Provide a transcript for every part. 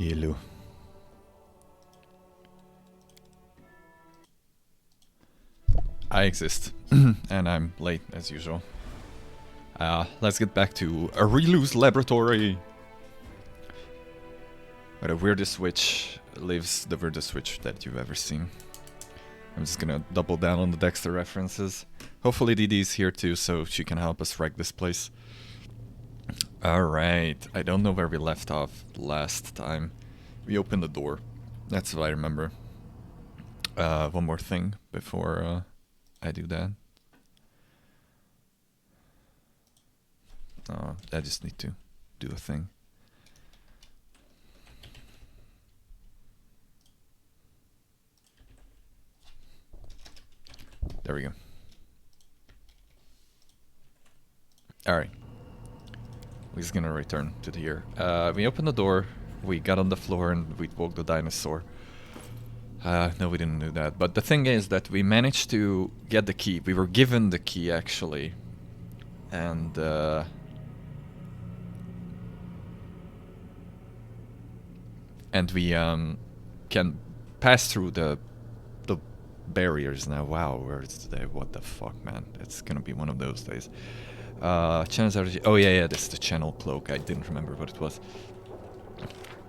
Areelu. I exist, and I'm late as usual. Let's get back to Areelu's laboratory. Where the weirdest witch lives, the weirdest witch that you've ever seen. I'm just gonna double down on the Dexter references. Hopefully DD's here too, so she can help us wreck this place. Alright, I don't know where we left off last time. We opened the door. That's what I remember. One more thing before I do that. I just need to do a thing. There we go. Alright. We're just gonna return to here. We opened the door, we got on the floor and we woke the dinosaur. No, we didn't do that. But the thing is that we managed to get the key. We were given the key, actually. And, we can pass through the barriers now. Wow, where is today? What the fuck, man? It's gonna be one of those days. Channels are... Oh, yeah, this is the channel cloak. I didn't remember what it was.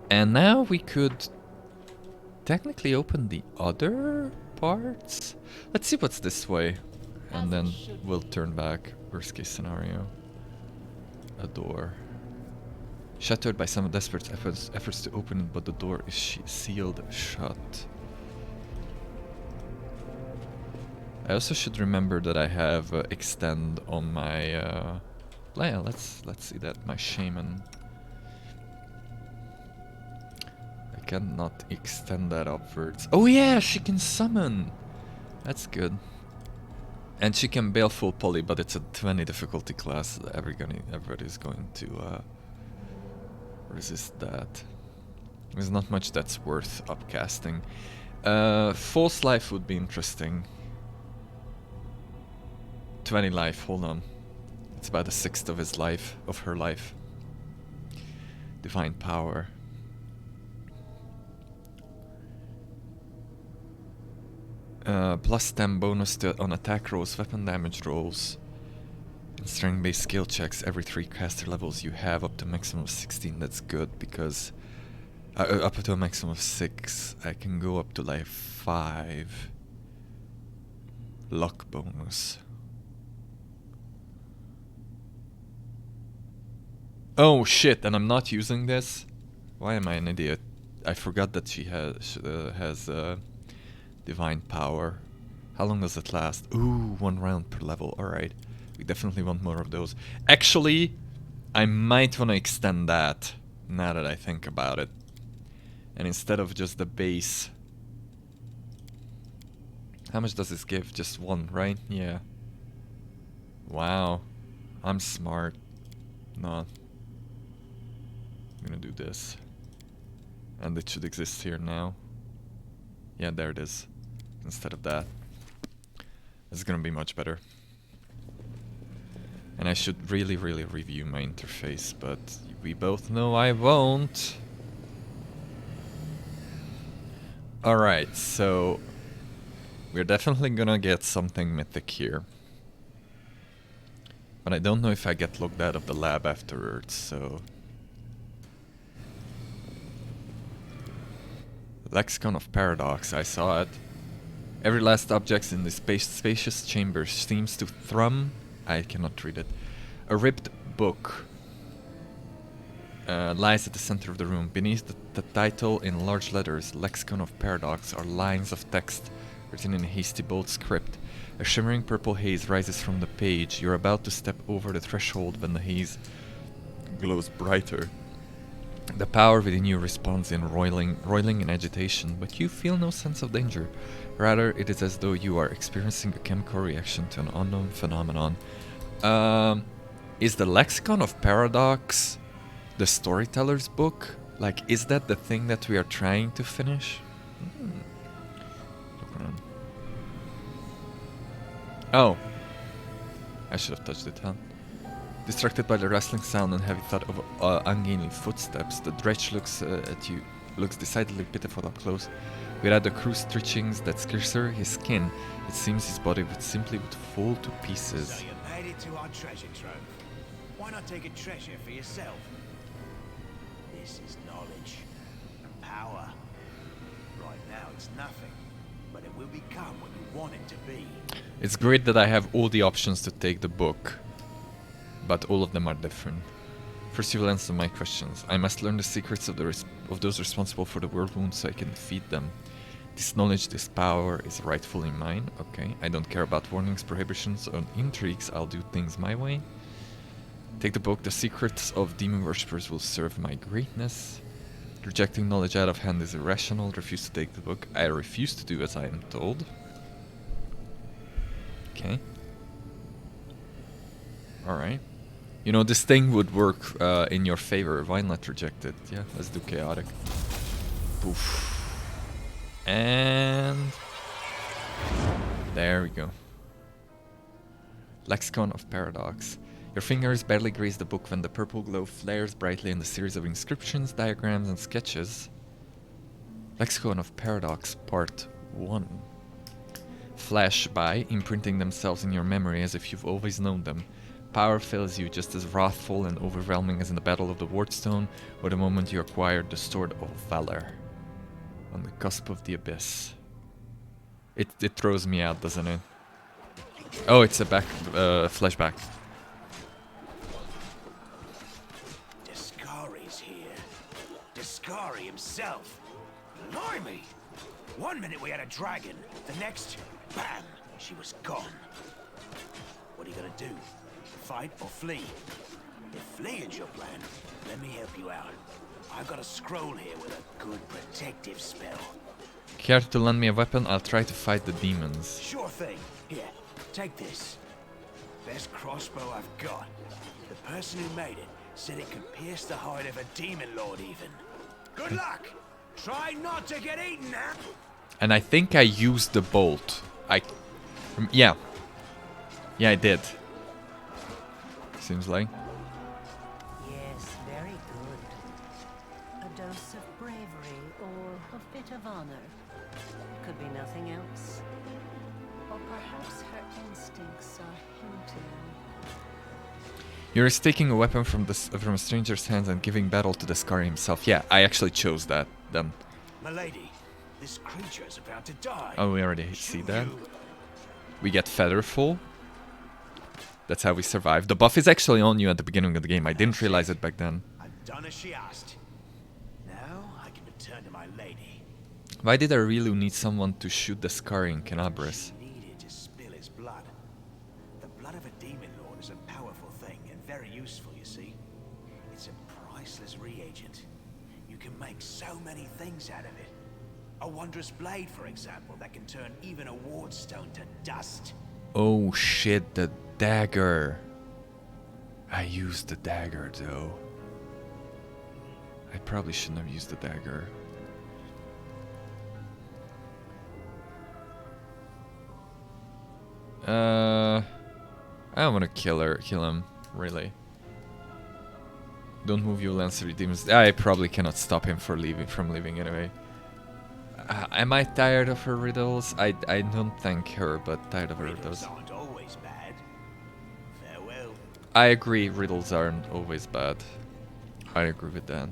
And now we could technically open the other parts. Let's see what's this way. And then we'll turn back. Worst case scenario. A door. Shattered by some desperate efforts to open it, but the door is sealed shut. I also should remember that I have extend on my yeah, let's see that, my shaman. I cannot extend that upwards. Oh yeah, she can summon! That's good. And she can baleful poly, but it's a 20 difficulty class. Everybody's going to resist that. There's not much that's worth upcasting. False life would be interesting. 20 life, hold on. It's about a sixth of his life, of her life. Divine power. Plus 10 bonus on attack rolls, weapon damage rolls. And strength-based skill checks every 3 caster levels you have up to a maximum of 16. That's good because up to a maximum of 6. I can go up to like 5. Luck bonus. Oh shit, and I'm not using this? Why am I an idiot? I forgot that she has divine power. How long does it last? Ooh, 1 round per level, alright. We definitely want more of those. Actually, I might want to extend that, now that I think about it. And instead of just the base... How much does this give? Just 1, right? Yeah. Wow. I'm smart. No. I'm gonna do this. And it should exist here now. Yeah, there it is. Instead of that. It's gonna be much better. And I should really review my interface, but we both know I won't. Alright, so... We're definitely gonna get something mythic here. But I don't know if I get locked out of the lab afterwards, so... Lexicon of Paradox, I saw it. Every last object in this spacious chamber seems to thrum. I cannot read it. A ripped book lies at the center of the room. Beneath the title in large letters, Lexicon of Paradox, are lines of text written in a hasty bold script. A shimmering purple haze rises from the page. You're about to step over the threshold when the haze glows brighter. The power within you responds in roiling in agitation, but you feel no sense of danger. Rather, it is as though you are experiencing a chemical reaction to an unknown phenomenon. Is the Lexicon of Paradox the storyteller's book? Like, is that the thing that we are trying to finish? Look around. Oh. I should have touched it, huh? Distracted by the rustling sound and heavy thud of ungainly footsteps, the dredge looks at you He looks decidedly pitiful up close. Without the crude stitchings that skewer his skin, it seems his body would simply fall to pieces. So you made it to our treasure trove. Why not take a treasure for yourself? This is knowledge and power. Right now it's nothing, but it will become what you want it to be. It's great that I have all the options to take the book, but all of them are different. First you will answer my questions. I must learn the secrets of those responsible for the world wound so I can defeat them. This knowledge, this power is rightfully mine. Okay, I don't care about warnings, prohibitions, or intrigues. I'll do things my way. Take the book. The secrets of demon worshippers will serve my greatness. Rejecting knowledge out of hand is irrational. Refuse to take the book. I refuse to do as I am told. Okay. Alright. You know, this thing would work in your favor. Why not reject it? Yeah, let's do chaotic. Poof. And there we go. Lexicon of Paradox. Your fingers barely graze the book when the purple glow flares brightly in the series of inscriptions, diagrams, and sketches. Lexicon of Paradox, Part 1. Flash by, imprinting themselves in your memory as if you've always known them. Power fills you just as wrathful and overwhelming as in the Battle of the Wardstone, or the moment you acquired the Sword of Valor. On the cusp of the abyss. It throws me out, doesn't it? Oh, it's a flashback. Discari's here. Discari himself. Blimey! One minute we had a dragon, the next, bam, she was gone. What are you gonna do? Fight or flee? If fleeing's your plan, let me help you out. I've got a scroll here with a good protective spell. Care to lend me a weapon? I'll try to fight the demons. Sure thing. Here, take this. Best crossbow I've got. The person who made it said it could pierce the hide of a demon lord even. Good luck! Try not to get eaten now! And I think I used the bolt. Yeah. Yeah, I did. Seems like. Yes, very good. A dose of bravery or a bit of honor. Could be nothing else. Or perhaps her instincts are hinting. You're taking a weapon from a stranger's hands and giving battle to the Scar himself. Yeah, I actually chose that. Then. Milady, this creature is about to die. Oh, we already see that. We get Featherful. That's how we survive. The buff is actually on you at the beginning of the game. I didn't realize it back then. I've done as she asked. Now I can return to my lady. Why did Areelu need someone to shoot the Scar in Canabras? She needed to spill his blood. The blood of a demon lord is a powerful thing and very useful, you see. It's a priceless reagent. You can make so many things out of it. A wondrous blade, for example, that can turn even a wardstone to dust. Oh shit, the dagger. I used the dagger though. I probably shouldn't have used the dagger. I don't want to kill him, really. Don't move, you'll answer the demons. I probably cannot stop him from leaving anyway. Am I tired of her riddles? I don't thank her, but tired of her riddles. Aren't always bad. Farewell. I agree, riddles aren't always bad. I agree with that.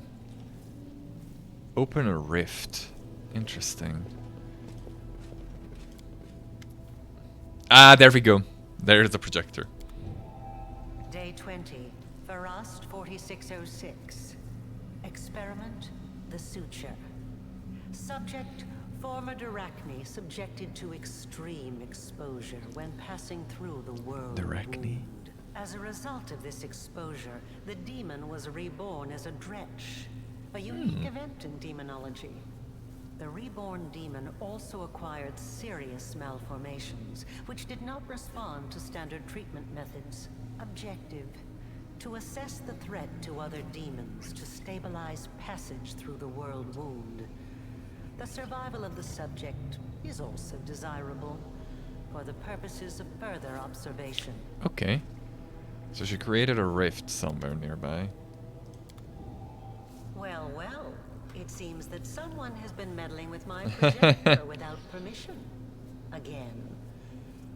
Open a rift. Interesting. Ah, there we go. There's the projector. Day 20, Farast 4606. Experiment, the suture. Subject, former Arachne subjected to extreme exposure when passing through the world wound. As a result of this exposure, the demon was reborn as a dretch, a unique event in demonology. The reborn demon also acquired serious malformations, which did not respond to standard treatment methods. Objective, to assess the threat to other demons to stabilize passage through the world wound. The survival of the subject is also desirable for the purposes of further observation. Okay. So she created a rift somewhere nearby. Well, well. It seems that someone has been meddling with my projector without permission. Again.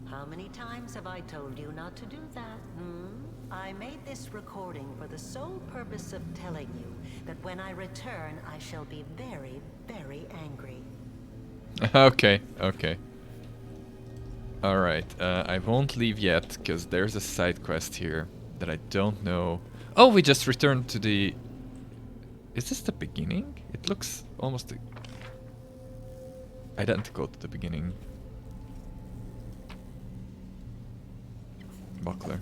How many times have I told you not to do that, I made this recording for the sole purpose of telling you that when I return, I shall be very, very angry. Okay, okay. Alright, I won't leave yet, because there's a side quest here that I don't know. Oh, we just returned to the... Is this the beginning? It looks almost identical to the beginning. Buckler.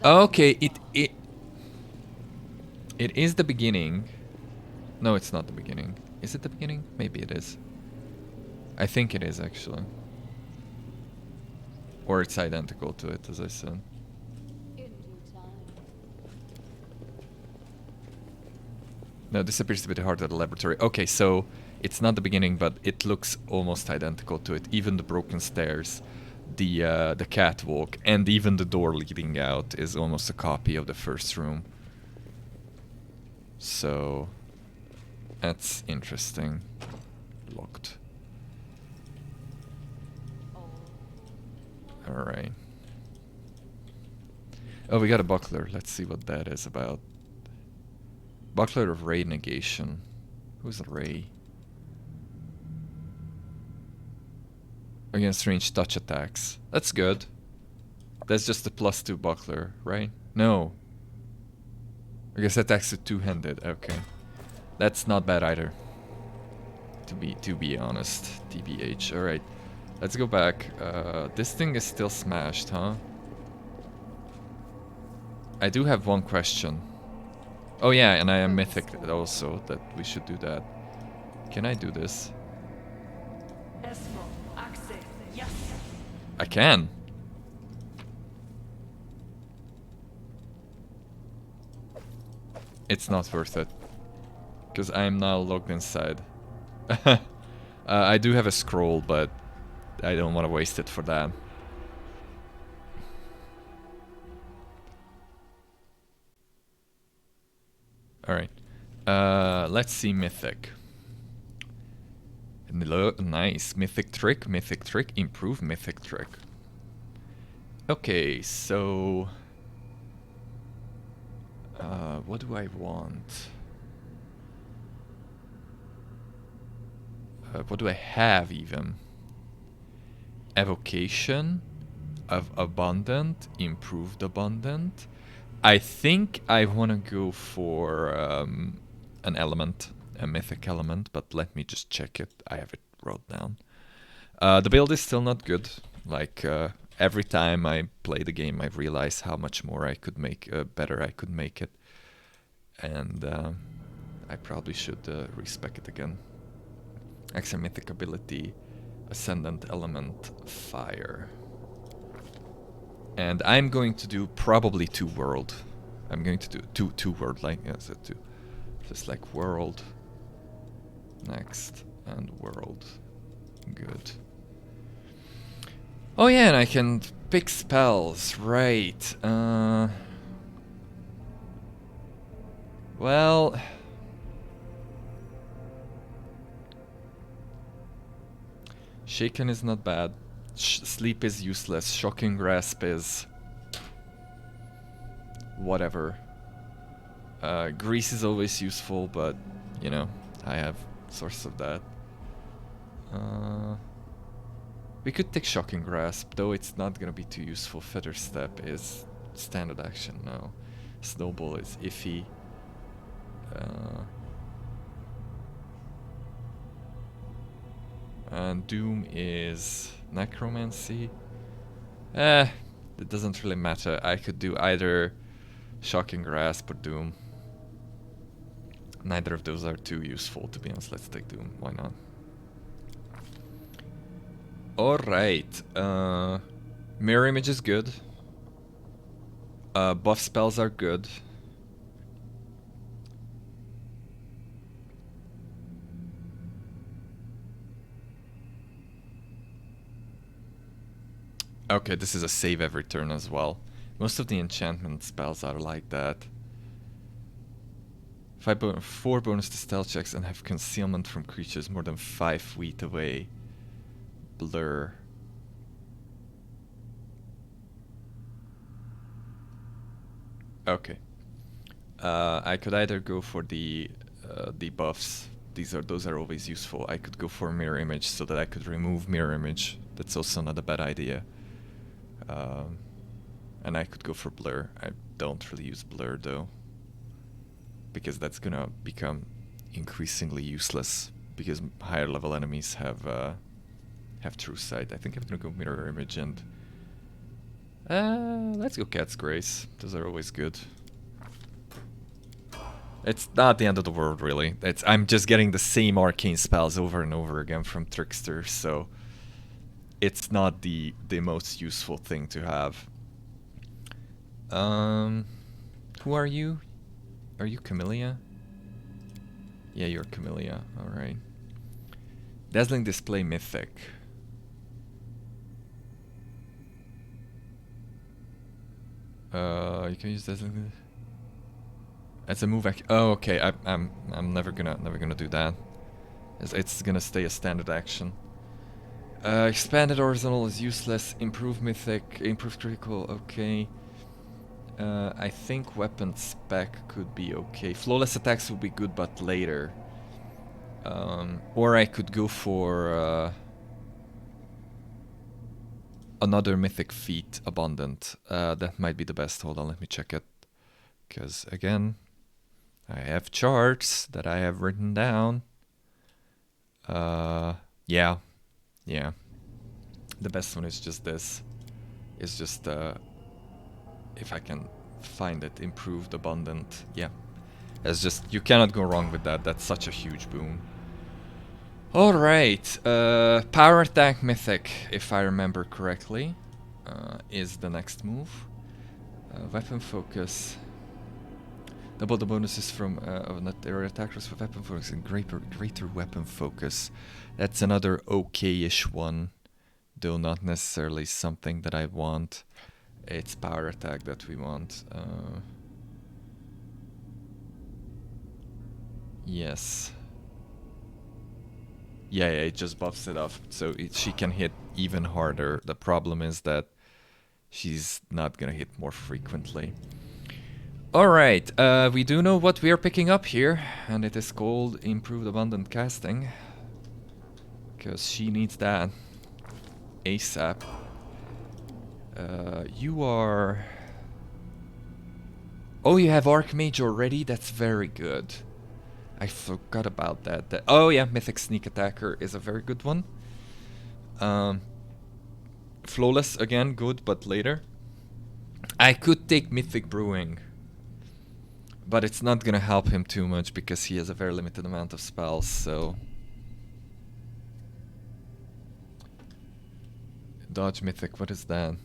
Okay, it is the beginning. No, it's not the beginning. Is it the beginning? Maybe it is. I think it is, actually. Or it's identical to it, as I said. No, this appears to be the heart of the laboratory. Okay, so it's not the beginning, but it looks almost identical to it. Even the broken stairs, the catwalk, and even the door leading out is almost a copy of the first room. So that's interesting. Locked. Alright. Oh, we got a buckler. Let's see what that is about. Buckler of Ray Negation. Who's Ray? Against ranged touch attacks. That's good. That's just a +2 buckler, right? No. I guess attacks with two-handed. Okay. That's not bad either. To be honest. TBH. Alright. Let's go back. This thing is still smashed, huh? I do have one question. Oh yeah, and I am mythic also, that we should do that. Can I do this? I can! It's not worth it. Because I am now logged inside. I do have a scroll, but I don't want to waste it for that. Alright. Let's see Mythic. Nice. Mythic trick, improve Mythic trick. Okay, so... what do I want? What do I have even? Evocation of Abundant, improved Abundant. I think I want to go for an element, a mythic element, but let me just check it. I have it wrote down. The build is still not good. Like every time I play the game, I realize how much more I could make, better I could make it, and I probably should respec it again. Extra mythic ability, ascendant element, fire. And I'm going to do probably 2 world. I'm going to do two world, like, yeah, so 2. Just like world, next, and world. Good. Oh yeah, and I can pick spells, right. Well... Shaken is not bad. Sleep is useless. Shocking Grasp is... whatever. Grease is always useful, but, you know, I have source of that. We could take Shocking Grasp, though it's not gonna be too useful. Feather Step is standard action now. Snowball is iffy. And Doom is Necromancy. It doesn't really matter. I could do either Shocking Grasp or Doom. Neither of those are too useful, to be honest. Let's take Doom. Why not? Alright. Mirror Image is good. Buff spells are good. Okay, this is a save every turn as well. Most of the enchantment spells are like that. 4 bonus to stealth checks and have concealment from creatures more than 5 feet away. Blur. Okay. I could either go for the buffs. Those are always useful. I could go for mirror image so that I could remove mirror image. That's also not a bad idea. And I could go for blur. I don't really use blur though, because that's gonna become increasingly useless because higher level enemies have true sight. I think I'm gonna go mirror image and let's go Cat's Grace. Those are always good. It's not the end of the world, really. I'm just getting the same arcane spells over and over again from Trickster, so it's not the most useful thing to have. Who are you? Are you Camellia? Yeah, you're Camellia. Alright. Dazzling Display Mythic. You can use Dazzling... As a move action. Oh, okay. I'm never gonna do that. It's gonna stay a standard action. Expanded horizontal is useless. Improved mythic, improved critical. Okay. I think weapon spec could be okay. Flawless attacks would be good, but later. Or I could go for another mythic feat, abundant. That might be the best. Hold on, let me check it. Because again, I have charts that I have written down. Yeah. The best one is just this. It's just if I can find it, improved, abundant. Yeah. It's just, you cannot go wrong with that. That's such a huge boon. Alright, power attack mythic, if I remember correctly, is the next move. Weapon focus. Double the bonuses from area attackers with weapon focus and greater weapon focus. That's another okay-ish one, though not necessarily something that I want. It's power attack that we want. Yes. Yeah, it just buffs it up, so she can hit even harder. The problem is that she's not gonna hit more frequently. Alright, we do know what we are picking up here, and it is called Improved Abundant Casting. Because she needs that ASAP. You are... Oh, you have Archmage already? That's very good. I forgot about that. Oh yeah, Mythic Sneak Attacker is a very good one. Flawless, again, good, but later. I could take Mythic Brewing, but it's not gonna help him too much because he has a very limited amount of spells, so... Dodge Mythic, what is that?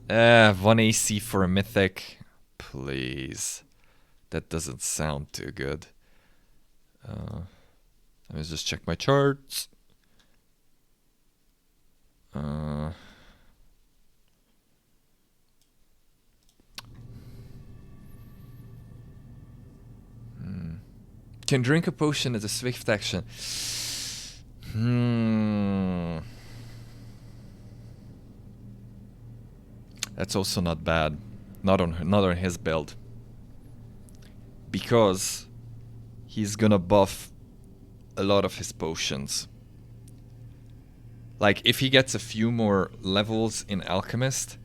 1 AC for a Mythic. Please. That doesn't sound too good. Let me just check my charts. Can drink a potion as a swift action. That's also not bad. Not on his build. Because he's gonna buff a lot of his potions. Like, if he gets a few more levels in Alchemist,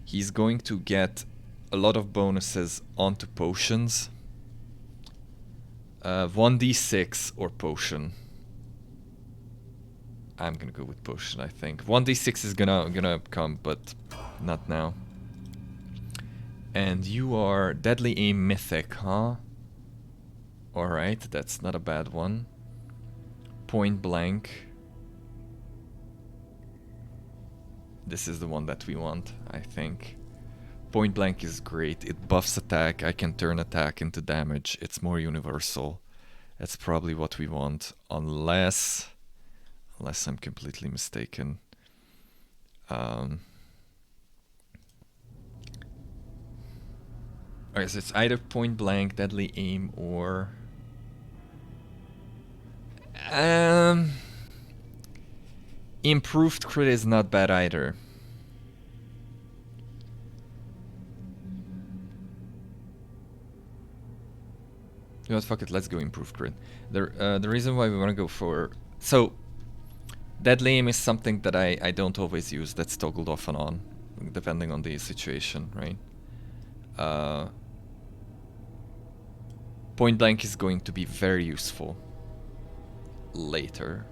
he's going to get a lot of bonuses onto potions. 1d6 or potion. I'm gonna go with potion, I think. 1d6 is gonna come, but not now. And you are Deadly Aim Mythic, huh? Alright, that's not a bad one. Point Blank. This is the one that we want, I think. Point Blank is great. It buffs attack. I can turn attack into damage. It's more universal. That's probably what we want. Unless I'm completely mistaken. Okay, so it's either Point Blank, Deadly Aim, or Improved crit is not bad either. You know what, fuck it, let's go improved crit. The reason why we want to go for... So, deadly aim is something that I don't always use, that's toggled off and on, depending on the situation, right? Point blank is going to be very useful later.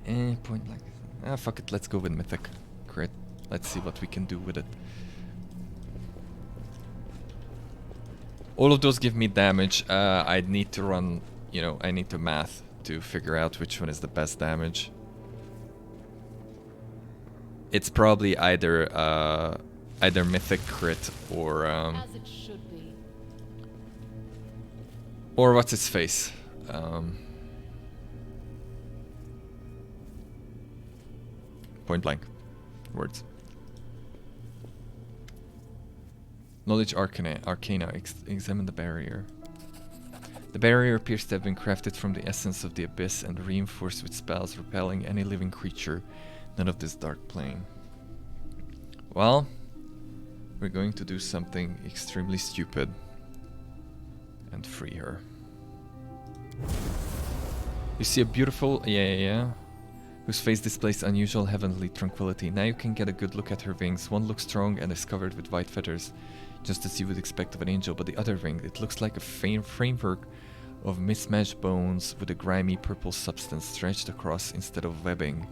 Point blank. Ah, fuck it, let's go with mythic crit. Let's see what we can do with it. All of those give me damage. I'd need to run, you know, I need to math to figure out which one is the best damage. It's probably either mythic crit or As it should be. or what's its face. Point blank. Words. Knowledge Arcana. Examine the barrier. The barrier appears to have been crafted from the essence of the abyss and reinforced with spells repelling any living creature, none of this dark plane. Well, we're going to do something extremely stupid and free her. You see a beautiful, whose face displays unusual heavenly tranquility. Now you can get a good look at her wings. One looks strong and is covered with white feathers, just as you would expect of an angel, but the other wing, it looks like a framework of mismatched bones with a grimy purple substance stretched across instead of webbing,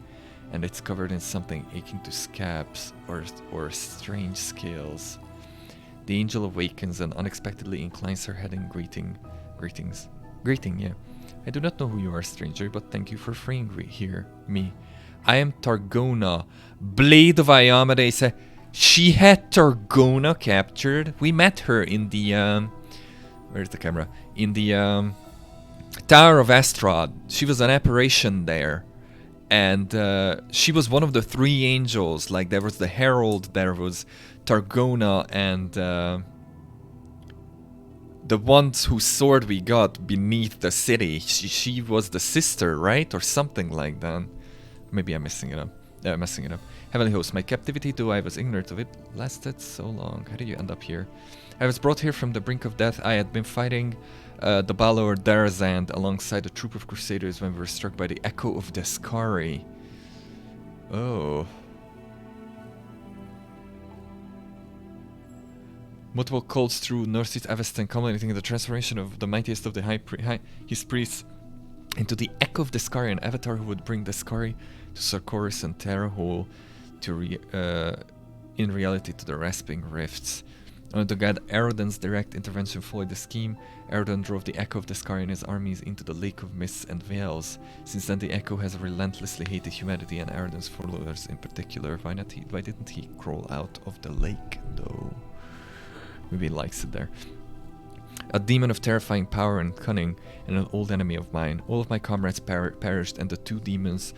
and it's covered in something akin to scabs or strange scales. The angel awakens and unexpectedly inclines her head in greeting. I do not know who you are, stranger, but thank you for freeing me. I am Targona, Blade of Iomedes. She had Targona captured. We met her in the where's the camera? In the Tower of Astrod. She was an apparition there, and she was one of the three angels. Like, there was the Herald, there was Targona, and the ones whose sword we got beneath the city. She was the sister, right? Or something like that. Maybe I'm messing it up. Heavenly host, my captivity, though I was ignorant of it, lasted so long. How did you end up here? I was brought here from the brink of death. I had been fighting the Balor Darazand alongside a troop of crusaders when we were struck by the echo of Descari. Oh. Multiple cults through Northeast Avestan, culminating in the transformation of the mightiest of the his priests into the Echo of Descari, an avatar who would bring Descari to Sarkoris and Terrahole in reality to the Rasping Rifts. Under the god Erodan's direct intervention followed the scheme. Erodan drove the Echo of Descari and his armies into the Lake of Mists and Veils. Since then, the Echo has relentlessly hated humanity and Erodan's followers in particular. Why didn't he crawl out of the lake, though? Maybe he likes it there. A demon of terrifying power and cunning, and an old enemy of mine. All of my comrades perished, and the two demons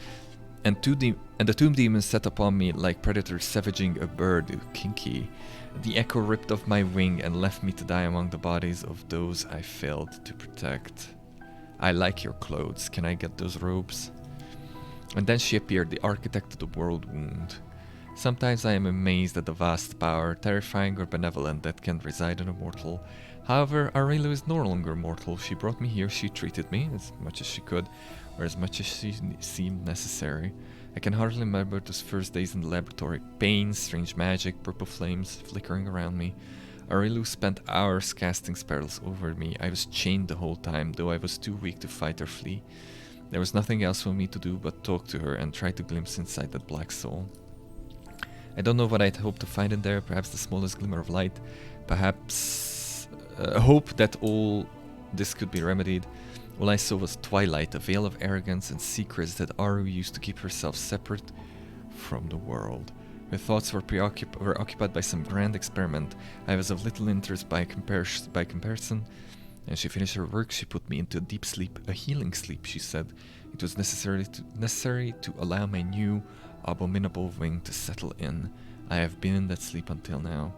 set upon me like predators savaging a bird. Kinky. The Echo ripped off my wing and left me to die among the bodies of those I failed to protect. I like your clothes. Can I get those robes? And then she appeared, the architect of the world wound. Sometimes I am amazed at the vast power, terrifying or benevolent, that can reside in a mortal. However, Areelu is no longer mortal. She brought me here, she treated me as much as she could, or as much as she seemed necessary. I can hardly remember those first days in the laboratory. Pain, strange magic, purple flames flickering around me. Areelu spent hours casting spells over me. I was chained the whole time, though I was too weak to fight or flee. There was nothing else for me to do but talk to her and try to glimpse inside that black soul. I don't know what I'd hoped to find in there, perhaps the smallest glimmer of light, perhaps hope that all this could be remedied. All I saw was twilight, a veil of arrogance and secrets that Aru used to keep herself separate from the world. My thoughts were occupied by some grand experiment. I was of little interest by comparison. As she finished her work, she put me into a deep sleep, a healing sleep, she said. It was necessary to allow my new, abominable wing to settle in. I have been in that sleep until now.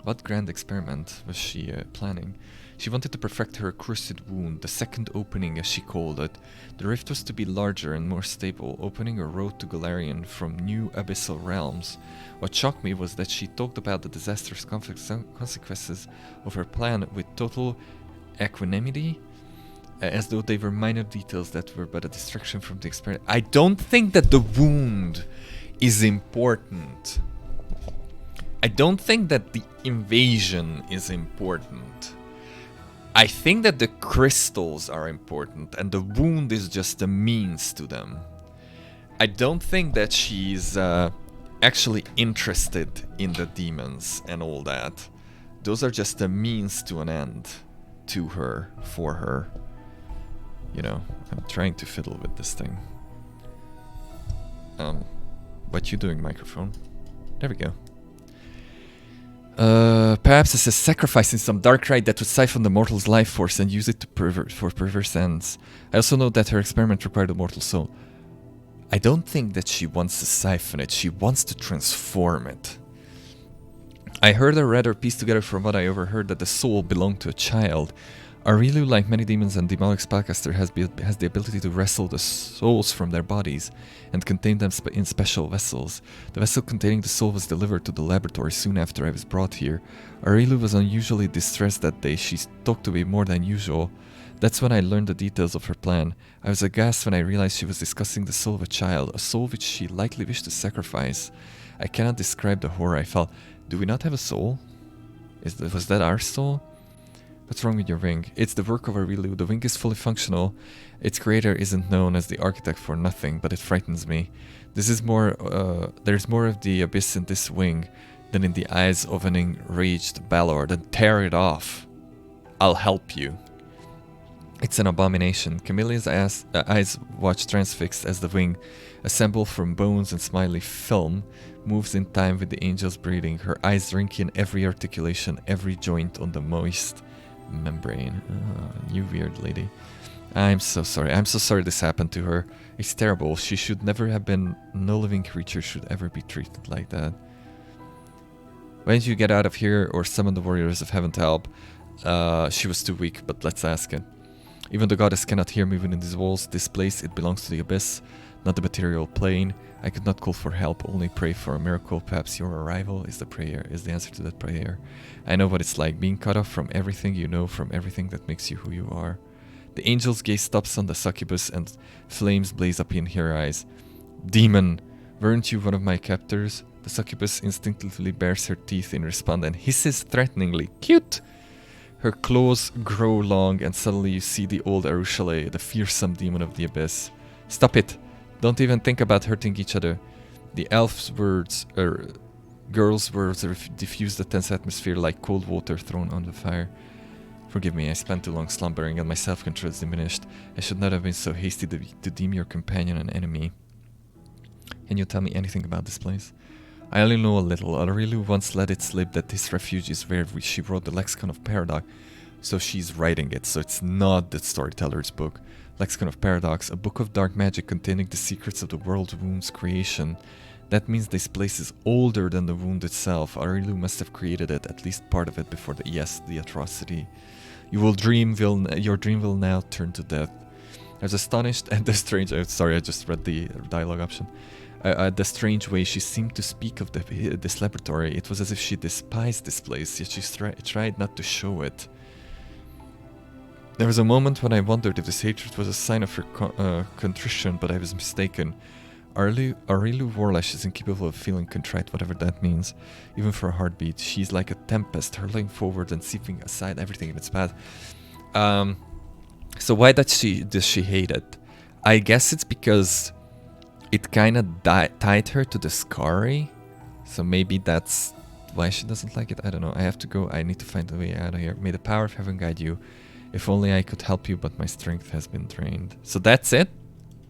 What grand experiment was she planning? She wanted to perfect her accursed wound, the second opening as she called it. The rift was to be larger and more stable, opening a road to Galarian from new abyssal realms. What shocked me was that she talked about the disastrous consequences of her plan with total equanimity, as though they were minor details that were but a distraction from the experiment. I don't think that the wound is important. I don't think that the invasion is important. I think that the crystals are important and the wound is just a means to them. I don't think that she's actually interested in the demons and all that. Those are just a means to an end to her, for her. You know, I'm trying to fiddle with this thing. What you doing, microphone? There we go. Perhaps as a sacrifice in some dark rite that would siphon the mortal's life force and use it to for perverse ends. I also know that her experiment required a mortal soul. I don't think that she wants to siphon it, she wants to transform it. I heard or read or pieced together from what I overheard that the soul belonged to a child. Areelu, like many demons and demonic spellcaster, has the ability to wrestle the souls from their bodies and contain them in special vessels. The vessel containing the soul was delivered to the laboratory soon after I was brought here. Areelu was unusually distressed that day. She talked to me more than usual. That's when I learned the details of her plan. I was aghast when I realized she was discussing the soul of a child, a soul which she likely wished to sacrifice. I cannot describe the horror I felt. Do we not have a soul? Was that our soul? What's wrong with your wing? It's the work of Areelu. The wing is fully functional. Its creator isn't known as the architect for nothing, but it frightens me. There's more of the abyss in this wing than in the eyes of an enraged Balor. Then tear it off. I'll help you. It's an abomination. Camille's eyes watch transfixed as the wing, assembled from bones and smiley film, moves in time with the angel's breathing, her eyes drinking every articulation, every joint on the moist membrane. You weird lady. I'm so sorry. I'm so sorry this happened to her. It's terrible. She should never have been. No living creature should ever be treated like that. Why didn't you get out of here or summon the warriors of heaven to help? She was too weak, but let's ask it. Even the goddess cannot hear me within these walls. This place, it belongs to the abyss, not the material plane. I could not call for help, only pray for a miracle. Perhaps your arrival is the answer to that prayer. I know what it's like, being cut off from everything you know, from everything that makes you who you are. The angel's gaze stops on the succubus and flames blaze up in her eyes. Demon, weren't you one of my captors? The succubus instinctively bares her teeth in response and hisses threateningly. Cute! Her claws grow long and suddenly you see the old Arushale, the fearsome demon of the abyss. Stop it! Don't even think about hurting each other. The girl's words diffuse the tense atmosphere like cold water thrown on the fire. Forgive me, I spent too long slumbering and my self-control is diminished. I should not have been so hasty to deem your companion an enemy. Can you tell me anything about this place? I only know a little. Areelu once let it slip that this refuge is where she wrote the Lexicon of Paradox. So she's writing it, so it's not the storyteller's book. Lexicon of Paradox, a book of dark magic containing the secrets of the world wound's creation. That means this place is older than the wound itself. Areelu must have created it, at least part of it, before the atrocity. Your dream will now turn to death. I was astonished at the strange... sorry, I just read the dialogue option. The strange way she seemed to speak of this laboratory. It was as if she despised this place, yet she tried not to show it. There was a moment when I wondered if this hatred was a sign of her contrition, but I was mistaken. Areelu Warlash is incapable of feeling contrite, whatever that means. Even for a heartbeat, she's like a tempest, hurling forward and sweeping aside everything in its path. So why does she hate it? I guess it's because it kind of tied her to the Scary. So maybe that's why she doesn't like it. I don't know. I have to go. I need to find a way out of here. May the power of heaven guide you. If only I could help you, but my strength has been drained. So that's it?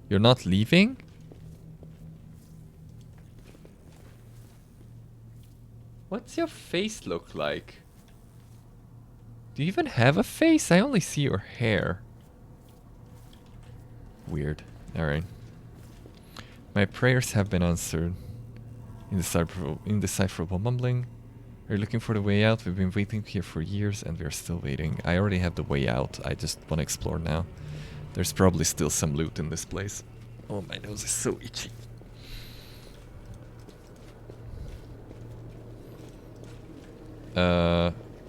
You're not leaving? What's your face look like? Do you even have a face? I only see your hair. Weird. Alright. My prayers have been answered. Indecipherable mumbling. Are you looking for the way out? We've been waiting here for years and we're still waiting. I already have the way out. I just want to explore now. There's probably still some loot in this place. Oh, my nose is so itchy.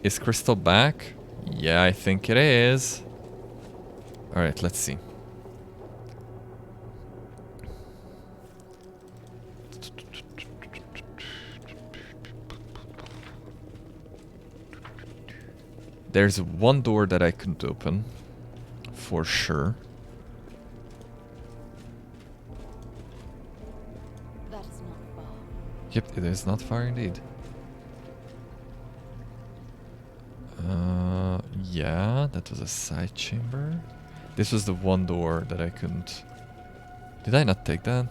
Is Crystal back? Yeah, I think it is. Alright, let's see. There's one door that I couldn't open. For sure. That is not far. Yep, it is not far indeed. Yeah, that was a side chamber. This was the one door that I couldn't... Did I not take that?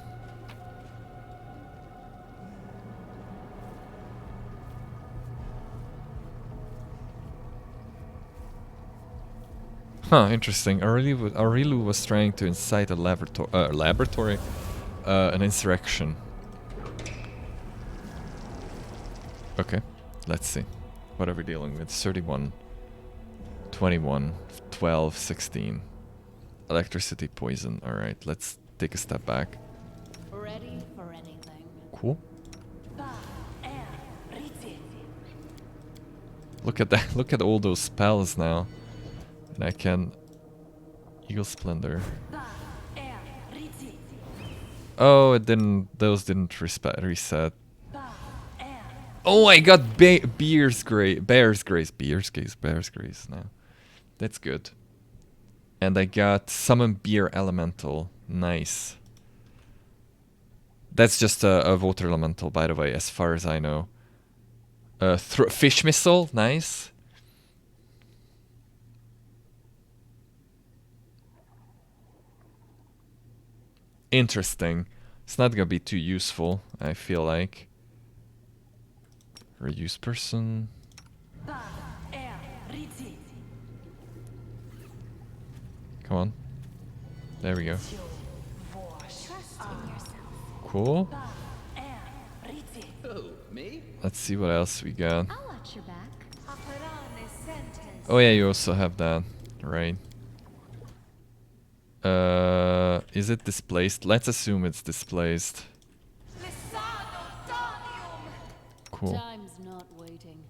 Huh, interesting. Areelu was trying to incite a an insurrection. Okay, let's see. What are we dealing with? 31, 21, 12, 16. Electricity, poison. Alright, let's take a step back. Ready for anything. Cool. Look at that. Look at all those spells now. And I can... Eagle Splendor. Oh, it didn't... Those didn't reset. Oh, I got Bear's Grace now. That's good. And I got Summon Beer Elemental. Nice. That's just a water elemental, by the way, as far as I know. Fish Missile. Nice. Interesting. It's not gonna be too useful, I feel like. Reuse person. Come on. There we go. Cool. Let's see what else we got. I'll watch your back. Oh yeah, you also have that, right? Is it displaced? Let's assume it's displaced. Cool. Time's not waiting.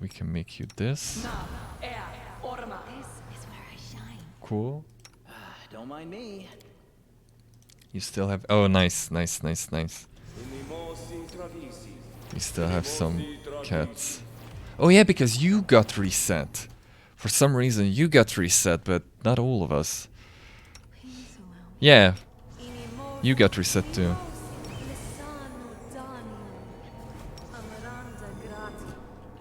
We can make you this. This is where I shine. Cool. Don't mind me. You still have... Oh, nice, nice, nice, nice. You still have some cats. Oh yeah, because you got reset. For some reason you got reset, but not all of us. Yeah. You got reset too.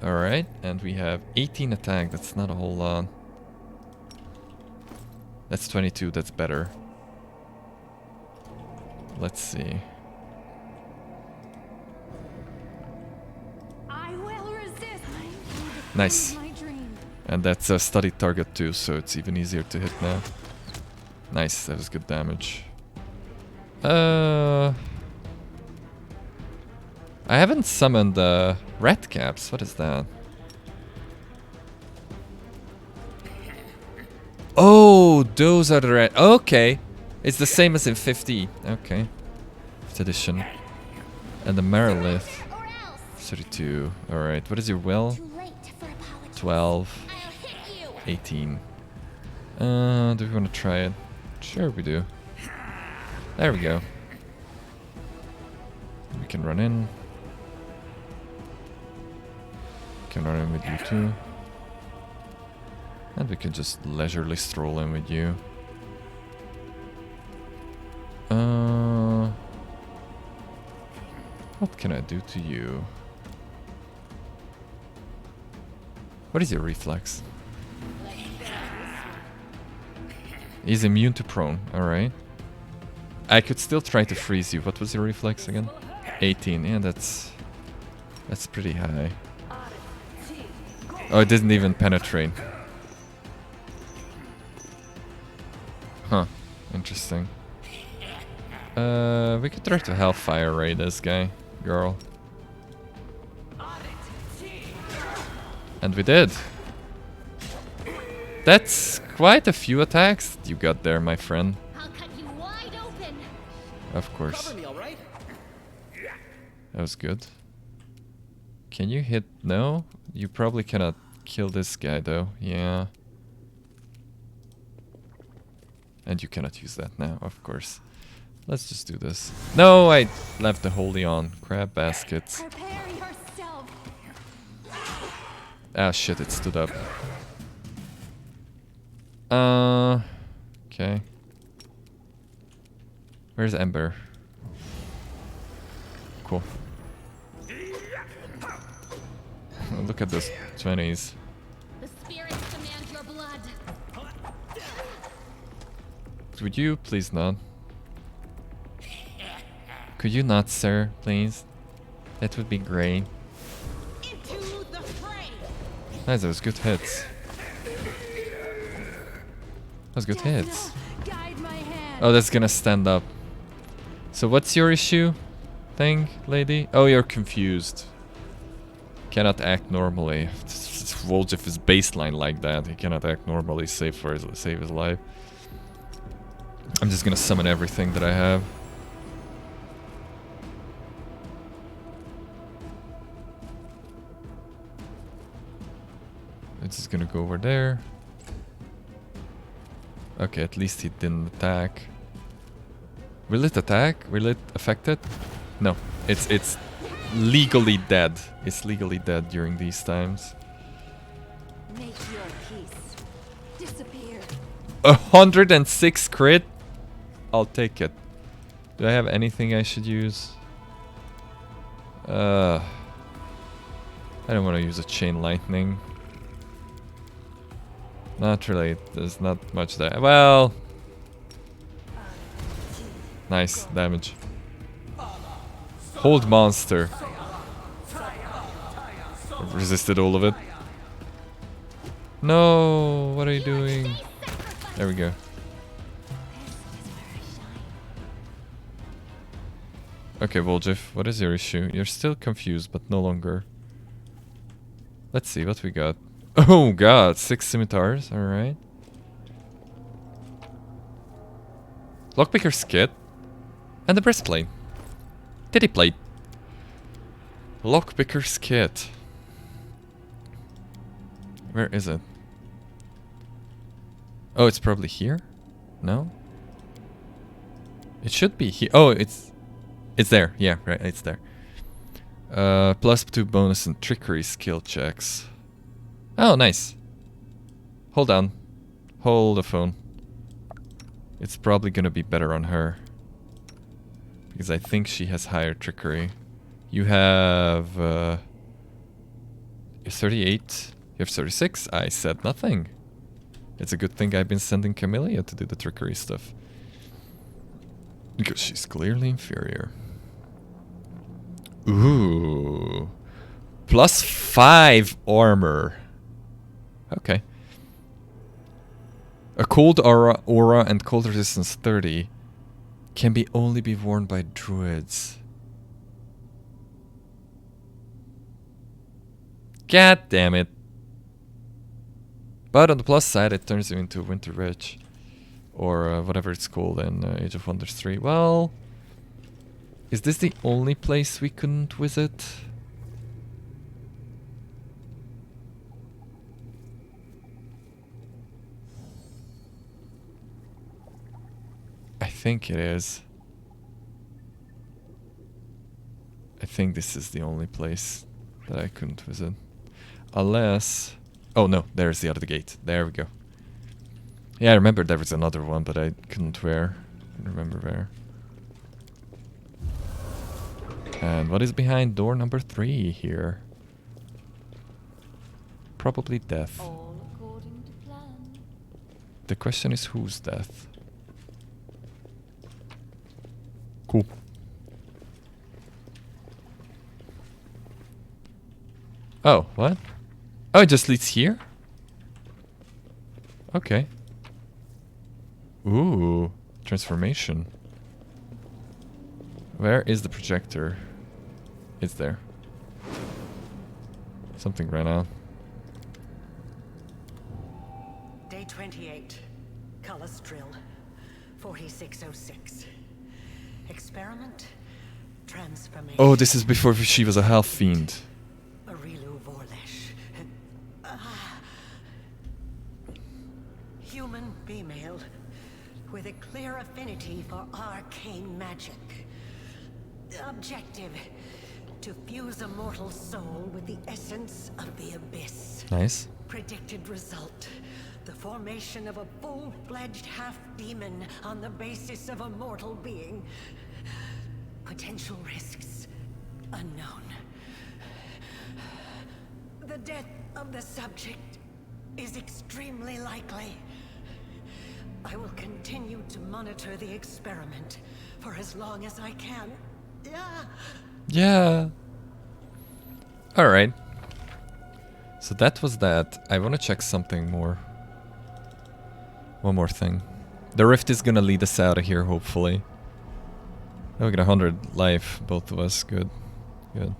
Alright, and we have 18 attack, that's not a whole lot. That's 22, that's better. Let's see. I will resist. Nice. My dream. And that's a studied target too, so it's even easier to hit now. Nice, that was good damage. I haven't summoned red caps. What is that? Oh, those are the red. Okay, it's the same as in 50. Okay, 5th edition. And the Merilith, 32. All right, what is your will? 12, 18. Do we want to try it? Sure, we do. There we go. We can run in. Can run in with you too. And we can just leisurely stroll in with you. What can I do to you? What is your reflex? He's immune to prone, alright. I could still try to freeze you. What was your reflex again? 18, yeah, that's pretty high. Oh, it didn't even penetrate. Huh, interesting. We could try to Hellfire Ray this guy, girl. And we did. That's quite a few attacks you got there, my friend. I'll cut you wide open. Of course. Cover me, all right? That was good. Can you hit? No? You probably cannot kill this guy though. Yeah. And you cannot use that now, of course. Let's just do this. No, I left the holy on. Crab baskets. Prepare yourself. Ah shit, it stood up. Okay. Where's Ember? Cool. Oh, look at those 20s. The spirits demand your blood. Would you please not? Could you not, sir, please? That would be great. Into the fray! Nice, those good hits. Those good hits. Guide my hand. Oh, that's gonna stand up. So what's your issue? Thing, lady? Oh, you're confused. Cannot act normally. Woljif is baseline like that. He cannot act normally, save his life. I'm just gonna summon everything that I have. It's just gonna go over there. Okay, at least he didn't attack. Will it attack? Will it affect it? No, it's legally dead. It's legally dead during these times. Make your peace. Disappear. 106 crit? I'll take it. Do I have anything I should use? I don't want to use a chain lightning. Not really. There's not much there. Well, nice damage. Hold monster. Resisted all of it. No, what are you doing? There we go. Okay, Woljif, what is your issue? You're still confused, but no longer. Let's see what we got. Oh god, 6 scimitars, alright. Lockpicker's kit. And the breastplate. Titty plate. Lockpicker's kit. Where is it? Oh, it's probably here? No? It should be here. Oh, it's there. Yeah, right, it's there. +2 bonus and trickery skill checks. Oh, nice. Hold on. Hold the phone. It's probably gonna be better on her. Because I think she has higher trickery. You have... 38. You have 36. I said nothing. It's a good thing I've been sending Camellia to do the trickery stuff. Because she's clearly inferior. Ooh. +5 armor. Okay. A cold aura and cold resistance 30 can only be worn by druids. God damn it. But on the plus side, it turns you into Winter Ridge. Or whatever it's called in Age of Wonders 3. Well, is this the only place we couldn't visit? I think it is. I think this is the only place that I couldn't visit. Unless... Oh no, there's the other gate. There we go. Yeah, I remember there was another one, but I couldn't where. I don't remember where. And what is behind door number 3 here? Probably death. All according to plan. The question is whose death? Cool. Oh, what? Oh, it just leads here? Okay. Ooh, transformation. Where is the projector? It's there. Something ran out. 4606. Experiment. Transformation. Oh, this is before she was a half fiend. Areelu Vorlesh. Human female with a clear affinity for arcane magic. Objective: to fuse a mortal soul with the essence of the abyss. Nice. Predicted result: the formation of a full-fledged half-demon on the basis of a mortal being. Potential risks unknown. The death of the subject is extremely likely. I will continue to monitor the experiment for as long as I can. Yeah. Alright. So that was that. I want to check something more. One more thing. The rift is gonna lead us out of here, hopefully. Oh, we got 100 life, both of us. Good. Good.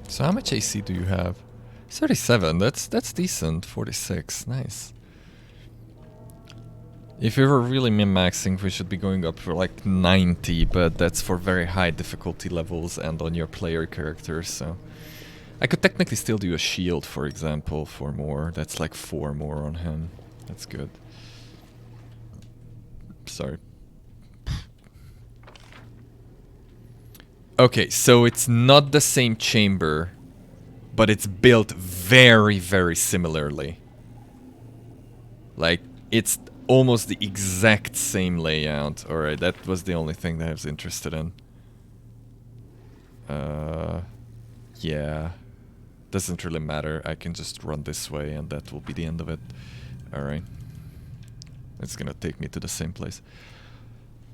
So how much AC do you have? 37, that's decent. 46, nice. If we were really min-maxing, we should be going up for like 90, but that's for very high difficulty levels and on your player character, so... I could technically still do a shield, for example, for more. That's like 4 more on him. That's good. Sorry. Okay, so it's not the same chamber, but it's built very, very similarly. Like, it's almost the exact same layout. Alright, that was the only thing that I was interested in. Yeah. Doesn't really matter. I can just run this way and that will be the end of it. Alright. It's gonna take me to the same place.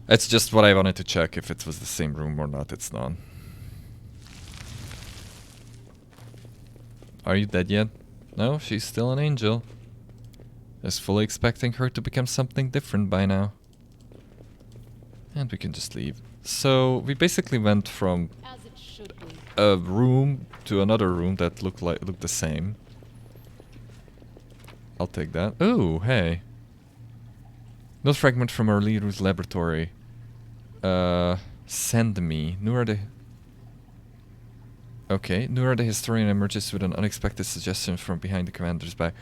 That's just what I wanted to check, if it was the same room or not. It's not. Are you dead yet? No, she's still an angel. I was fully expecting her to become something different by now. And we can just leave. So, we basically went from As it should be. a room to another room that looked the same. I'll take that. Ooh, hey. Note fragment from Areelu's laboratory. Send me. Okay, Nura the historian emerges with an unexpected suggestion from behind the commander's back.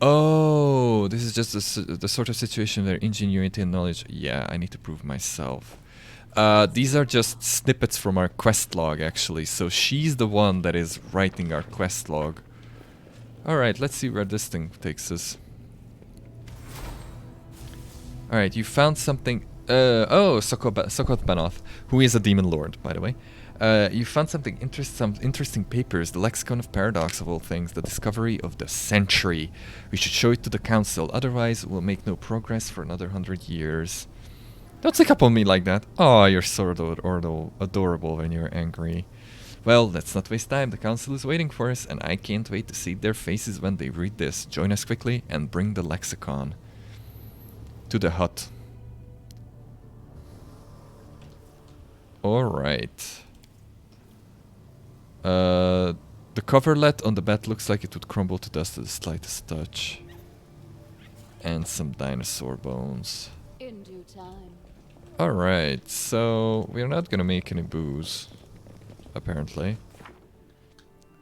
Oh, this is just the sort of situation where ingenuity and knowledge... Yeah, I need to prove myself. These are just snippets from our quest log, actually. So she's the one that is writing our quest log. Alright, let's see where this thing takes us. Alright, you found something... Sokot Banoth, who is a demon lord, by the way. You found some interesting papers, the Lexicon of Paradox of all things, the discovery of the century. We should show it to the council, otherwise we'll make no progress for another 100 years. Don't stick up on me like that. Oh, you're so adorable when you're angry. Well, let's not waste time, the council is waiting for us, and I can't wait to see their faces when they read this. Join us quickly and bring the lexicon to the hut. Alright. The coverlet on the bed looks like it would crumble to dust at the slightest touch. And some dinosaur bones. In due time. Alright, so we're not gonna make any booze, apparently.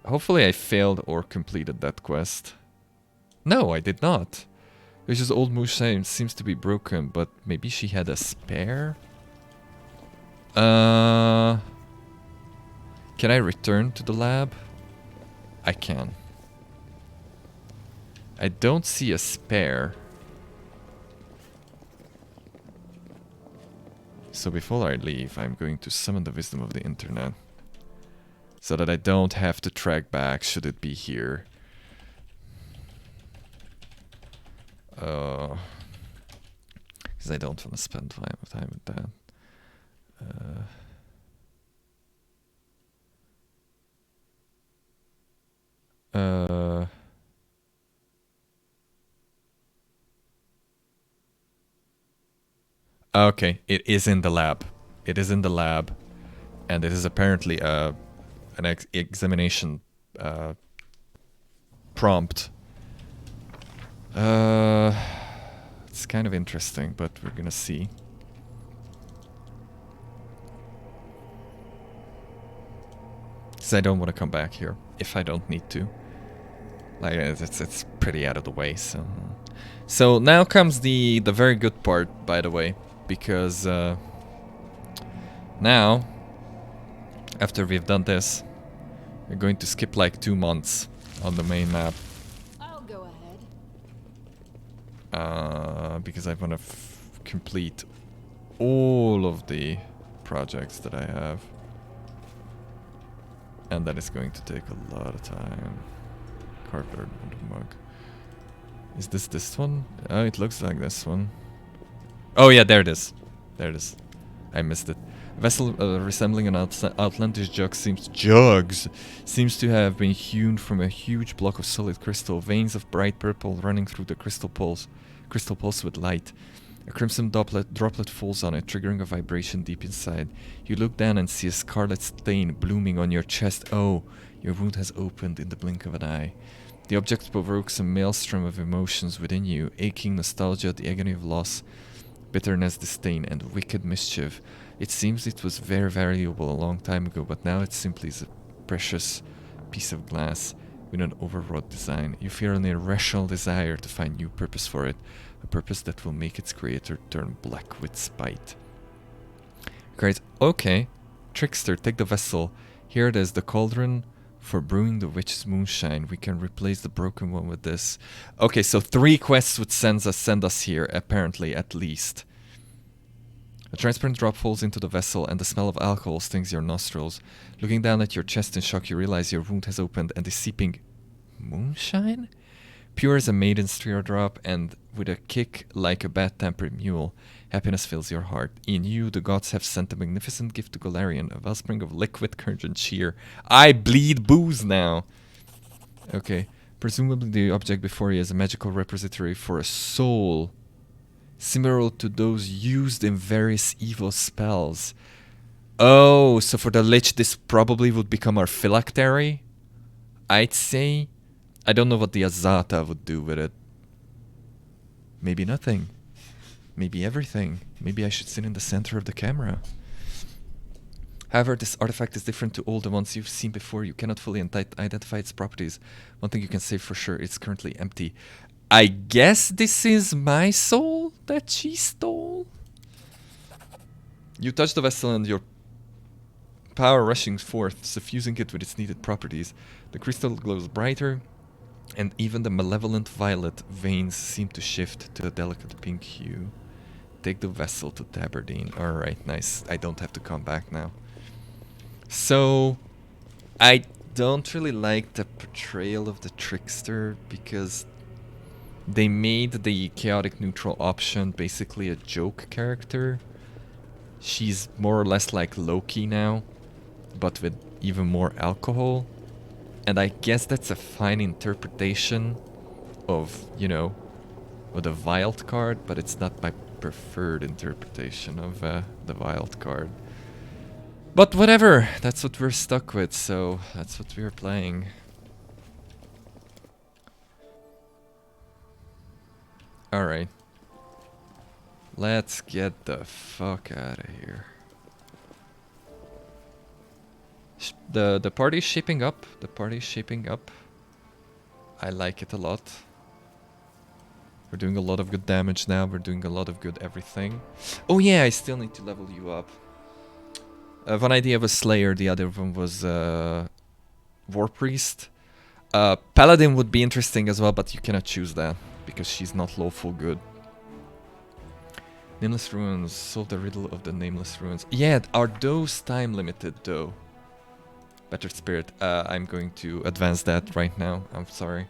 Hopefully I failed or completed that quest. No, I did not. Vish's old moose seems to be broken, but maybe she had a spare? Can I return to the lab? I can. I don't see a spare. So before I leave, I'm going to summon the wisdom of the internet. So that I don't have to track back should it be here. Because I don't want to spend time with that. Okay, it is in the lab. It is in the lab, and it is apparently an examination prompt. It's kind of interesting, but we're gonna see. Because I don't want to come back here if I don't need to. Like it's pretty out of the way. So now comes the very good part, by the way, because now after we've done this, we're going to skip like 2 months on the main map. I'll go ahead. Because I want to complete all of the projects that I have. And that is going to take a lot of time. Cardboard mug. Is this one? Oh, it looks like this one. Oh yeah, there it is. There it is. I missed it. A vessel resembling an outlandish jug seems to have been hewn from a huge block of solid crystal. Veins of bright purple running through the crystal pulse with light. A crimson droplet falls on it, triggering a vibration deep inside. You look down and see a scarlet stain blooming on your chest. Oh, your wound has opened in the blink of an eye. The object provokes a maelstrom of emotions within you, aching, nostalgia, the agony of loss, bitterness, disdain, and wicked mischief. It seems it was very valuable a long time ago, but now it simply is a precious piece of glass with an overwrought design. You feel an irrational desire to find new purpose for it, a purpose that will make its creator turn black with spite. Guys, okay. Trickster, take the vessel. Here it is, the cauldron for brewing the witch's moonshine. We can replace the broken one with this. Okay, so 3 quests would send us here, apparently, at least. A transparent drop falls into the vessel, and the smell of alcohol stings your nostrils. Looking down at your chest in shock, you realize your wound has opened and is seeping moonshine? Pure as a maiden's teardrop, and with a kick like a bad-tempered mule, happiness fills your heart. In you, the gods have sent a magnificent gift to Golarion, a wellspring of liquid current cheer. I bleed booze now! Okay, presumably the object before you is a magical repository for a soul, similar to those used in various evil spells. Oh, so for the Lich, this probably would become our phylactery, I'd say. I don't know what the Azata would do with it. Maybe nothing. Maybe everything. Maybe I should sit in the center of the camera. However, this artifact is different to all the ones you've seen before. You cannot fully identify its properties. One thing you can say for sure, it's currently empty. I guess this is my soul that she stole? You touch the vessel and your power rushing forth, suffusing it with its needed properties. The crystal glows brighter, and even the malevolent violet veins seem to shift to a delicate pink hue. Take the vessel to Tabardine. Alright, nice. I don't have to come back now. So, I don't really like the portrayal of the trickster, because they made the chaotic neutral option basically a joke character. She's more or less like Loki now, but with even more alcohol. And I guess that's a fine interpretation of, you know, of the wild card, but it's not my preferred interpretation of the wild card. But whatever, that's what we're stuck with, so that's what we're playing. Alright. Let's get the fuck out of here. The party's shaping up. The party's shaping up. I like it a lot. We're doing a lot of good damage now. We're doing a lot of good everything. Oh yeah, I still need to level you up. One idea was Slayer. The other one was War Priest. Paladin would be interesting as well, but you cannot choose that because she's not lawful good. Nameless Ruins. Solve the riddle of the Nameless Ruins. Yeah, are those time limited though? Better Spirit. I'm going to advance that right now. I'm sorry.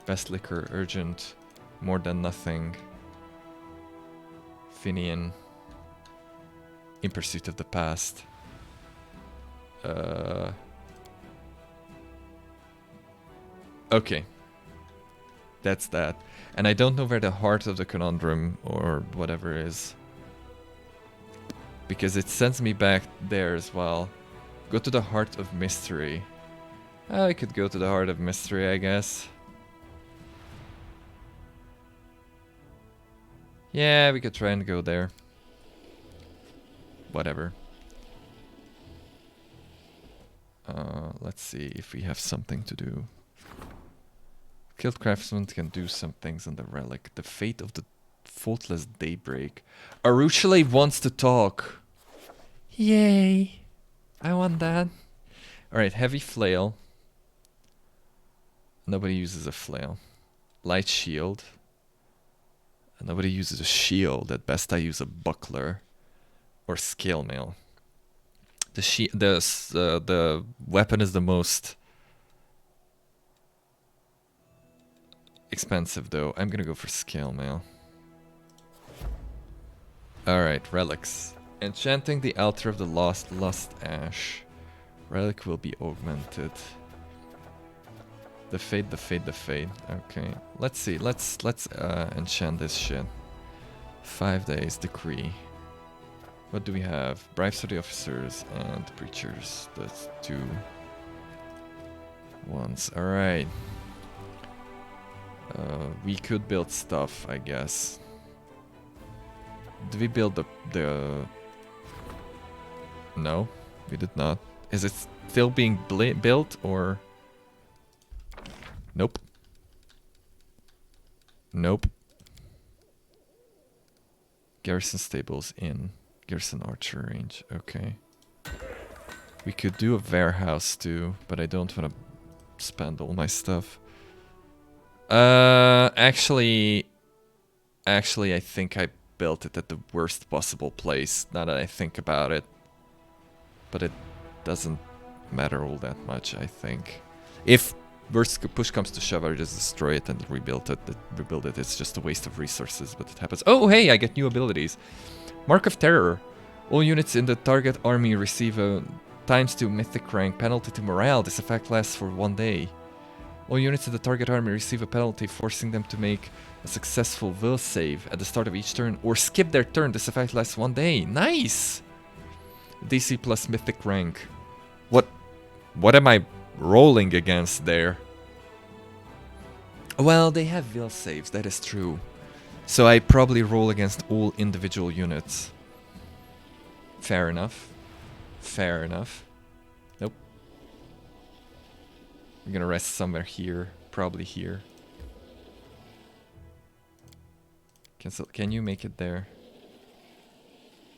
Best Liquor. Urgent. More Than Nothing. Finian. In Pursuit of the Past. Okay. That's that. And I don't know where the Heart of the Conundrum or whatever is. because it sends me back there as well. Go to the Heart of Mystery. I could go to the Heart of Mystery, I guess. Yeah, we could try and go there. Whatever. Let's see if we have something to do. Skilled craftsman can do some things on the relic. The fate of the faultless daybreak. Arushale wants to talk. Yay. I want that. Alright, heavy flail. Nobody uses a flail. Light shield. Nobody uses a shield. At best I use a buckler. Or scale mail. The weapon is the most expensive though. I'm gonna go for scale mail. Alright, relics. Enchanting the altar of the lost lust ash. Relic will be augmented. The fade, the fade, the fade. Okay. Let's see. Let's enchant this shit. 5 days decree. What do we have? Bribes for the officers and preachers. That's 2 ones. Alright. We could build stuff, I guess. Did we build the... No, we did not. Is it still being built or... Nope. Nope. Garrison stables in. Garrison archer range. Okay. We could do a warehouse too, but I don't want to spend all my stuff. Actually, I think I built it at the worst possible place, now that I think about it. But it doesn't matter all that much, I think. If worst push comes to shove, I just destroy it and rebuild it. It's just a waste of resources, but it happens. Oh, hey, I get new abilities. Mark of Terror. All units in the target army receive a ×2 mythic rank penalty to morale. This effect lasts for 1 day. All units in the target army receive a penalty, forcing them to make a successful will save at the start of each turn or skip their turn. This effect lasts 1 day. Nice! DC plus mythic rank. What am I rolling against there? Well, they have will saves, that is true. So I probably roll against all individual units. Fair enough. Fair enough. Nope. I'm gonna rest somewhere here. Probably here. Can you make it there?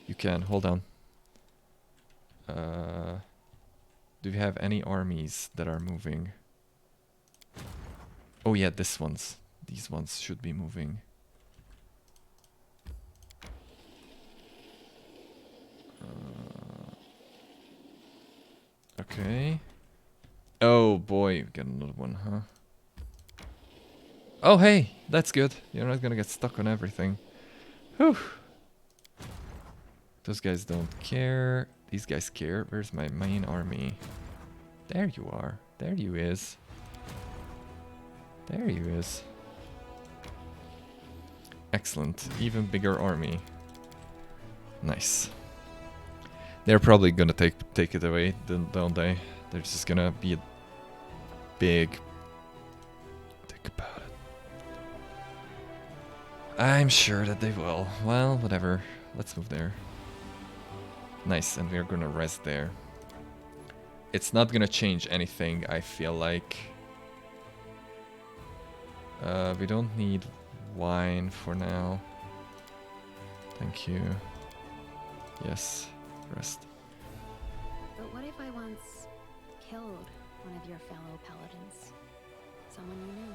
You can. Hold on. Do we have any armies that are moving? Oh yeah, these ones should be moving. Okay. Oh boy, we got another one, huh? Oh hey, that's good. You're not gonna get stuck on everything. Whew. Those guys don't care. These guys care. Where's my main army? There you are. There you is. There you is. Excellent. Even bigger army. Nice. They're probably gonna take it away, don't they? They're just gonna be a big... Think about it. I'm sure that they will. Well, whatever. Let's move there. Nice, and we're gonna rest there. It's not gonna change anything, I feel like. We don't need wine for now. Thank you. Yes, rest. But what if I once killed one of your fellow paladins? Someone you knew?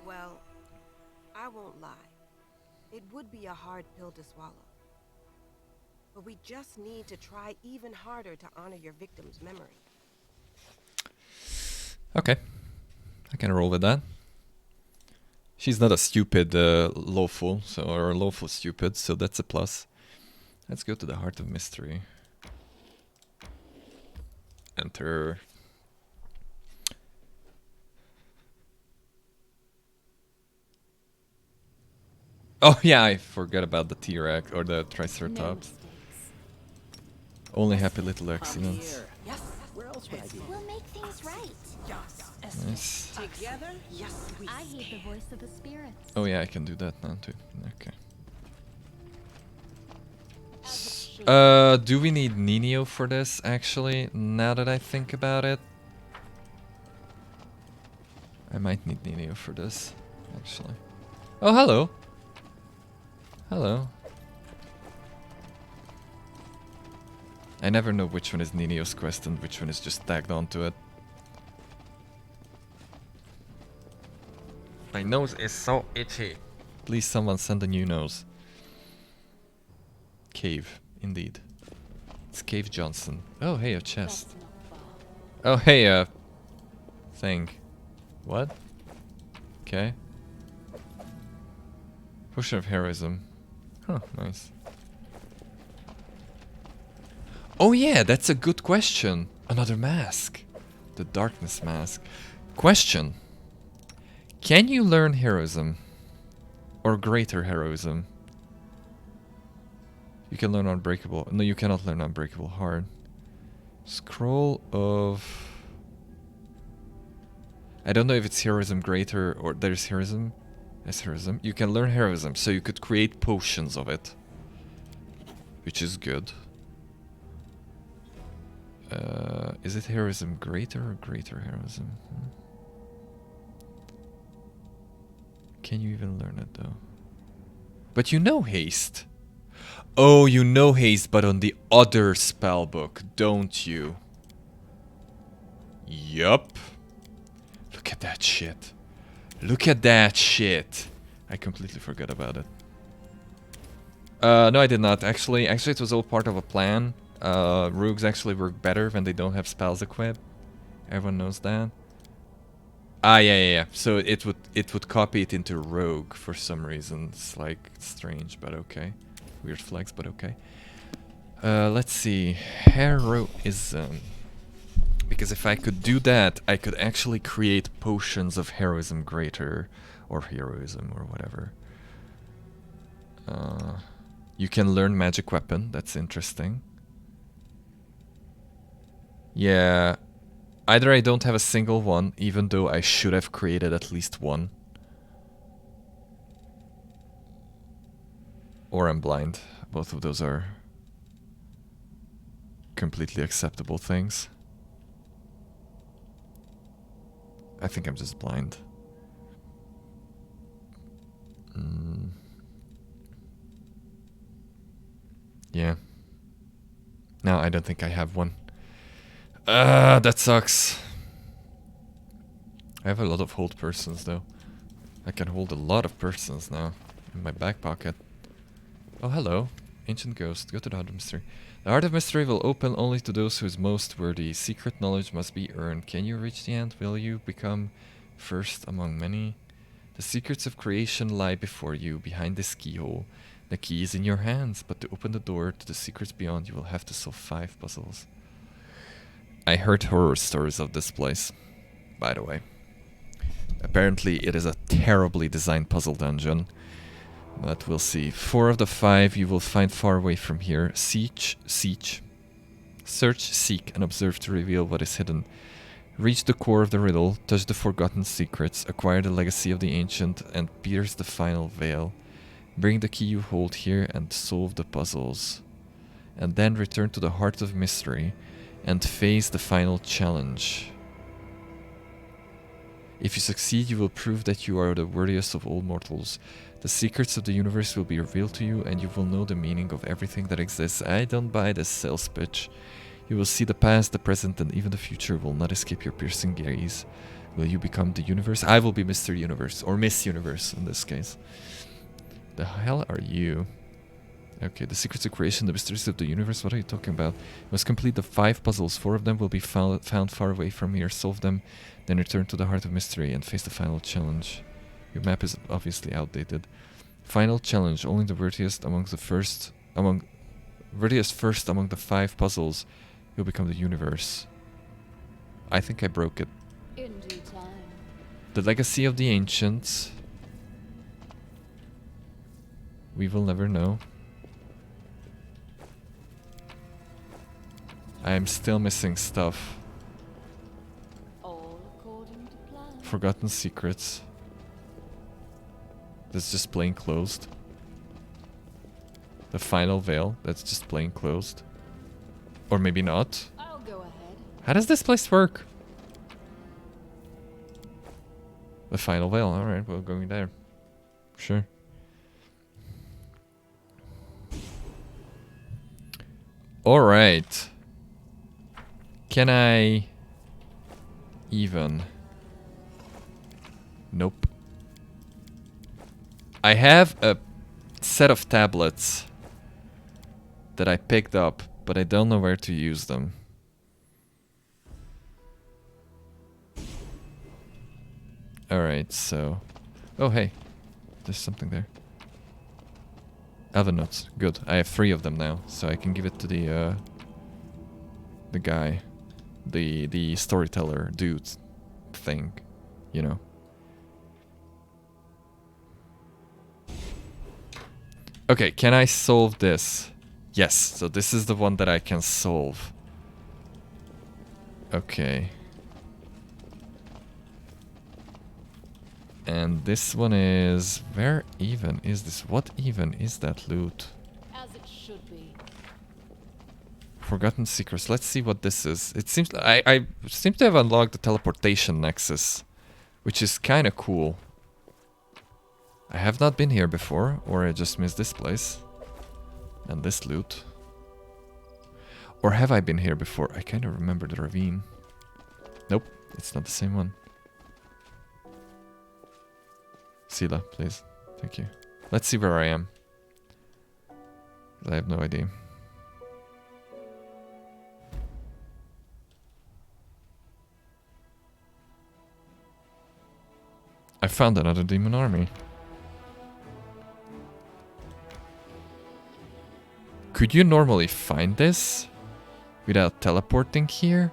Well, I won't lie. It would be a hard pill to swallow. But we just need to try even harder to honor your victim's memory. Okay. I can roll with that. She's not a stupid lawful, or a lawful stupid, so that's a plus. Let's go to the Heart of Mystery. Enter. Oh yeah, I forgot about the T-Rex or the No Triceratops. mistakes. Only happy little accidents. Here. Yes. Where else would I be? We'll make things right. Nice. Together? Yes, we I heed the voice of the spirits. Oh yeah, I can do that now too. Okay. Do we need Nino for this, actually? Now that I think about it. I might need Nino for this, actually. Oh, hello. Hello. I never know which one is Nino's quest and which one is just tagged onto it. My nose is so itchy. Please someone send a new nose. Cave, indeed. It's Cave Johnson. Oh, hey, a chest. That's not far. Oh, hey, thing. What? Okay. Potion of heroism. Huh, nice. Oh yeah, that's a good question. Another mask. The darkness mask. Question. Can you learn heroism? Or greater heroism? You can learn unbreakable. No, you cannot learn unbreakable hard. Scroll of... I don't know if it's heroism greater or there's heroism. There's heroism. You can learn heroism, so you could create potions of it. Which is good. Is it heroism greater or greater heroism? Can you even learn it though? But you know haste. Oh, you know haste, but on the other spell book, don't you? Yup. Look at that shit. Look at that shit. I completely forgot about it. No, I did not. Actually, it was all part of a plan. Rogues actually work better when they don't have spells equipped. Everyone knows that. Ah, yeah. So it would copy it into rogue for some reason. It's like strange, but okay. Weird flex, but okay. Let's see. Heroism. Because if I could do that, I could actually create potions of heroism greater, or heroism, or whatever. You can learn magic weapon. That's interesting. Yeah. Either I don't have a single one, even though I should have created at least one. Or I'm blind. Both of those are completely acceptable things. I think I'm just blind. Yeah. No, I don't think I have one. That sucks. I have a lot of hold persons though. I can hold a lot of persons now in my back pocket. Oh, hello. Ancient Ghost. Go to the Heart of Mystery. The Heart of Mystery will open only to those who is most worthy. Secret knowledge must be earned. Can you reach the end? Will you become first among many? The secrets of creation lie before you, behind this keyhole. The key is in your hands, but to open the door to the secrets beyond, you will have to solve 5 puzzles. I heard horror stories of this place, by the way. Apparently, it is a terribly designed puzzle dungeon. But we'll see. 4 of the 5 you will find far away from here. Search, seek, and observe to reveal what is hidden. Reach the core of the riddle, touch the forgotten secrets, acquire the legacy of the ancient, and pierce the final veil. Bring the key you hold here and solve the puzzles. And then return to the Heart of Mystery and face the final challenge. If you succeed, you will prove that you are the worthiest of all mortals. The secrets of the universe will be revealed to you, and you will know the meaning of everything that exists. I don't buy this sales pitch. You will see the past, the present, and even the future will not escape your piercing gaze. Will you become the universe? I will be Mr. Universe, or Miss Universe in this case. The hell are you? Okay, the secrets of creation, the mysteries of the universe, what are you talking about? You must complete the 5 puzzles. 4 of them will be found far away from here. Solve them, then return to the Heart of Mystery and face the final challenge. Your map is obviously outdated. Final challenge, only the worthiest first among the 5 puzzles will become the universe. I think I broke it. In due time. The legacy of the ancients. We will never know. I am still missing stuff. All according to plan. Forgotten secrets. That's just plain closed. The final veil, that's just plain closed. Or maybe not. I'll go ahead. How does this place work? The final veil, alright, we're going there. Sure. Alright. Can I even? Nope. I have a set of tablets that I picked up, but I don't know where to use them. Alright, so... Oh, hey. There's something there. Elven notes. Good. I have 3 of them now, so I can give it to the guy. The storyteller dude thing. You know. Okay, can I solve this? Yes, so this is the one that I can solve. Okay. And this one is... Where even is this? What even is that loot? As it should be. Forgotten secrets. Let's see what this is. It seems... I seem to have unlocked the teleportation nexus, which is kind of cool. I have not been here before, or I just missed this place. And this loot. Or have I been here before? I kind of remember the ravine. Nope, it's not the same one. Sila, please. Thank you. Let's see where I am. I have no idea. I found another demon army. Could you normally find this without teleporting here?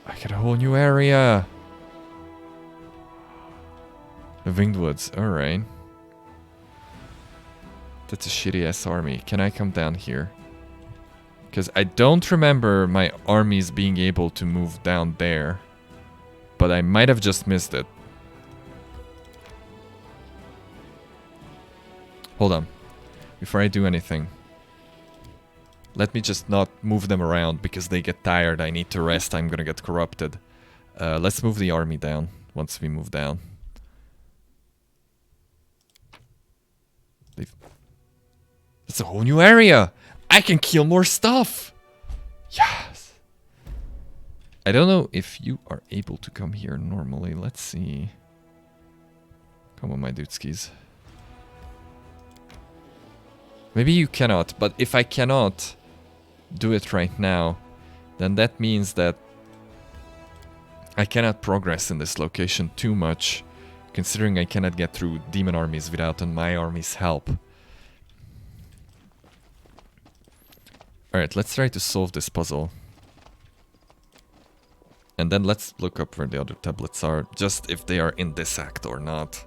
I get a whole new area. The Winged Woods, alright. That's a shitty ass army. Can I come down here? Because I don't remember my armies being able to move down there. But I might have just missed it. Hold on. Before I do anything. Let me just not move them around because they get tired. I need to rest. I'm gonna get corrupted. Let's move the army down once we move down. It's a whole new area! I can kill more stuff! Yes! I don't know if you are able to come here normally. Let's see. Come on, my dudeskies. Maybe you cannot, but if I cannot do it right now, then that means that I cannot progress in this location too much, considering I cannot get through demon armies without my army's help. Alright, let's try to solve this puzzle. And then let's look up where the other tablets are, just if they are in this act or not.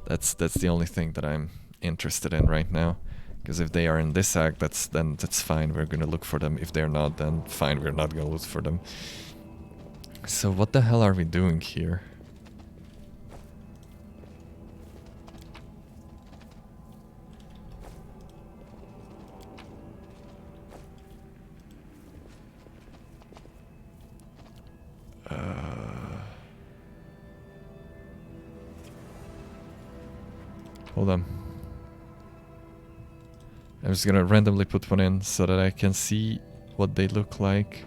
That's the only thing that I'm interested in right now. Because if they are in this act, that's fine, we're gonna look for them. If they're not, then fine, we're not gonna look for them. So what the hell are we doing here? Hold on. I'm just gonna randomly put one in so that I can see what they look like.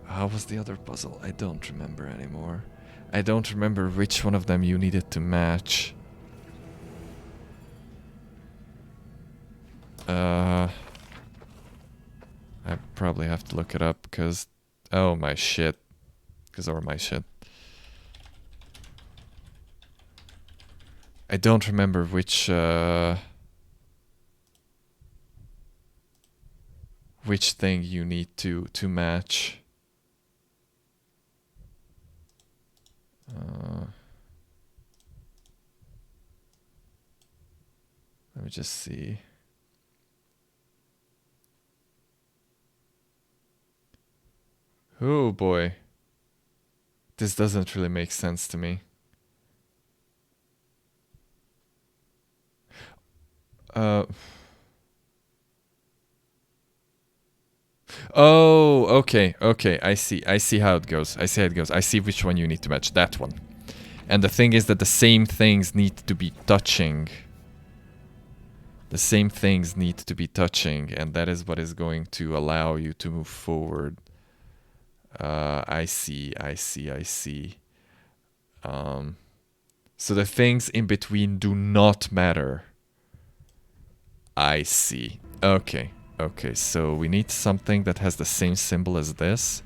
How was the other puzzle? I don't remember anymore. I don't remember which one of them you needed to match. I probably have to look it up because... Oh my shit. Or my shit. I don't remember which thing you need to match. Let me just see. Oh boy. This doesn't really make sense to me. Oh, okay, okay. I see how it goes. I see which one you need to match. That one. And the thing is that the same things need to be touching. The same things need to be touching, and that is what is going to allow you to move forward. I see. So the things in between do not matter. I see. Okay, so we need something that has the same symbol as this.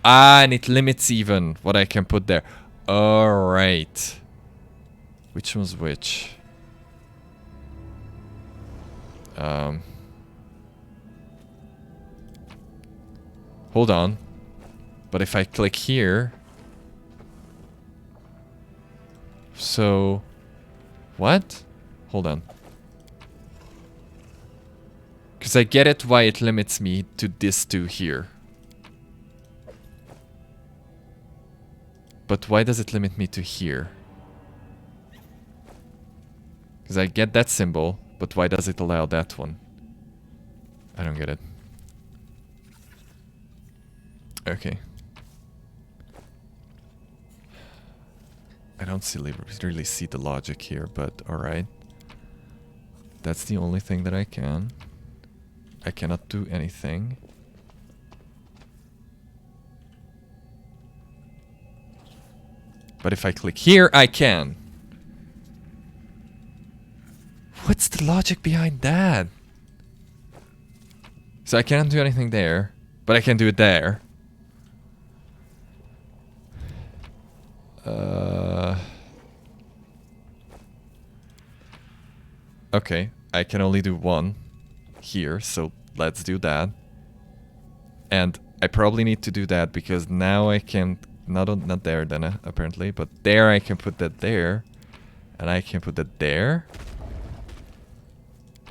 Ah, and it limits even what I can put there. Alright. Which one's which? Hold on. But if I click here... So... What? Hold on. Because I get it why it limits me to this two here. But why does it limit me to here? Because I get that symbol, but why does it allow that one? I don't get it. Okay. I don't really see the logic here, but alright. That's the only thing that I can. I cannot do anything. But if I click here, I can. What's the logic behind that? So I can't do anything there, but I can do it there. Okay, I can only do one here, so let's do that. And I probably need to do that because now I can not there then apparently, but there I can put that there, and I can put that there.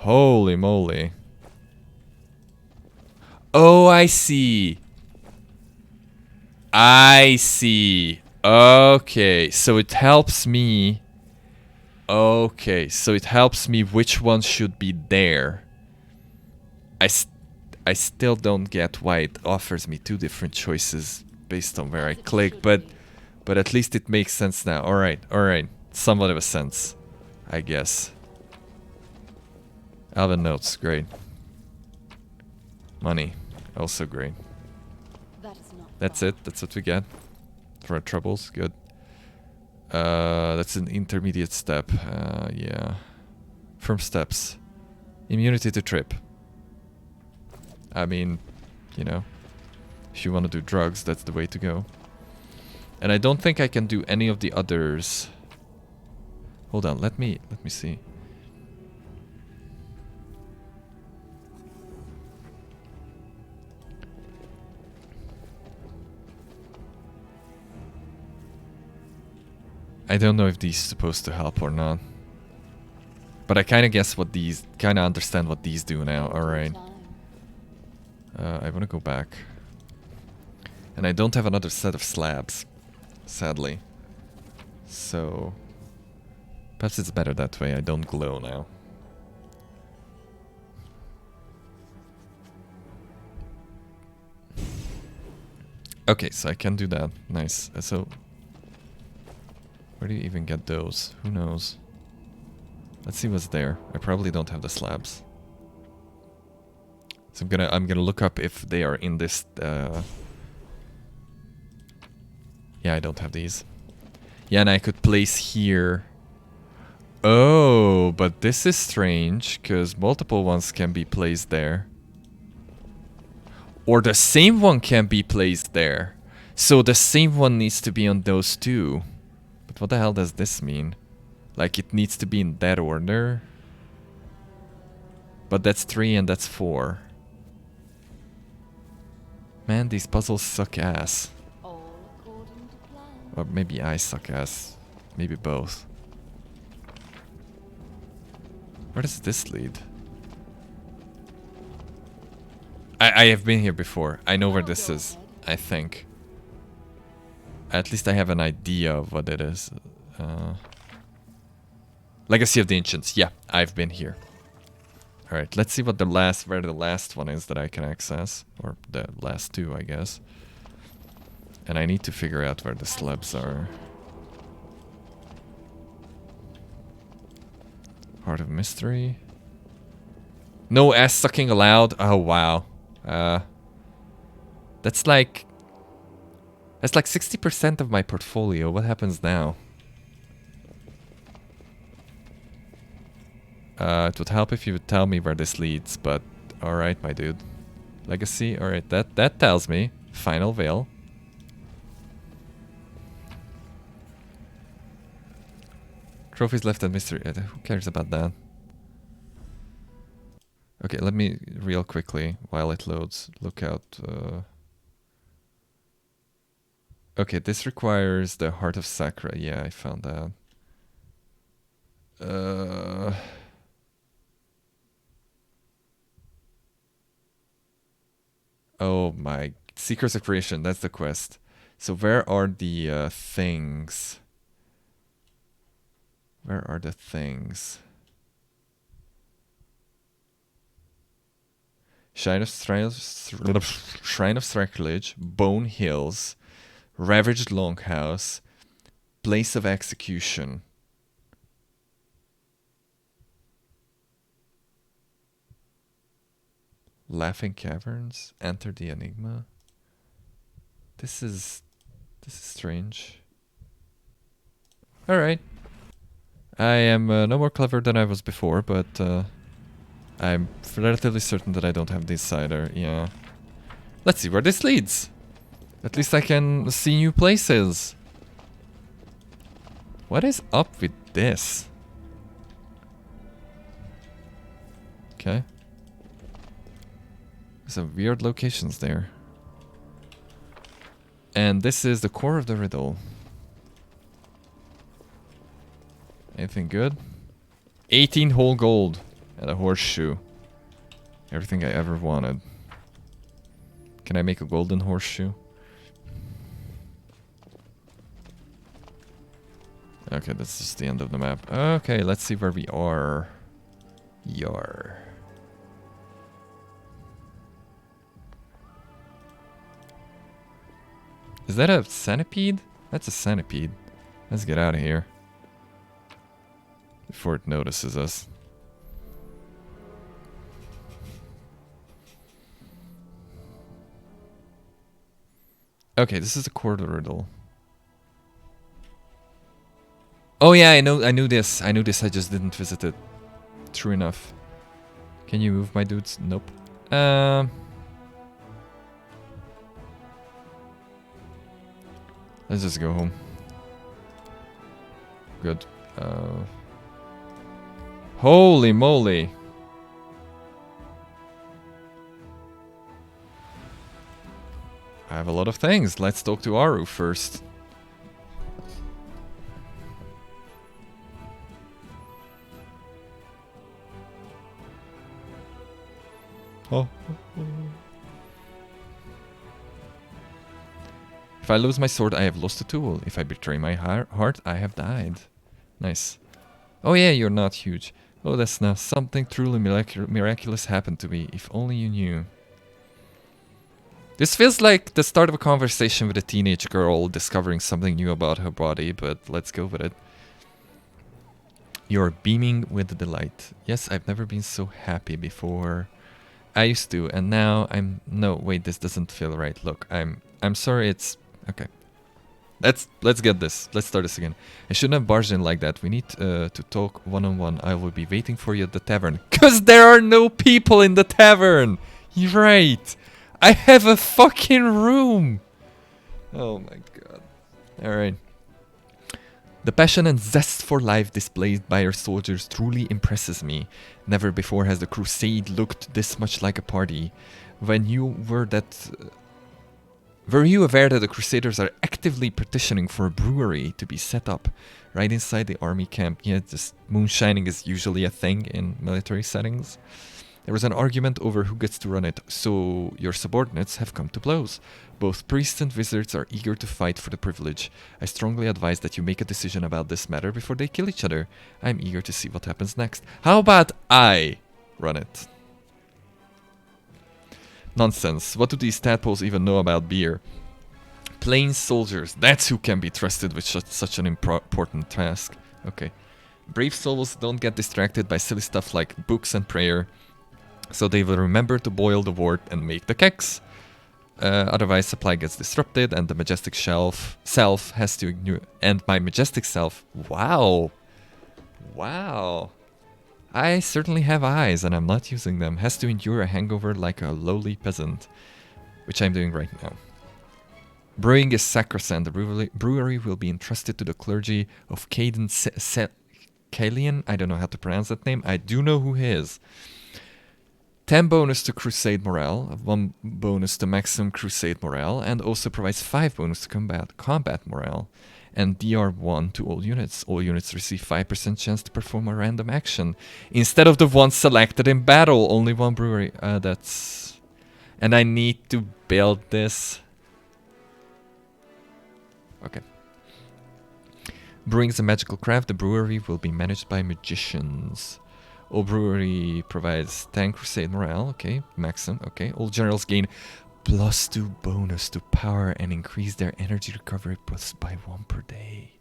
Holy moly! Oh, I see. I see. Okay, so it helps me. Okay, so it helps me which one should be there. I still don't get why it offers me two different choices based on where I click, but at least it makes sense now. Alright. Somewhat of a sense, I guess. Alvin notes, great. Money, also great. That's it, that's what we get for our troubles, good. That's an intermediate step, yeah. Firm steps. Immunity to trip. I mean, you know, if you want to do drugs, that's the way to go. And I don't think I can do any of the others. Hold on, let me see. I don't know if these are supposed to help or not. But I kind of guess what these... kind of understand what these do now. Alright. I want to go back. And I don't have another set of slabs. Sadly. So... perhaps it's better that way. I don't glow now. Okay, so I can do that. Nice. So... where do you even get those? Who knows? Let's see what's there. I probably don't have the slabs. So I'm gonna look up if they are in this yeah, I don't have these. Yeah, and I could place here. Oh, but this is strange, because multiple ones can be placed there. Or the same one can be placed there. So the same one needs to be on those two. But what the hell does this mean? Like it needs to be in that order. But that's 3 and that's 4. Man, these puzzles suck ass. All according to plan. Or maybe I suck ass. Maybe both. Where does this lead? I have been here before. I know where this is. I think. At least I have an idea of what it is. Legacy of the Ancients. Yeah, I've been here. Alright, let's see what where the last one is that I can access. Or the last 2, I guess. And I need to figure out where the slabs are. Heart of Mystery. No ass sucking allowed. Oh wow. That's like 60% of my portfolio. What happens now? It would help if you would tell me where this leads, but alright, my dude. Legacy, alright, that tells me. Final Veil. Trophies left and mystery. Who cares about that? Okay, let me real quickly while it loads look out. Okay, this requires the Heart of Sakra. Yeah, I found that. Oh my, Secrets of Creation. That's the quest. So where are the things? Where are the things? Shrine of Sacrilege, Bone Hills, Ravaged Longhouse, Place of Execution. Laughing Caverns, Enter the Enigma. This is strange. Alright. I am no more clever than I was before, but I'm relatively certain that I don't have this either, yeah. Let's see where this leads. At least I can see new places. What is up with this? Okay. Some weird locations there. And this is the core of the riddle. Anything good? 18 whole gold and a horseshoe. Everything I ever wanted. Can I make a golden horseshoe? Okay, that's just the end of the map. Okay, let's see where we are. Yar. Is that a centipede? That's a centipede. Let's get out of here. Before it notices us. Okay, this is the core of the riddle. Oh yeah, I knew this. I just didn't visit it. True enough. Can you move, my dudes? Nope. Let's just go home. Good. Holy moly. I have a lot of things. Let's talk to Aru first. Oh. If I lose my sword, I have lost a tool. If I betray my heart, I have died. Nice. Oh yeah, you're not huge. Oh, that's now something truly miraculous happened to me. If only you knew. This feels like the start of a conversation with a teenage girl discovering something new about her body, but let's go with it. You're beaming with delight. Yes, I've never been so happy before. I used to, and now I'm... No, wait, this doesn't feel right. Look, I'm sorry, it's... Okay. Let's get this. Let's start this again. I shouldn't have barged in like that. We need to talk one-on-one. I will be waiting for you at the tavern. 'Cause there are no people in the tavern! You're right! I have a fucking room! Oh my god. Alright. The passion and zest for life displayed by our soldiers truly impresses me. Never before has the crusade looked this much like a party. When you were that... Were you aware that the Crusaders are actively petitioning for a brewery to be set up right inside the army camp? Yeah, just moonshining is usually a thing in military settings. There was an argument over who gets to run it, so your subordinates have come to blows. Both priests and wizards are eager to fight for the privilege. I strongly advise that you make a decision about this matter before they kill each other. I'm eager to see what happens next. How about I run it? Nonsense. What do these tadpoles even know about beer? Plain soldiers. That's who can be trusted with such an important task. Okay. Brave souls don't get distracted by silly stuff like books and prayer. So they will remember to boil the wort and make the kegs. Otherwise supply gets disrupted and the majestic self has to ignore... And my majestic self... Wow. Wow. I certainly have eyes and I'm not using them. Has to endure a hangover like a lowly peasant. Which I'm doing right now. Brewing is sacrosanct. The brewery will be entrusted to the clergy of Kalian. I don't know how to pronounce that name. I do know who he is. 10 bonus to crusade morale, 1 bonus to maximum crusade morale, and also provides 5 bonus to combat morale. And DR1 to all units. All units receive 5% chance to perform a random action. Instead of the one selected in battle, only one brewery. That's... And I need to build this. Okay. Brewing is a magical craft. The brewery will be managed by magicians. All brewery provides 10 crusade morale. Okay, maximum. Okay. All generals gain +2 bonus to power and increase their energy recovery by 1 per day.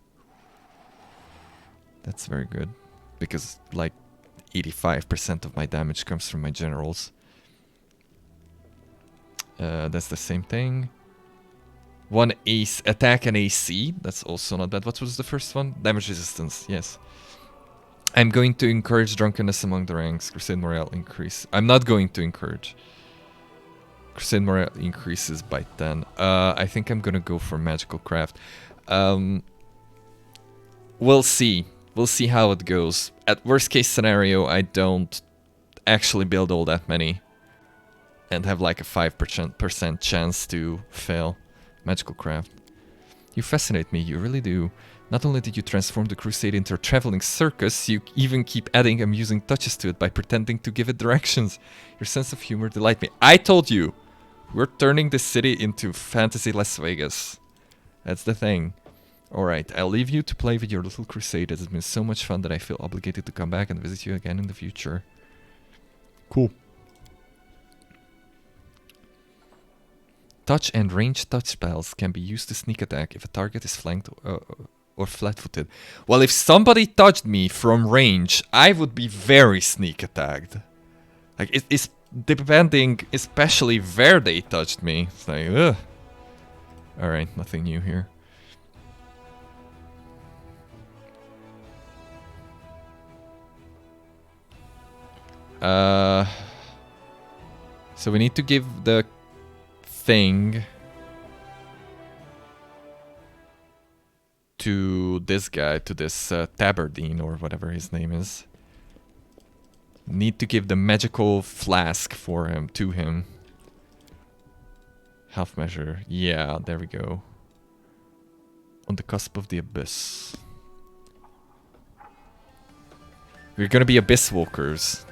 That's very good. Because like 85% of my damage comes from my generals. That's the same thing. 1 ace attack and AC. That's also not bad. What was the first one? Damage resistance. Yes. I'm going to encourage drunkenness among the ranks. Crusade morale increase. I'm not going to encourage. Crusade morale increases by 10. I think I'm gonna go for magical craft. We'll see. We'll see how it goes. At worst case scenario, I don't actually build all that many. And have like a 5% chance to fail. Magical craft. You fascinate me, you really do. Not only did you transform the crusade into a traveling circus, you even keep adding amusing touches to it by pretending to give it directions. Your sense of humor delights me. I told you! We're turning this city into fantasy Las Vegas. That's the thing. Alright, I'll leave you to play with your little crusade. It has been so much fun that I feel obligated to come back and visit you again in the future. Cool. Touch and ranged touch spells can be used to sneak attack if a target is flanked or flat-footed. Well, if somebody touched me from range, I would be very sneak attacked. Like, it's depending especially where they touched me. It's like, ugh. Alright, nothing new here. So we need to give the thing to this guy, to this Tabardine or whatever his name is. Need to give the magical flask for him, to him. Half measure. Yeah, there we go. On the cusp of the abyss. We're gonna be abyss walkers.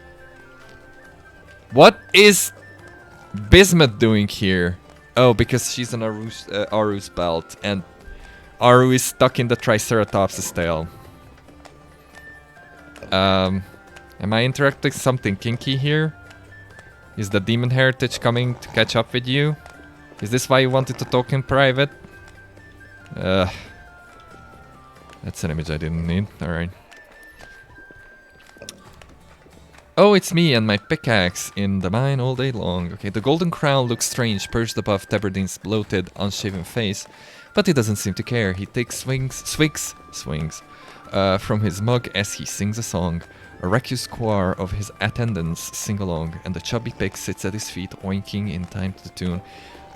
What is Bismuth doing here? Oh, because she's an Aru's belt, and Aru is stuck in the Triceratops' tail. Am I interacting something kinky here? Is the demon heritage coming to catch up with you? Is this why you wanted to talk in private? That's an image I didn't need. Alright. Oh, it's me and my pickaxe in the mine all day long. Okay, the golden crown looks strange perched above Tabardine's bloated, unshaven face, but he doesn't seem to care. He takes swigs from his mug as he sings a song. A raucous choir of his attendants sing along, and the chubby pig sits at his feet, oinking in time to the tune.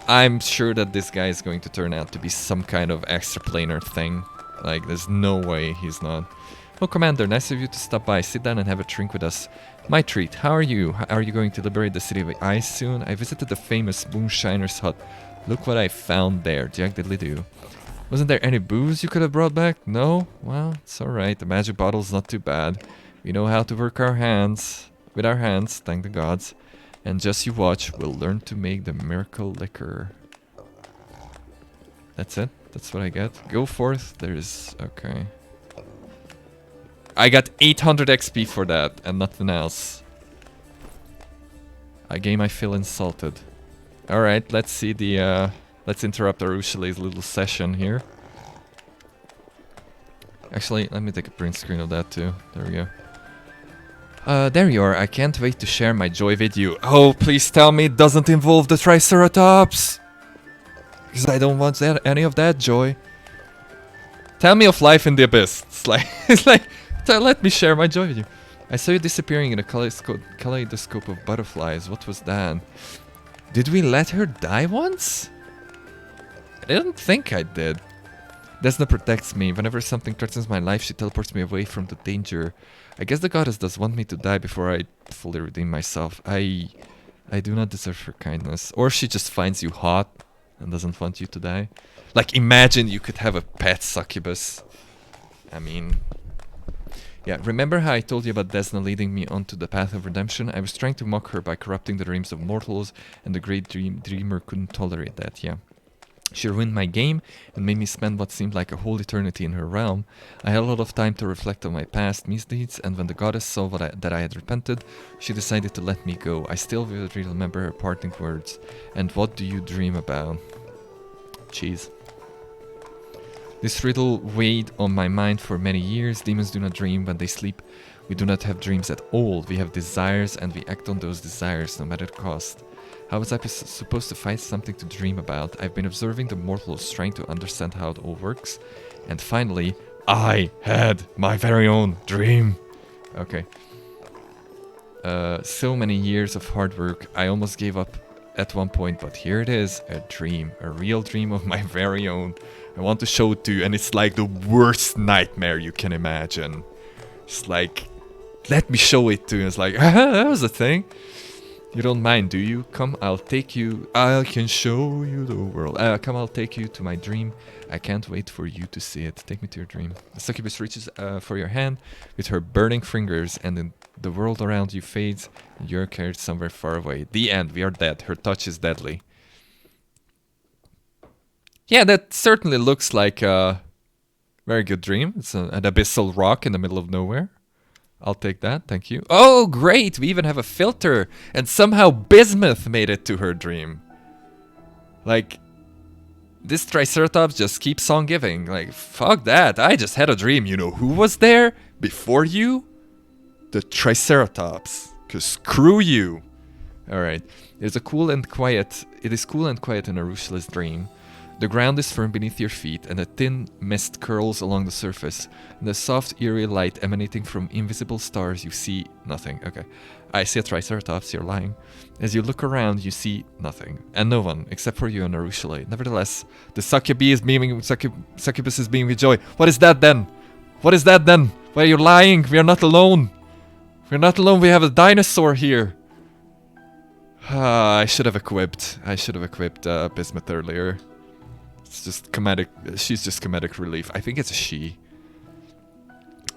I'm sure that this guy is going to turn out to be some kind of extraplanar thing. Like, there's no way he's not. Oh, Commander, nice of you to stop by. Sit down and have a drink with us. My treat. How are you? Are you going to liberate the city of ice soon? I visited the famous Moonshiner's hut. Look what I found there. Jack diddly do. Wasn't there any booze you could have brought back? No? Well, it's alright. The magic bottle's not too bad. We know how to work our hands. With our hands, thank the gods. And just you watch, we'll learn to make the miracle liquor. That's it? That's what I get? Go forth. There's... okay. I got 800 XP for that and nothing else. Again, I feel insulted. Alright, let's see the... let's interrupt Areelu's little session here. Actually, let me take a print screen of that too. There we go. There you are. I can't wait to share my joy with you. Oh, please tell me it doesn't involve the Triceratops! Because I don't want any of that joy. Tell me of life in the abyss. It's like, let me share my joy with you. I saw you disappearing in a kaleidoscope of butterflies. What was that? Did we let her die once? I didn't think I did. Desna protects me. Whenever something threatens my life, she teleports me away from the danger. I guess the goddess does want me to die before I fully redeem myself. I do not deserve her kindness. Or she just finds you hot and doesn't want you to die. Like, imagine you could have a pet succubus. I mean... yeah, remember how I told you about Desna leading me onto the path of redemption? I was trying to mock her by corrupting the dreams of mortals, and the great dreamer couldn't tolerate that, yeah. She ruined my game and made me spend what seemed like a whole eternity in her realm. I had a lot of time to reflect on my past misdeeds, and when the goddess saw that I had repented, she decided to let me go. I still vividly remember her parting words. And what do you dream about? Jeez. This riddle weighed on my mind for many years. Demons do not dream when they sleep. We do not have dreams at all. We have desires and we act on those desires no matter the cost. How was I supposed to find something to dream about? I've been observing the mortals, trying to understand how it all works. And finally, I had my very own dream. Okay. So many years of hard work. I almost gave up at one point, but here it is. A dream. A real dream of my very own. I want to show it to you, and it's like the worst nightmare you can imagine. It's like, let me show it to you. It's like, that was a thing. You don't mind, do you? Come, I'll take you. I can show you the world. Come, I'll take you to my dream. I can't wait for you to see it. Take me to your dream. The succubus reaches for your hand with her burning fingers, and then the world around you fades, and you're carried somewhere far away. The end. We are dead. Her touch is deadly. Yeah, that certainly looks like a very good dream. It's an abyssal rock in the middle of nowhere. I'll take that, thank you. Oh, great! We even have a filter! And somehow Bismuth made it to her dream. Like, this Triceratops just keeps on giving. Like, fuck that. I just had a dream. You know who was there before you? The Triceratops. 'Cause screw you. Alright. It is cool and quiet in Areelu's dream. The ground is firm beneath your feet, and a thin mist curls along the surface. In the soft, eerie light emanating from invisible stars, you see nothing. Okay. I see a Triceratops, you're lying. As you look around, you see nothing. And no one, except for you and Areelu. Nevertheless, the succubus is beaming with joy. What is that then? What is that then? Why are you lying? We are not alone. We're not alone, we have a dinosaur here. I should have equipped Bismuth earlier. It's just comedic. She's just comedic relief. I think it's a she.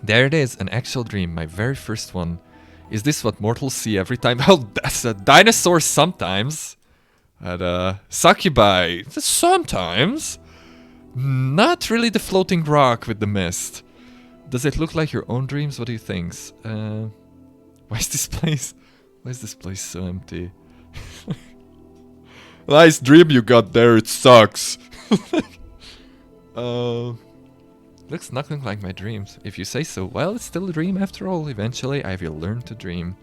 There it is, an actual dream, my very first one. Is this what mortals see every time? Oh, that's a dinosaur sometimes. And succubi sometimes. Not really the floating rock with the mist. Does it look like your own dreams? What do you think? Why is this place so empty? Nice dream you got there, it sucks. Looks nothing like my dreams. If you say so, well, it's still a dream after all. Eventually, I will learn to dream.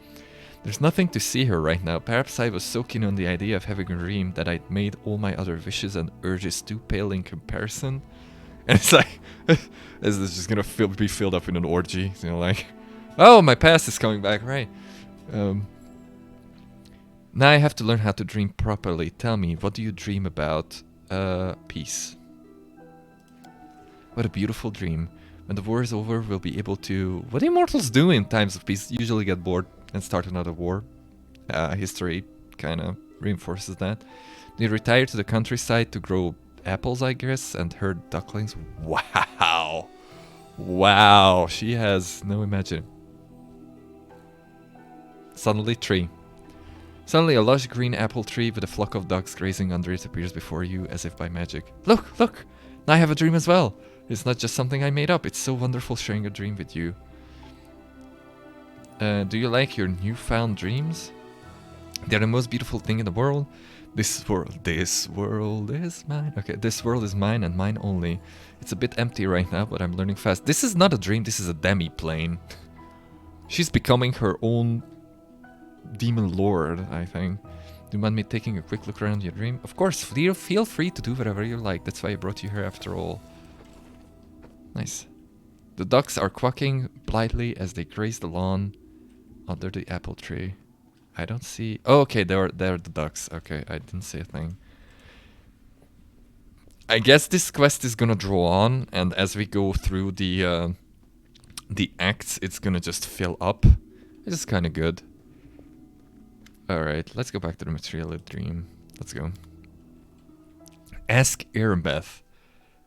There's nothing to see here right now. Perhaps I was so keen on the idea of having a dream that I'd made all my other wishes and urges too pale in comparison. And it's like, is this just gonna be filled up in an orgy? You know, like, oh, my past is coming back, right? Now I have to learn how to dream properly. Tell me, what do you dream about? Peace. What a beautiful dream. When the war is over, we'll be able to... What do immortals do in times of peace? Usually get bored and start another war. History kind of reinforces that. They retire to the countryside to grow apples, I guess, and herd ducklings. Wow! Wow, she has no imagination. Suddenly, tree. Suddenly, a lush green apple tree with a flock of ducks grazing under it appears before you as if by magic. Look, look! Now I have a dream as well. It's not just something I made up. It's so wonderful sharing a dream with you. Do you like your newfound dreams? They're the most beautiful thing in the world. This world is mine. Okay, this world is mine and mine only. It's a bit empty right now, but I'm learning fast. This is not a dream, this is a demi-plane. She's becoming her own demon lord, I think. Do you mind me taking a quick look around your dream? Of course, feel free to do whatever you like. That's why I brought you here after all. Nice. The ducks are quacking blithely as they graze the lawn under the apple tree. I don't see... Oh, okay, they're the ducks. Okay, I didn't see a thing. I guess this quest is gonna draw on, and as we go through the acts, it's gonna just fill up. Which is kind of good. Alright, let's go back to the material dream. Let's go. Ask Erebeth.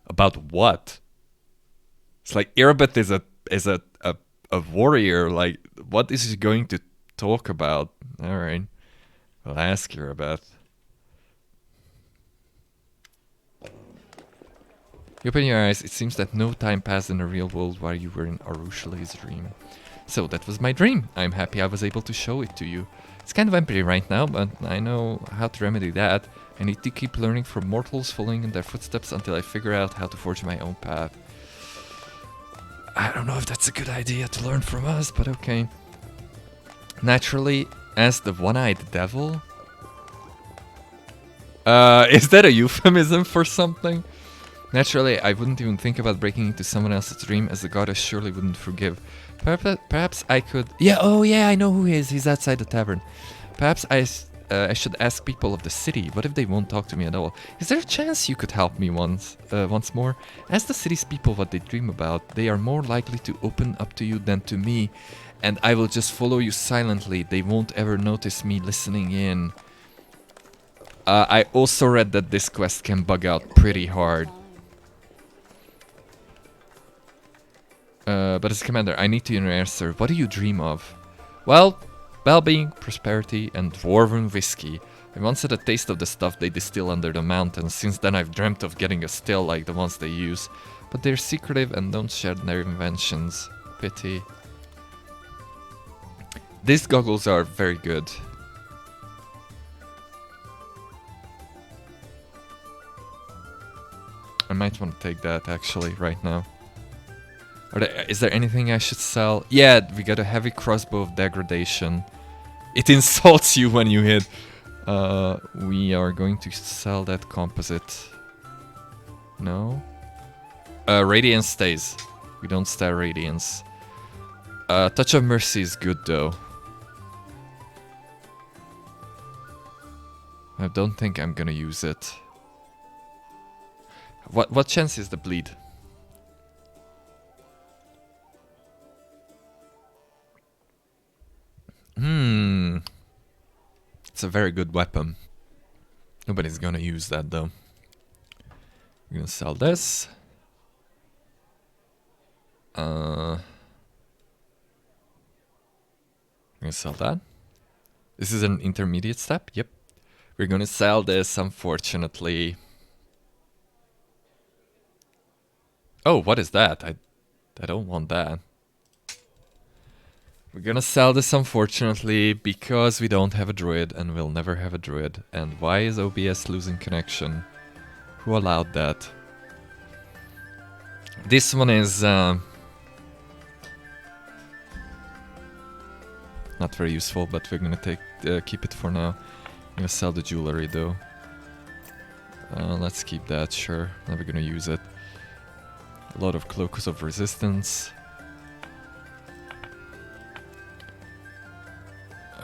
About what? It's like Erebeth is a warrior. Like, what is she going to talk about? Alright. I'll ask Erebeth. You open your eyes. It seems that no time passed in the real world while you were in Arushali's dream. So that was my dream. I'm happy I was able to show it to you. It's kind of empty right now, but I know how to remedy that. I need to keep learning from mortals, following in their footsteps until I figure out how to forge my own path. I don't know if that's a good idea to learn from us, but okay. Naturally, as the one-eyed devil? Is that a euphemism for something? Naturally, I wouldn't even think about breaking into someone else's dream, as the goddess surely wouldn't forgive. Perhaps I could... Yeah, oh yeah, I know who he is. He's outside the tavern. Perhaps I should ask people of the city. What if they won't talk to me at all? Is there a chance you could help me once more? Ask the city's people what they dream about. They are more likely to open up to you than to me, and I will just follow you silently. They won't ever notice me listening in. I also read that this quest can bug out pretty hard. But as commander, I need to answer. What do you dream of? Well, well-being, prosperity, and dwarven whiskey. I once had a taste of the stuff they distill under the mountains. Since then I've dreamt of getting a still like the ones they use. But they're secretive and don't share their inventions. Pity. These goggles are very good. I might want to take that actually right now. Is there anything I should sell? Yeah, we got a heavy crossbow of degradation. It insults you when you hit. We are going to sell that composite. No? Radiance stays. We don't sell Radiance. Touch of Mercy is good though. I don't think I'm gonna use it. What chance is the bleed? It's a very good weapon. Nobody's gonna use that though. We're gonna sell this. We're gonna sell that. This is an intermediate step. Yep. We're gonna sell this, unfortunately. Oh, what is that? I don't want that. We're gonna sell this, unfortunately, because we don't have a druid and we'll never have a druid. And why is OBS losing connection? Who allowed that? This one is not very useful, but we're gonna keep it for now. I'm gonna sell the jewelry though. Let's keep that, sure. Never gonna use it. A lot of cloaks of resistance.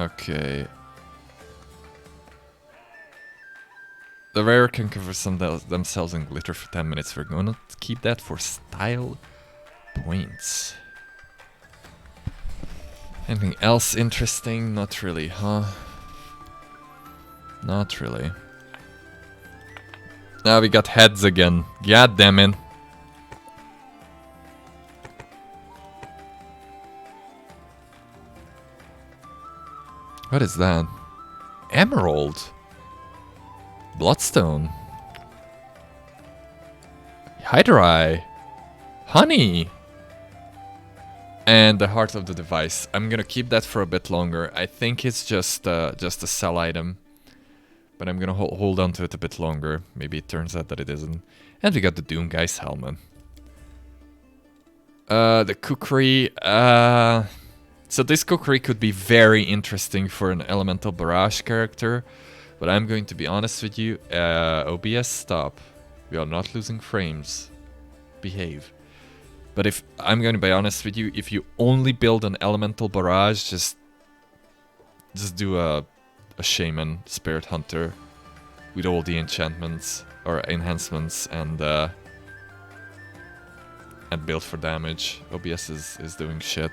Okay. The wearer can cover themselves in glitter for 10 minutes. We're gonna keep that for style points. Anything else interesting? Not really, huh? Not really. Now we got heads again. God damn it. What is that? Emerald. Bloodstone. Hydrai. Honey. And the heart of the device. I'm gonna keep that for a bit longer. I think it's just a sell item. But I'm gonna hold on to it a bit longer. Maybe it turns out that it isn't. And we got the Doom Guy's helmet. The kukri. So this kukri could be very interesting for an Elemental Barrage character. But I'm going to be honest with you. OBS, stop. We are not losing frames. Behave. But if I'm going to be honest with you, if you only build an Elemental Barrage, just do a Shaman, Spirit Hunter, with all the enchantments or enhancements and build for damage. OBS is doing shit.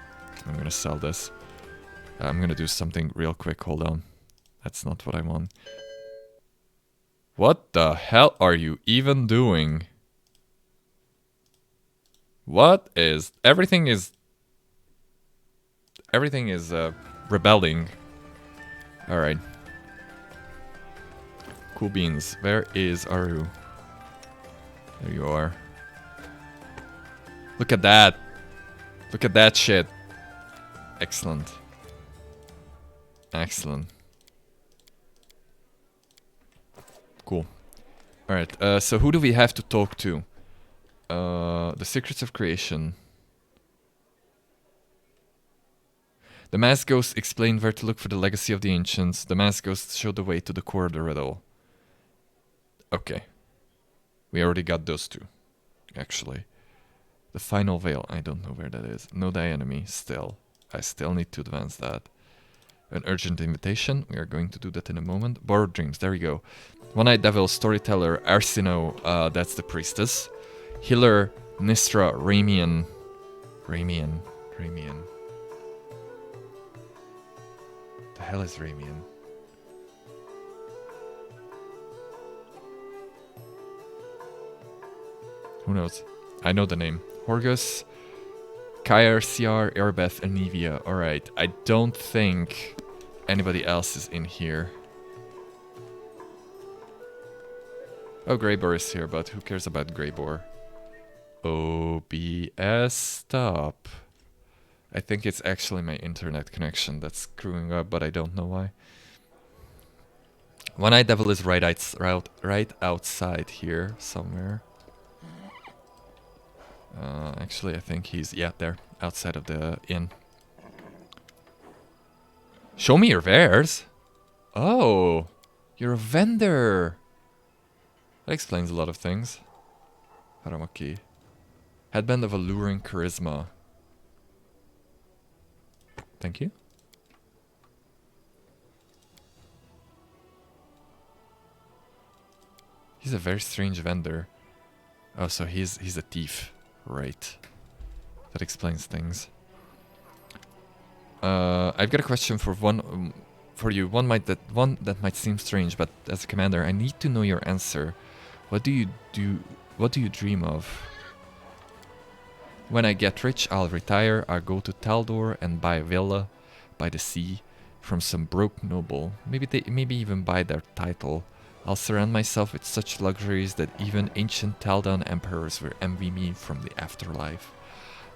I'm gonna sell this. I'm gonna do something real quick. Hold on. That's not what I want. What the hell are you even doing? What is... Everything is rebelling. Alright. Cool beans. Where is Areelu? There you are. Look at that. Look at that shit. Excellent. Excellent. Cool. Alright, so who do we have to talk to? The Secrets of Creation. The Masked Ghost explained where to look for the legacy of the ancients. The Masked Ghost showed the way to the core of the riddle. Okay. We already got those two, actually. The Final Veil, I don't know where that is. Know thy enemy, still. I still need to advance that. An urgent invitation, we are going to do that in a moment. Borrowed Dreams, there we go. One-Eyed Devil, Storyteller, Arsino, that's the Priestess. Healer, Nistra, Ramian. Ramian. The hell is Ramian? Who knows? I know the name. Horgus, Kair, Ciar, Erebeth, and Nevia. Alright, I don't think anybody else is in here. Oh, Greybor is here, but who cares about Greybor? OBS, stop. I think it's actually my internet connection that's screwing up, but I don't know why. One-Eyed Devil is right outside here somewhere. Actually, I think he's, yeah, there, outside of the inn. Show me your wares. Oh, you're a vendor. That explains a lot of things. Haramaki. Headband of alluring charisma. Thank you. He's a very strange vendor. Oh, so he's a thief. Right. That explains things. I've got a question for you. One that might seem strange, but as a commander, I need to know your answer. What do you do? What do you dream of? When I get rich, I'll retire. I'll go to Taldor and buy a villa by the sea from some broke noble. Maybe even buy their title. I'll surround myself with such luxuries that even ancient Taldan emperors will envy me from the afterlife.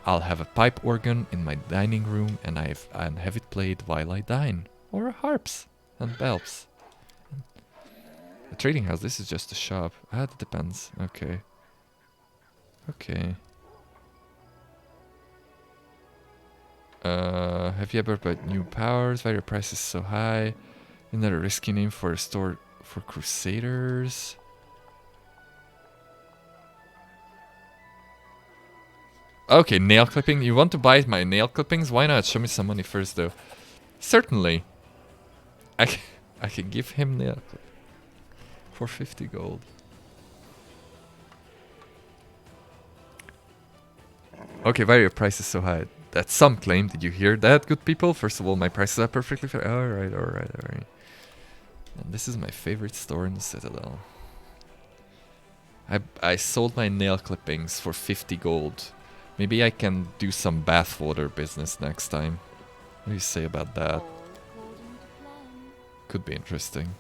I'll have a pipe organ in my dining room and have it played while I dine. Or harps and bells. A trading house, this is just a shop. That depends. Okay. Okay. Have you ever bought new powers? Why are your prices so high? Isn't that a risky name for a store for Crusaders? Okay, nail clipping. You want to buy my nail clippings? Why not? Show me some money first, though. Certainly. I can give him nail clipping. For 50 gold. Okay, why are your prices so high? That's some claim. Did you hear that, good people? First of all, my prices are perfectly fair. Alright, alright, alright. And this is my favorite store in the Citadel. I sold my nail clippings for 50 gold. Maybe I can do some bathwater business next time. What do you say about that? All according to plan. Could be interesting.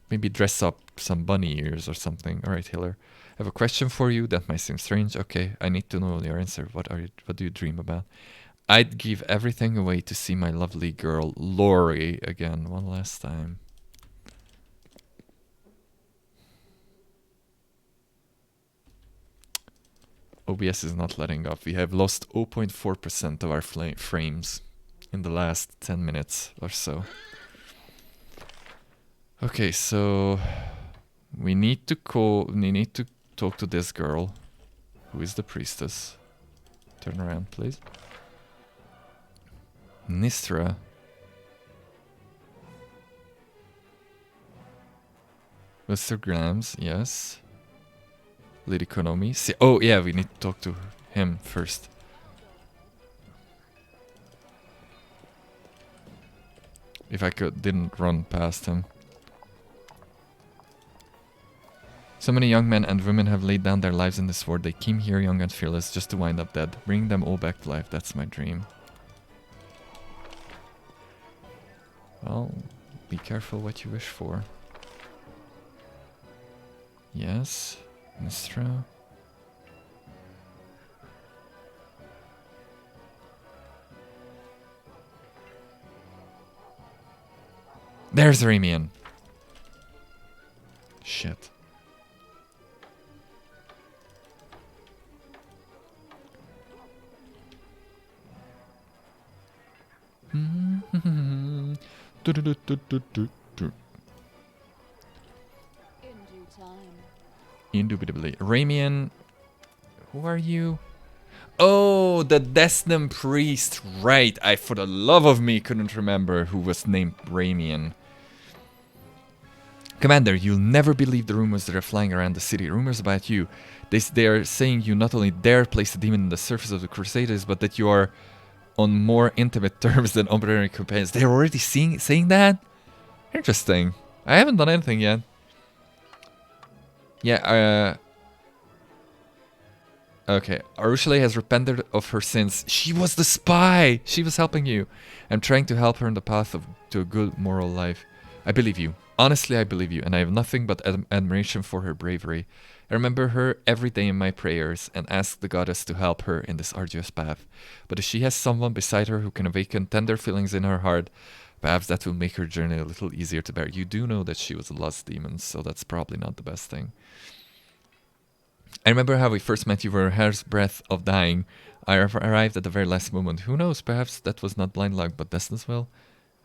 Maybe dress up some bunny ears or something. Alright, healer. I have a question for you that might seem strange. Okay, I need to know your answer. What do you dream about? I'd give everything away to see my lovely girl Lori again one last time. OBS is not letting up. We have lost 0.4% of our frames in the last 10 minutes or so. Okay, so we need to talk to this girl, who is the priestess. Turn around, please. Nistra. Mr. Grams, yes. Lady Konomi. Oh yeah, we need to talk to him first. If I didn't run past him. So many young men and women have laid down their lives in this war. They came here young and fearless just to wind up dead. Bring them all back to life. That's my dream. Well, be careful what you wish for. Yes, Mistra. There's Ramian. Shit. In due time. Indubitably. Ramian, who are you? Oh, the Desnam priest. Right, I for the love of me couldn't remember who was named Ramian. Commander, you'll never believe the rumors that are flying around the city. Rumors about you. They are saying you not only dare place the demon on the surface of the Crusaders, but that you are on more intimate terms than ordinary companions. They're already saying that? Interesting. I haven't done anything yet. Yeah, okay, Arushale has repented of her sins. She was the spy! She was helping you. I'm trying to help her on the path to a good moral life. I believe you. Honestly, I believe you, and I have nothing but admiration for her bravery. I remember her every day in my prayers and ask the goddess to help her in this arduous path. But if she has someone beside her who can awaken tender feelings in her heart, perhaps that will make her journey a little easier to bear. You do know that she was a lost demon, so that's probably not the best thing. I remember how we first met. You were a hair's breadth of dying. I arrived at the very last moment. Who knows, perhaps that was not blind luck, but destiny's will?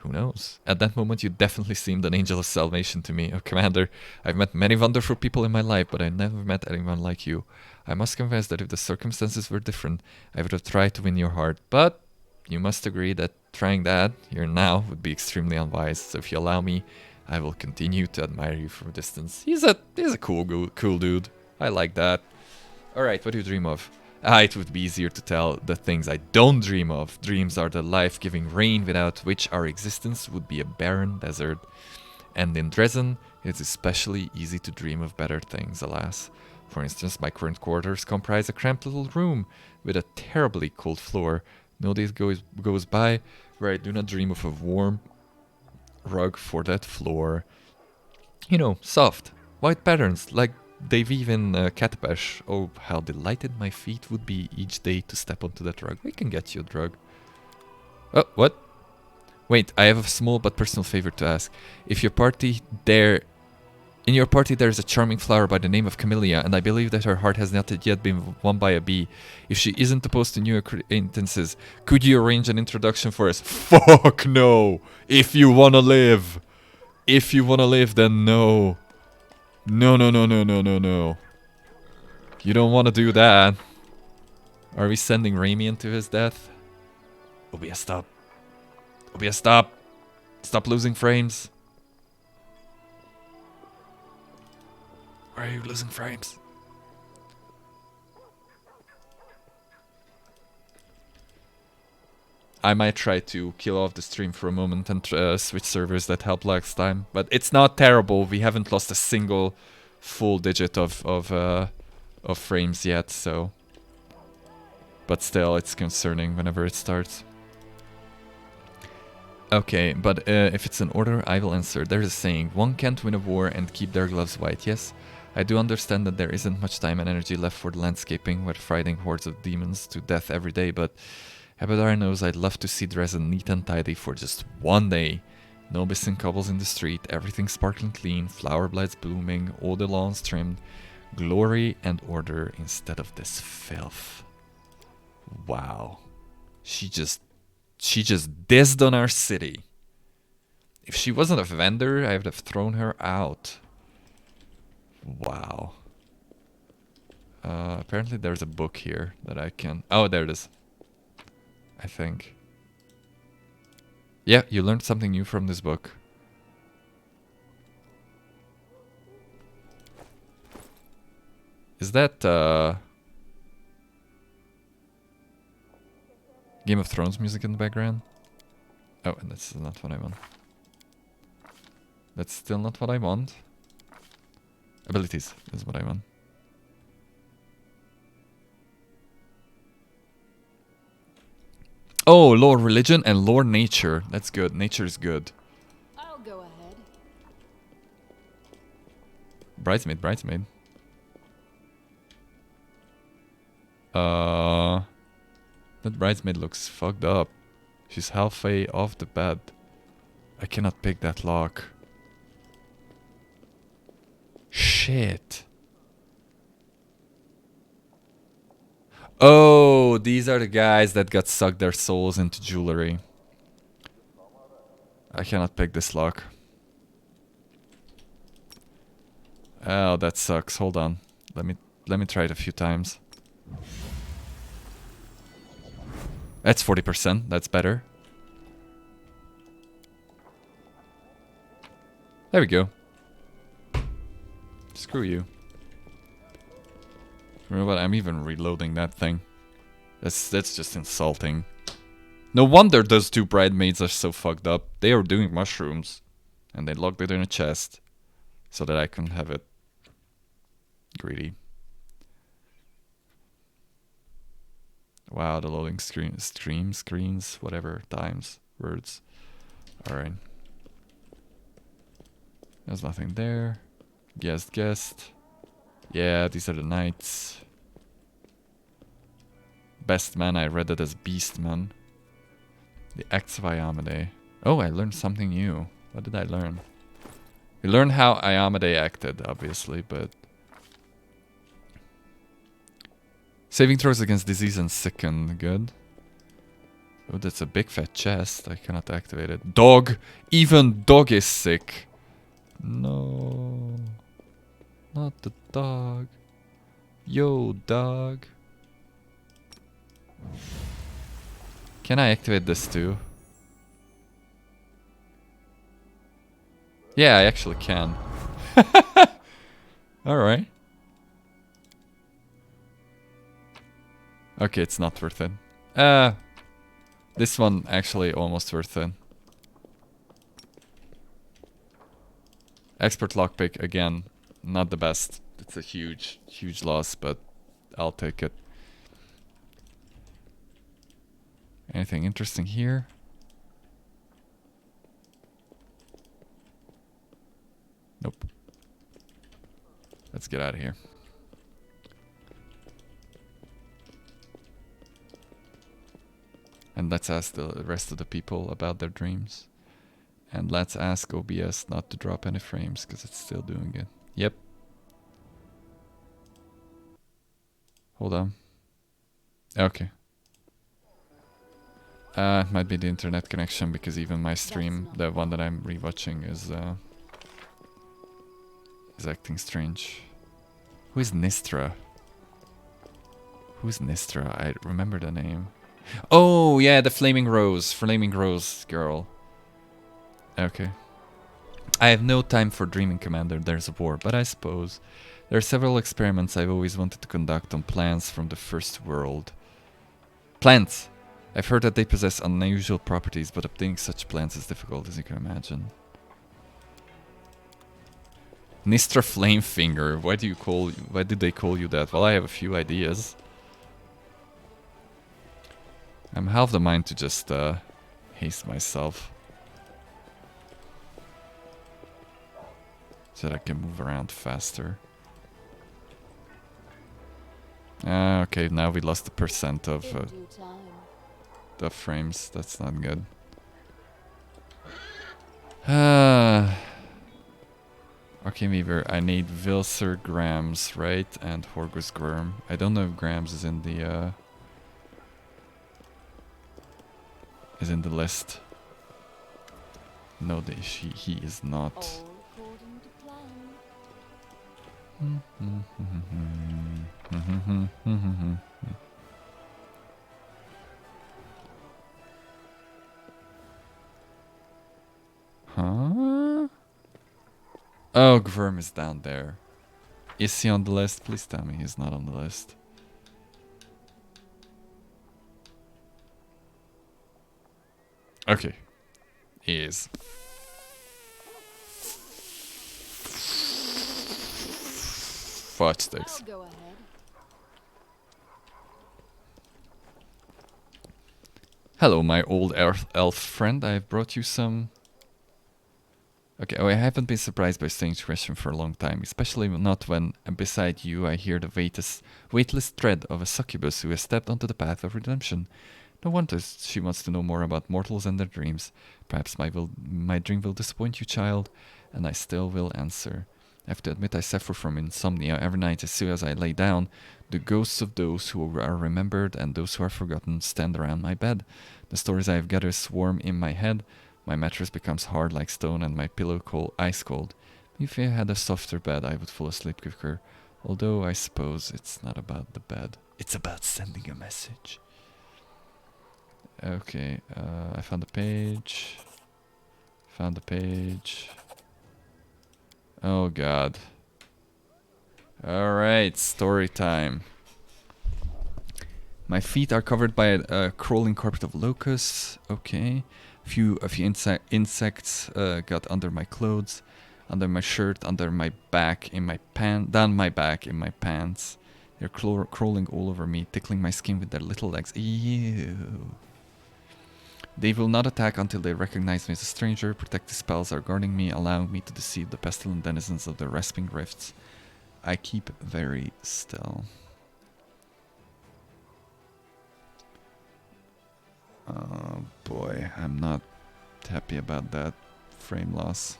Who knows? At that moment, you definitely seemed an angel of salvation to me. Oh, Commander, I've met many wonderful people in my life, but I never met anyone like you. I must confess that if the circumstances were different, I would have tried to win your heart. But you must agree that trying that here now would be extremely unwise. So if you allow me, I will continue to admire you from a distance. He's a cool dude. I like that. Alright, what do you dream of? It would be easier to tell the things I don't dream of. Dreams are the life-giving rain without which our existence would be a barren desert. And in Dresden, it's especially easy to dream of better things, alas. For instance, my current quarters comprise a cramped little room with a terribly cold floor. No day goes by where I do not dream of a warm rug for that floor. You know, soft, white patterns, like they weave in Katapesh. Oh, how delighted my feet would be each day to step onto that rug. We can get you a drug. Oh, what? Wait, I have a small but personal favor to ask. If your party in your party there is a charming flower by the name of Camellia, and I believe that her heart has not yet been won by a bee. If she isn't opposed to new acquaintances, could you arrange an introduction for us? Fuck no! If you wanna live! If you wanna live, then no. No. You don't want to do that. Are we sending Ramian to his death? OBS, stop. OBS, stop. Stop losing frames. are you losing frames? I might try to kill off the stream for a moment and switch servers. That helped last time, but it's not terrible. We haven't lost a single full digit of frames yet, so. But still, it's concerning whenever it starts. Okay, but if it's an order, I will answer. There's a saying: one can't win a war and keep their gloves white. Yes, I do understand that there isn't much time and energy left for the landscaping. We're fighting hordes of demons to death every day, but Abadar knows I'd love to see the resin neat and tidy for just one day. No missing cobbles in the street, everything sparkling clean, flower blades blooming, all the lawns trimmed. Glory and order instead of this filth. Wow. She just dissed on our city. If she wasn't a vendor, I would have thrown her out. Wow. Apparently there's a book here that I can... Oh, there it is. I think. Yeah, you learned something new from this book. Is that Game of Thrones music in the background? Oh, and that's not what I want. That's still not what I want. Abilities is what I want. Oh, lore religion and lore nature. That's good. Nature is good. I'll go ahead. Bridesmaid, bridesmaid. That bridesmaid looks fucked up. She's halfway off the bed. I cannot pick that lock. Shit. Oh, these are the guys that got sucked their souls into jewelry. I cannot pick this lock. Oh, that sucks. Hold on. Let me try it a few times. That's 40%. That's better. There we go. Screw you. You know what? I'm even reloading that thing. That's just insulting. No wonder those two bridesmaids are so fucked up. They are doing mushrooms. And they locked it in a chest. So that I can have it. Greedy. Wow, the loading screens, whatever, times, words. Alright. There's nothing there. Guest. Yeah, these are the knights. Best man, I read it as beast man. The acts of Iamade. Oh, I learned something new. What did I learn? We learned how Iamade acted, obviously, but... Saving throws against disease and sicken. Good. Oh, that's a big fat chest. I cannot activate it. Dog! Even dog is sick. No. Not the dog. Yo, dog. Can I activate this too? Yeah, I actually can. Alright. Okay, it's not worth it. This one actually almost worth it. Expert lockpick, again, not the best. It's a huge loss, but I'll take it. Anything interesting here? Nope. Let's get out of here. And let's ask the rest of the people about their dreams. And let's ask OBS not to drop any frames, because it's still doing it. Yep. Hold on. Okay. It might be the internet connection, because even my stream, the one that I'm rewatching, is acting strange. Who is Nistra? Who's Nistra? I remember the name. Oh, yeah, the Flaming Rose girl. Okay. I have no time for dreaming, Commander. There's a war, but I suppose There are several experiments I've always wanted to conduct on plants from the first world. Plants! I've heard that they possess unusual properties, but obtaining such plants is difficult, as you can imagine. Nistra Flamefinger. Why did they call you that? Well, I have a few ideas. I'm half the mind to just haste myself, so that I can move around faster. Okay, now we lost the percent of the frames. That's not good. Okay, Weaver, I need Vilser, Grams, right? And Horgus Gworm. I don't know if Grams is in the list. No, he is not. Huh? Oh, Gverm is down there. Is he on the list? Please tell me he's not on the list. Okay. He is. Fudge sticks. I'll go ahead. Hello, my old elf friend. I have brought you some... Okay, oh, I haven't been surprised by strange question for a long time, especially not when beside you I hear the weightless tread of a succubus who has stepped onto the path of redemption. No wonder she wants to know more about mortals and their dreams. Perhaps my dream will disappoint you, child, and I still will answer. I have to admit I suffer from insomnia. Every night as soon as I lay down, the ghosts of those who are remembered and those who are forgotten stand around my bed. The stories I have gathered swarm in my head. My mattress becomes hard like stone and my pillow ice cold. If I had a softer bed, I would fall asleep quicker. Although I suppose it's not about the bed. It's about sending a message. Okay, I found the page. Found the page. Oh god. Alright, story time. My feet are covered by a crawling carpet of locusts. Okay. A few insects got under my clothes, under my shirt, under my back, in my down my back, in my pants. They're crawling all over me, tickling my skin with their little legs. Ew. They will not attack until they recognize me as a stranger. Protective spells are guarding me, allowing me to deceive the pestilent denizens of the rasping rifts. I keep very still. Oh boy, I'm not happy about that frame loss.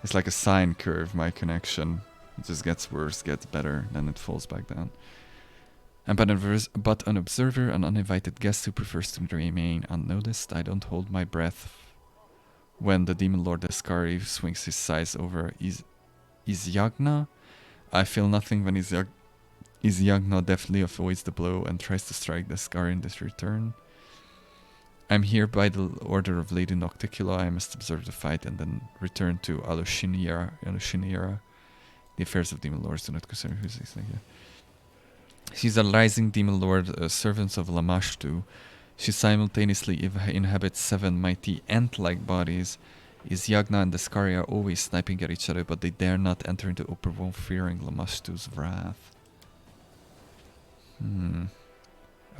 It's like a sine curve, my connection. It just gets worse, gets better, then it falls back down. I'm but an observer, an uninvited guest who prefers to remain unnoticed. I don't hold my breath when the demon lord Eskari swings his scythe over Izyagna. I feel nothing when Izyagna deftly avoids the blow and tries to strike the Eskari in this return. I'm here by the order of Lady Nocticula. I must observe the fight and then return to Alushiniera. The affairs of demon lords do not concern who's this like. She's a rising demon lord, servants of Lamashtu. She simultaneously inhabits 7 mighty ant-like bodies. Izyagna and Eskari are always sniping at each other, but they dare not enter into open war, fearing Lamashtu's wrath.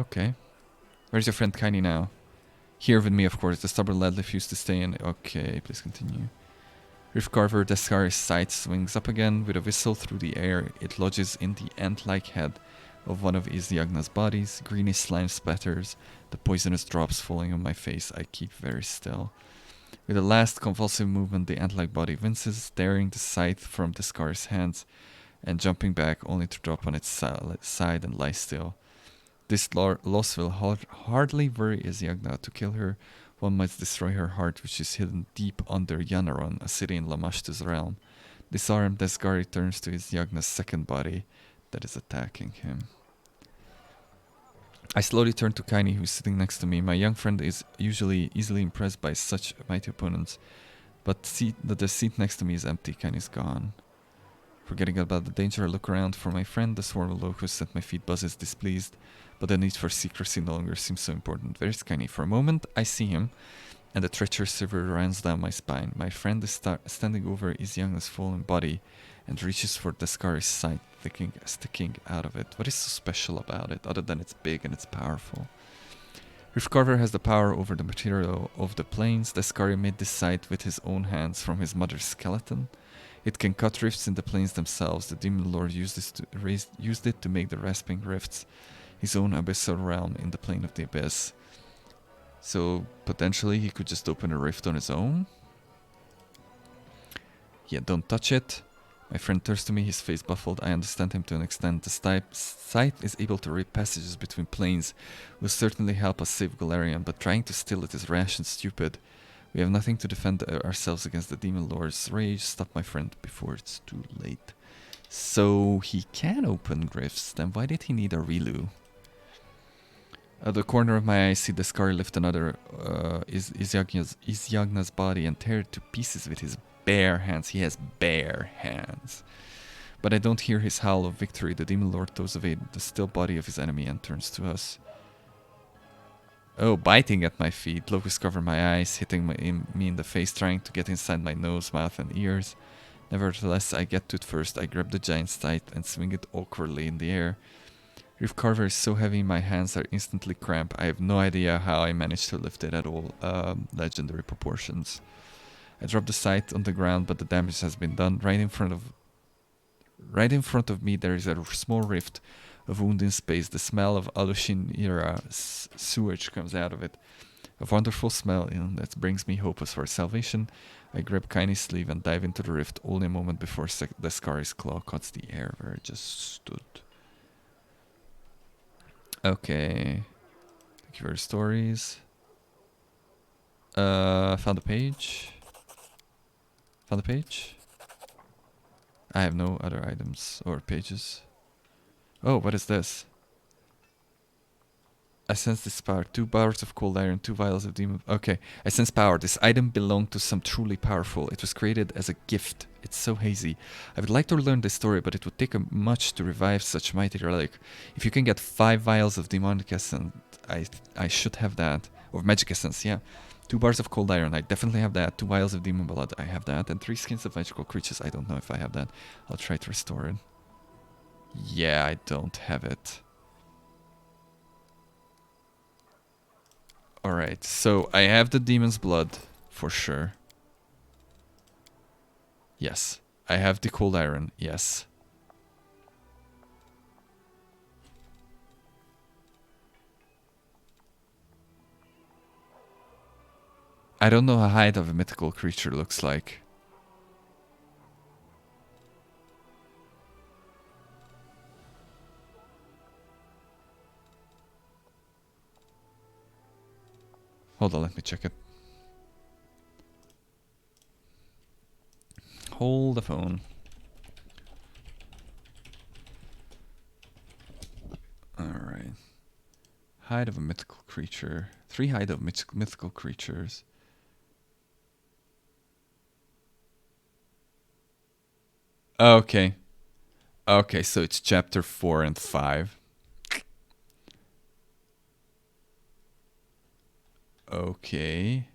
Okay. Where's your friend Kaini now? Here with me, of course. The stubborn lad refused to stay in. Okay, please continue. Rift Carver, Eskari's sight swings up again. With a whistle through the air, it lodges in the ant-like head of one of Izyagna's bodies. Greenish slime splatters, the poisonous drops falling on my face. I keep very still. With a last convulsive movement, the ant-like body winces, tearing the scythe from Eskari's hands and jumping back only to drop on its side and lie still. This loss will hardly worry Izyagna. To kill her, one must destroy her heart, which is hidden deep under Yanaron, a city in Lamashtu's realm. Disarmed, Eskari turns to Izyagna's second body that is attacking him. I slowly turn to Kaini, who is sitting next to me. My young friend is usually easily impressed by such mighty opponents, but the seat next to me is empty. Kaini's gone. Forgetting about the danger, I look around for my friend. The swarm of locusts at my feet buzzes displeased, but the need for secrecy no longer seems so important. Very skinny. For a moment, I see him, and the treacherous shiver runs down my spine. My friend is standing over Isyana's fallen body and reaches for Descari's scythe, sticking out of it. What is so special about it, other than it's big and it's powerful? Riftcarver has the power over the material of the planes. Descari made this scythe with his own hands from his mother's skeleton. It can cut rifts in the planes themselves. The Demon Lord used it to make the rasping rifts, his own abyssal realm in the plane of the abyss. So potentially he could just open a rift on his own. Yeah, don't touch it. My friend turns to me, his face baffled. I understand him to an extent. The scythe is able to rip passages between planes. Will certainly help us save Galarian, but trying to steal it is rash and stupid. We have nothing to defend ourselves against the Demon Lord's rage. Stop my friend before it's too late. So he can open rifts. Then why did he need Areelu? At the corner of my eye, I see Descari lift another Isyagna's body and tear it to pieces with his bare hands. He has bare hands. But I don't hear his howl of victory. The Demon Lord throws away the still body of his enemy and turns to us. Oh, biting at my feet. Locusts cover my eyes, hitting me in the face, trying to get inside my nose, mouth, and ears. Nevertheless, I get to it first. I grab the giant scythe and swing it awkwardly in the air. Riftcarver is so heavy, my hands are instantly cramped. I have no idea how I managed to lift it at all. Legendary proportions. I drop the scythe on the ground, but the damage has been done. Right in front of me, there is a small rift, a wound in space. The smell of Alushin era sewage comes out of it. A wonderful smell that brings me hope as for salvation. I grab Kaine's sleeve and dive into the rift, only a moment before Descari's claw cuts the air where it just stood. Okay. Thank you for the stories. Found a page. Found a page. I have no other items or pages. Oh, what is this? I sense this power. 2 bars of cold iron, 2 vials of demon... Okay, I sense power. This item belonged to some truly powerful. It was created as a gift. It's so hazy. I would like to learn this story, but it would take much to revive such mighty relic. If you can get 5 vials of demonic essence, I should have that. Or magic essence, yeah. 2 bars of cold iron, I definitely have that. 2 vials of demon blood, I have that. And 3 skins of magical creatures, I don't know if I have that. I'll try to restore it. Yeah, I don't have it. Alright, so I have the demon's blood, for sure. Yes. I have the cold iron, yes. I don't know how hide of a mythical creature looks like. Hold on, let me check it. Hold the phone. Alright. Hide of a mythical creature. 3 hide of mythical creatures. Okay. Okay, so it's chapter 4 and 5. Okay.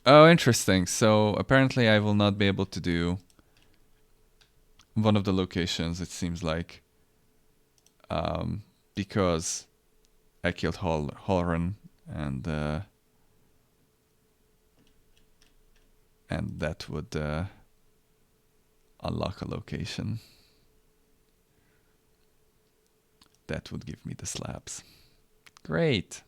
Oh, interesting. So apparently I will not be able to do one of the locations, it seems like. Because I killed Halloran and that would unlock a location. That would give me the slabs. Great.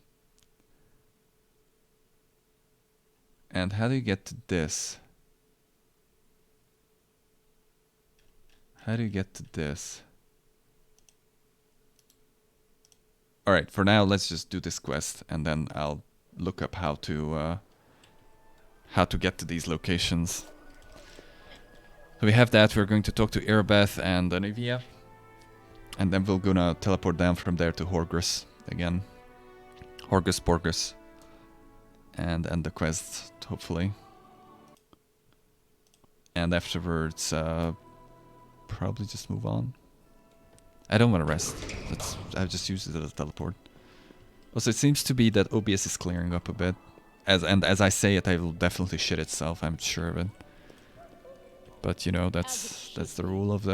And how do you get to this? How do you get to this? Alright, for now, let's just do this quest, and then I'll look up how to get to these locations. So we have that. We're going to talk to Erebeth and Anivia. And then we're gonna teleport down from there to Horgus again. Horgus Porgus. And end the quest, hopefully. And afterwards, probably just move on. I don't want to rest. I've just used it as a teleport. Also, it seems to be that OBS is clearing up a bit. As I say it, I will definitely shit itself, I'm sure of it. But you know, that's the rule of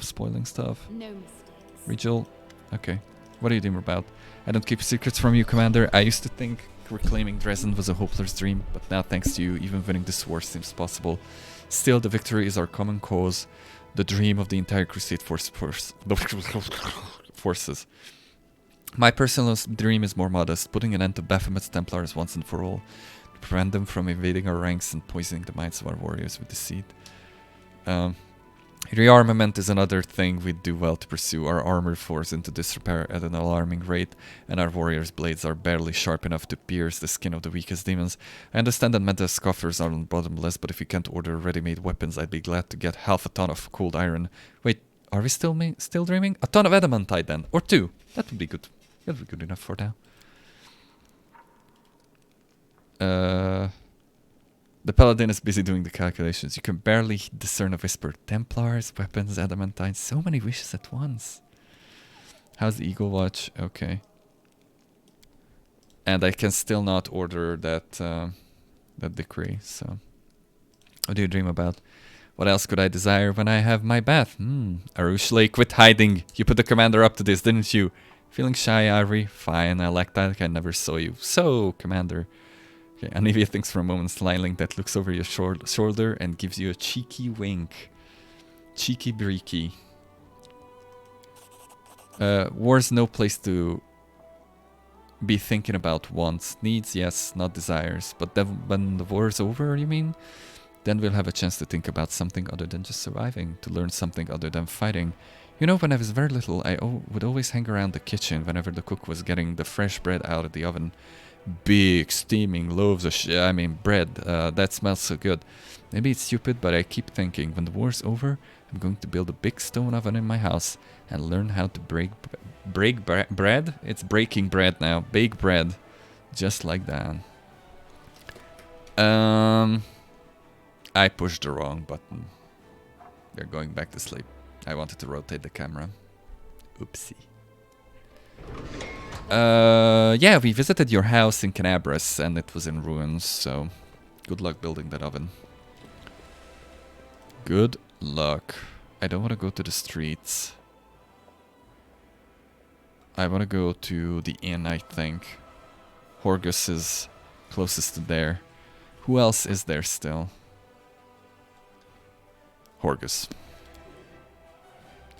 spoiling stuff. No mistakes. Rigel, okay. What are you dreaming about? I don't keep secrets from you, Commander. I used to think reclaiming Dresden was a hopeless dream, but now thanks to you, even winning this war seems possible. Still, the victory is our common cause, the dream of the entire Crusade forces. My personal dream is more modest, putting an end to Baphomet's Templars once and for all, to prevent them from invading our ranks and poisoning the minds of our warriors with deceit. Rearmament is another thing we do well to pursue. Our armor falls into disrepair at an alarming rate, and our warriors' blades are barely sharp enough to pierce the skin of the weakest demons. I understand that metal scoffers are bottomless, but if you can't order ready-made weapons, I'd be glad to get half a ton of cold iron. Wait, are we still dreaming? A ton of adamantite then, or 2. That would be good. That would be good enough for now. The paladin is busy doing the calculations. You can barely discern a whisper. Templars, weapons, adamantine. So many wishes at once. How's the Eagle Watch? Okay. And I can still not order that decree, so... What do you dream about? What else could I desire when I have my bath? Arushli, quit hiding. You put the commander up to this, didn't you? Feeling shy, Ari? Fine, I like that. I never saw you. So, commander... Okay, Anivia thinks for a moment, smiling, that looks over your shoulder and gives you a cheeky wink. Cheeky breaky. War's no place to be thinking about wants. Needs, yes, not desires. But then when the war's over, you mean? Then we'll have a chance to think about something other than just surviving, to learn something other than fighting. You know, when I was very little, I would always hang around the kitchen whenever the cook was getting the fresh bread out of the oven. Big steaming loaves of bread. That smells so good. Maybe it's stupid, but I keep thinking, when the war's over, I'm going to build a big stone oven in my house and learn how to break bread? It's breaking bread now. Bake bread. Just like that. I pushed the wrong button. They're going back to sleep. I wanted to rotate the camera. Oopsie. Yeah, we visited your house in Canabras and it was in ruins, so good luck building that oven. Good luck. I don't want to go to the streets. I want to go to the inn, I think. Horgus is closest to there. Who else is there still? Horgus.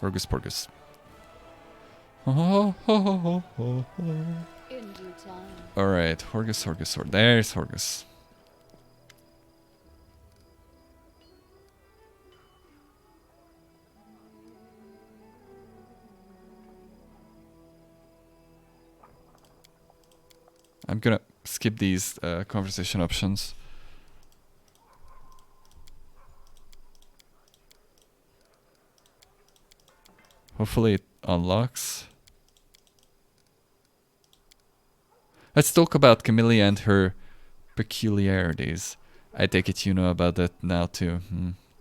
Horgus Porgus. In due time. Alright, Horgus. There's Horgus. I'm gonna skip these conversation options. Hopefully it unlocks. Let's talk about Camilla and her peculiarities. I take it you know about that now too.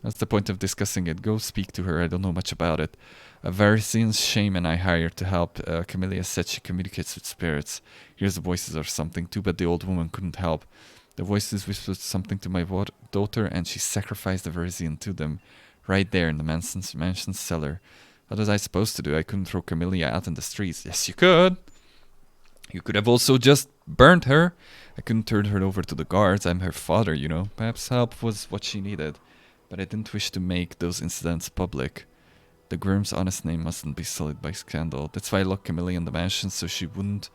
What's the point of discussing it? Go speak to her, I don't know much about it. A Varisian shaman I hired to help. Camilla said she communicates with spirits. Hears the voices or something. Too bad the old woman couldn't help. The voices whispered something to my daughter and she sacrificed the Varisian to them. Right there in the mansion's cellar. What was I supposed to do? I couldn't throw Camilla out in the streets. Yes, you could. You could have also just burned her. I couldn't turn her over to the guards. I'm her father, you know. Perhaps help was what she needed. But I didn't wish to make those incidents public. The Grim's honest name mustn't be sullied by scandal. That's why I locked Camilla in the mansion so she would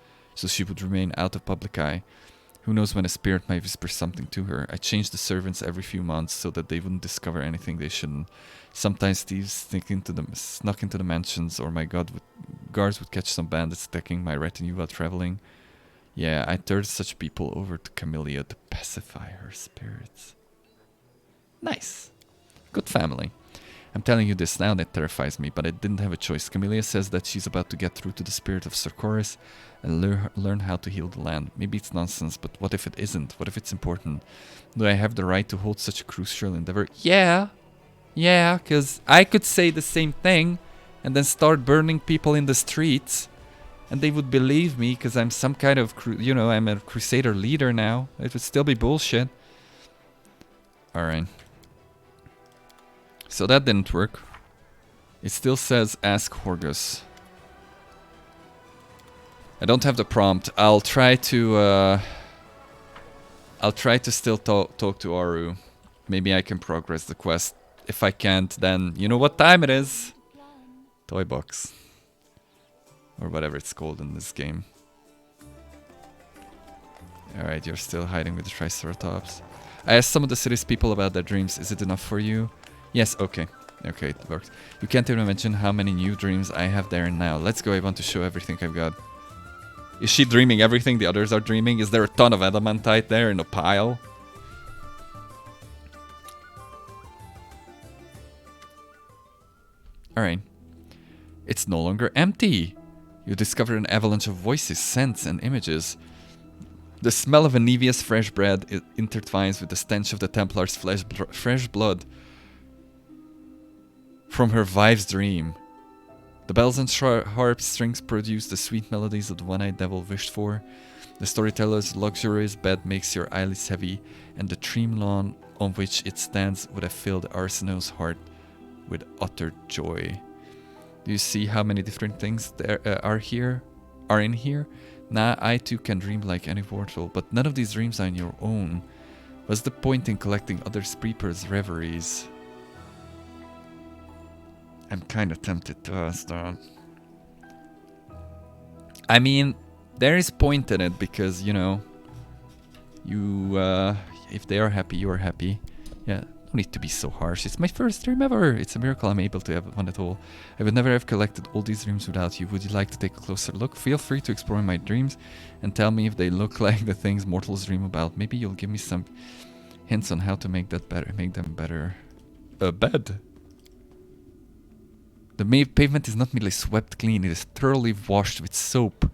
remain out of public eye. Who knows when a spirit might whisper something to her. I changed the servants every few months so that they wouldn't discover anything they shouldn't. Sometimes thieves snuck into the mansions, or my guards would catch some bandits attacking my retinue while traveling. Yeah, I turned such people over to Camellia to pacify her spirits. Nice. Good family. I'm telling you this now, that terrifies me, but I didn't have a choice. Camellia says that she's about to get through to the spirit of Sarkoris and learn how to heal the land. Maybe it's nonsense, but what if it isn't? What if it's important? Do I have the right to hold such a crucial endeavor? Yeah, because I could say the same thing and then start burning people in the streets and they would believe me because I'm some kind of, I'm a crusader leader now. It would still be bullshit. Alright. So that didn't work. It still says ask Horgus. I don't have the prompt. I'll try to still talk to Aru. Maybe I can progress the quest. If I can't, then you know what time it is. Toy box. Or whatever it's called in this game. Alright, you're still hiding with the Triceratops. I asked some of the city's people about their dreams. Is it enough for you? Yes, okay. Okay, it works. You can't even imagine how many new dreams I have there and now. Let's go, I want to show everything I've got. Is she dreaming everything the others are dreaming? Is there a ton of adamantite there in a pile? Alright. It's no longer empty. You discover an avalanche of voices, scents, and images. The smell of Anevia's fresh bread intertwines with the stench of the Templar's fresh blood from her wife's dream. The bells and harp strings produce the sweet melodies that the one-eyed devil wished for. The storyteller's luxurious bed makes your eyelids heavy, and the dream lawn on which it stands would have filled Arsenault's heart with utter joy. Do you see how many different things there are in here? Nah, I too can dream like any mortal, but none of these dreams are your own. What's the point in collecting other people's reveries? I'm kind of tempted to ask that. I mean, there is point in it because, if they are happy, you are happy. Yeah, no need to be so harsh. It's my first dream ever. It's a miracle I'm able to have one at all. I would never have collected all these dreams without you. Would you like to take a closer look? Feel free to explore my dreams and tell me if they look like the things mortals dream about. Maybe you'll give me some hints on how to make them better. A bed. The pavement is not merely swept clean, it is thoroughly washed with soap.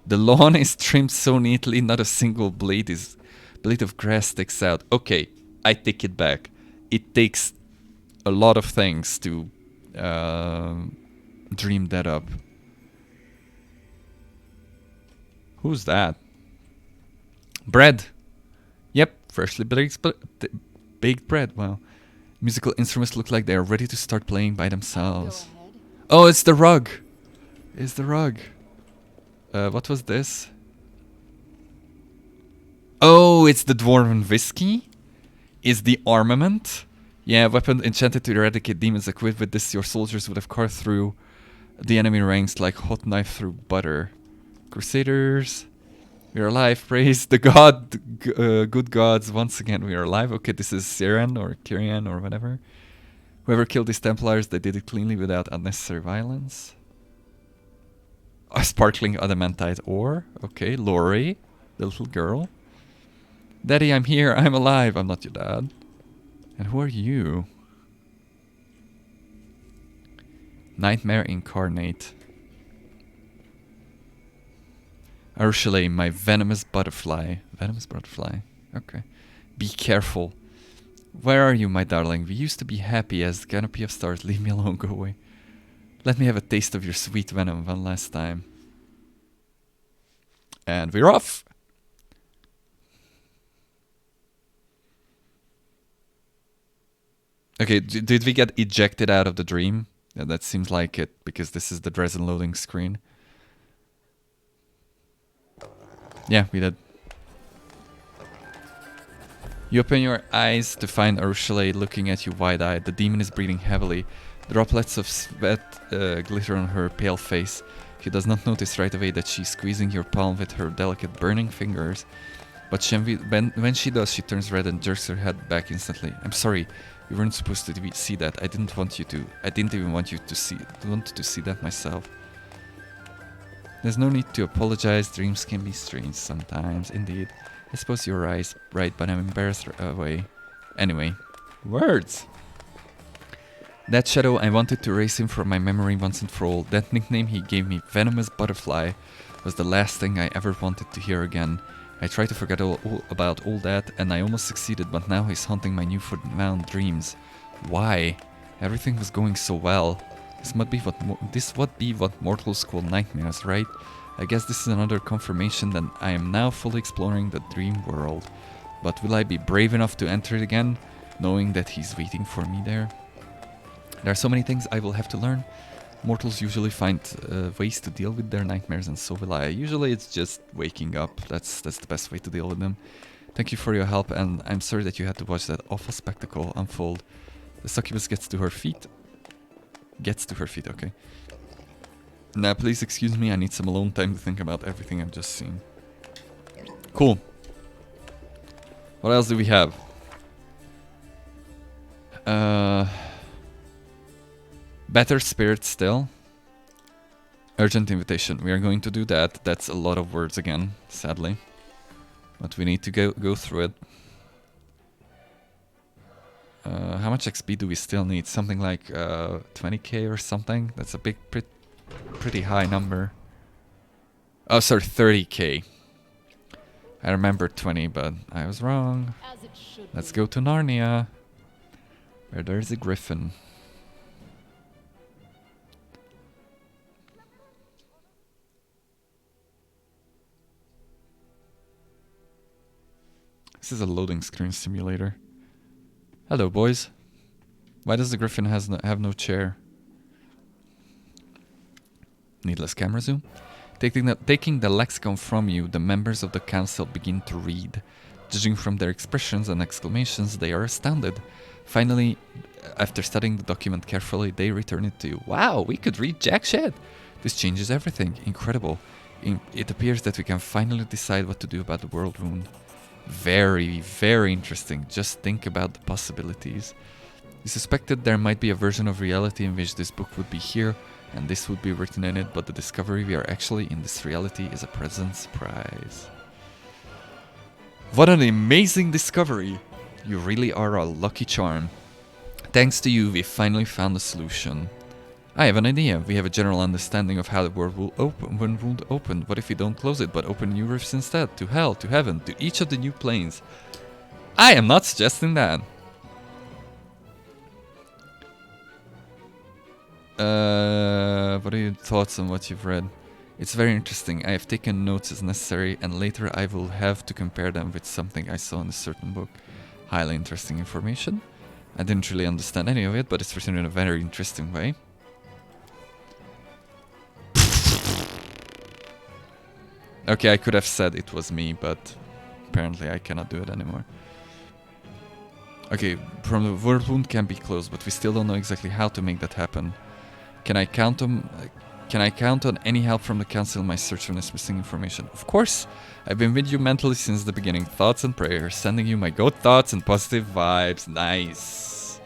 The lawn is trimmed so neatly, not a single blade of grass sticks out. Okay, I take it back. It takes a lot of things to dream that up. Who's that? Bread. Yep, freshly baked bread. Wow. Musical instruments look like they are ready to start playing by themselves. Oh, it's the rug. It's the rug. What was this? Oh, it's the dwarven whiskey. Is the armament. Yeah, weapon enchanted to eradicate demons. Equipped with this, your soldiers would have carved through the enemy ranks like hot knife through butter. Crusaders, we are alive. Praise the good gods. Once again, we are alive. Okay, this is Siren or Kyrian or whatever. Whoever killed these Templars, they did it cleanly without unnecessary violence. A sparkling adamantite ore. Okay, Lori, the little girl. Daddy, I'm here. I'm alive. I'm not your dad. And who are you? Nightmare incarnate. Ursula, my venomous butterfly. Venomous butterfly. Okay. Be careful. Where are you, my darling? We used to be happy as the canopy of stars. Leave me alone, go away. Let me have a taste of your sweet venom one last time. And we're off! Okay, did we get ejected out of the dream? Yeah, that seems like it, because this is the Dresden loading screen. Yeah, we did. You open your eyes to find Ursula looking at you wide-eyed. The demon is breathing heavily. Droplets of sweat glitter on her pale face. She does not notice right away that she's squeezing your palm with her delicate burning fingers. But when she does, she turns red and jerks her head back instantly. I'm sorry, you weren't supposed to see that. I didn't want you to. I didn't even want you to see that myself. There's no need to apologize. Dreams can be strange sometimes, indeed. I suppose you're right, but I'm embarrassed away. Anyway, words! That shadow, I wanted to erase him from my memory once and for all. That nickname he gave me, Venomous Butterfly, was the last thing I ever wanted to hear again. I tried to forget all about all that, and I almost succeeded, but now he's haunting my newfound dreams. Why? Everything was going so well. This would be what mortals call nightmares, right? I guess this is another confirmation that I am now fully exploring the dream world. But will I be brave enough to enter it again, knowing that he's waiting for me there? There are so many things I will have to learn. Mortals usually find ways to deal with their nightmares, and so will I. Usually it's just waking up. That's the best way to deal with them. Thank you for your help, and I'm sorry that you had to watch that awful spectacle unfold. The succubus gets to her feet. Okay. Now, please excuse me, I need some alone time to think about everything I've just seen. Cool. What else do we have? Better spirit still. Urgent invitation. We are going to do that. That's a lot of words again, sadly. But we need to go through it. How much XP do we still need? Something like 20k or something? That's a pretty high number. Oh, sorry, 30k. I remember 20, but I was wrong. Let's go to Narnia, where there's a griffin. This is a loading screen simulator. Hello, boys. Why does the griffin have no chair? Needless camera zoom. Taking the lexicon from you, the members of the council begin to read. Judging from their expressions and exclamations, they are astounded. Finally, after studying the document carefully, they return it to you. Wow, we could read jack shit! This changes everything. Incredible. It appears that we can finally decide what to do about the world rune. Very, very interesting. Just think about the possibilities. We suspected there might be a version of reality in which this book would be here, and this would be written in it, but the discovery we are actually in this reality is a pleasant surprise. What an amazing discovery! You really are a lucky charm. Thanks to you, we finally found a solution. I have an idea. We have a general understanding of how the world will open when wound opened. What if we don't close it, but open new rifts instead? To hell, to heaven, to each of the new planes. I am not suggesting that. What are your thoughts on what you've read? It's very interesting. I have taken notes as necessary, and later I will have to compare them with something I saw in a certain book. Highly interesting information. I didn't really understand any of it, but it's written in a very interesting way. Okay, I could have said it was me, but apparently I cannot do it anymore. Okay, from the world wound can be closed, but we still don't know exactly how to make that happen. Can I count on any help from the council in my search for this missing information? Of course! I've been with you mentally since the beginning. Thoughts and prayers, sending you my good thoughts and positive vibes. Nice!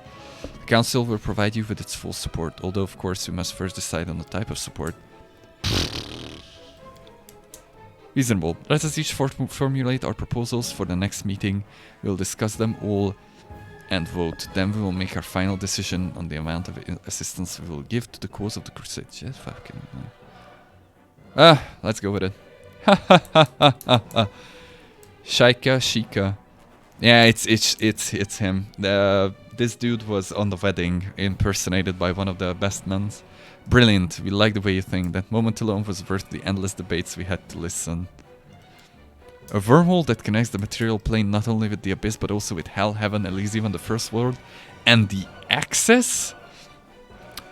The council will provide you with its full support, although of course we must first decide on the type of support. Reasonable. Let us each formulate our proposals for the next meeting. We'll discuss them all and vote. Then we will make our final decision on the amount of assistance we will give to the cause of the crusade. Yeah, fucking. Let's go with it. Ha ha ha ha ha ha. Shika. Yeah, it's him. This dude was on the wedding, impersonated by one of the best men. Brilliant. We like the way you think. That moment alone was worth the endless debates we had to listen. A wormhole that connects the material plane not only with the abyss, but also with hell, heaven, Elysium, and the first world. And the access?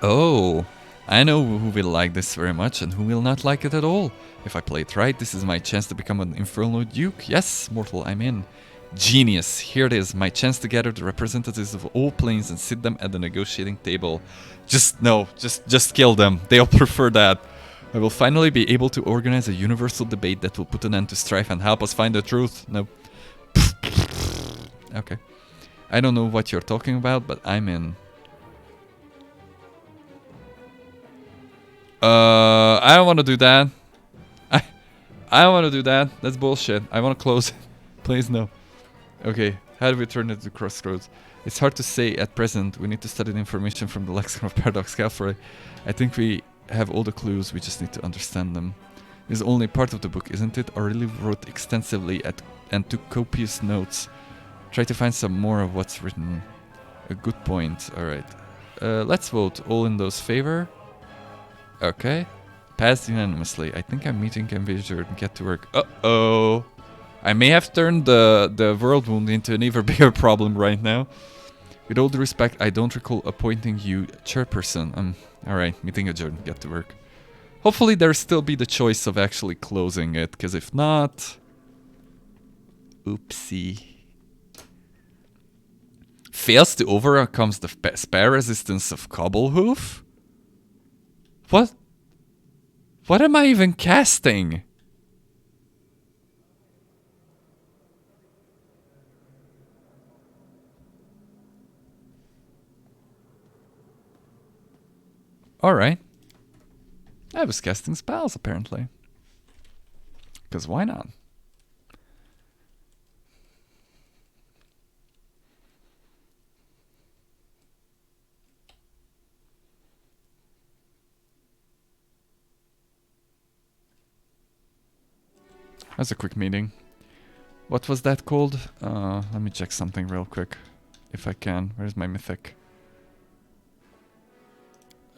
Oh, I know who will like this very much and who will not like it at all. If I play it right, this is my chance to become an Infernal Duke. Yes, mortal, I'm in. Genius. Here it is, my chance to gather the representatives of all planes and sit them at the negotiating table. Just kill them. They'll prefer that. I will finally be able to organize a universal debate that will put an end to strife and help us find the truth. No. Okay. I don't know what you're talking about, but I'm in. I don't want to do that. I don't want to do that. That's bullshit. I want to close it. Please no. Okay, how do we turn it to Crossroads? It's hard to say at present. We need to study the information from the Lexicon of Paradox Cavalry. I think we have all the clues, we just need to understand them. This is only part of the book, isn't it? Areelu wrote extensively and took copious notes. Try to find some more of what's written. A good point, alright. Let's vote. All in those favor? Okay. Passed unanimously. I think I'm meeting Envision and get to work. Uh-oh! I may have turned the world wound into an even bigger problem right now. With all due respect, I don't recall appointing you chairperson. Alright, meeting adjourned, get to work. Hopefully there'll still be the choice of actually closing it, because if not... Oopsie. Fails to overcome the spare resistance of Cobblehoof? What? What am I even casting? Alright. I was casting spells, apparently. Because why not? That's a quick meeting. What was that called? Let me check something real quick. If I can. Where's my mythic?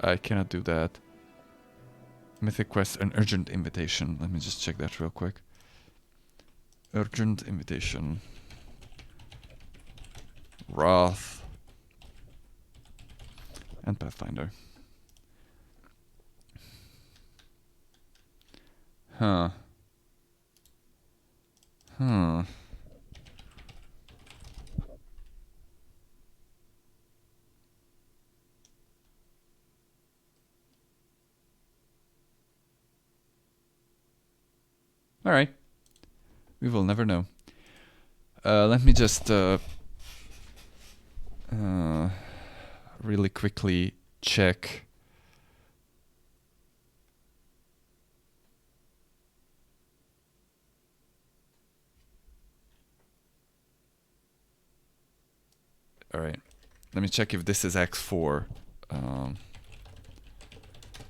I cannot do that. Mythic quest, an urgent invitation. Let me just check that real quick. Urgent invitation. Wrath. And Pathfinder. Huh. Huh. Alright. We will never know. Let me just really quickly check. Alright. Let me check if this is X4.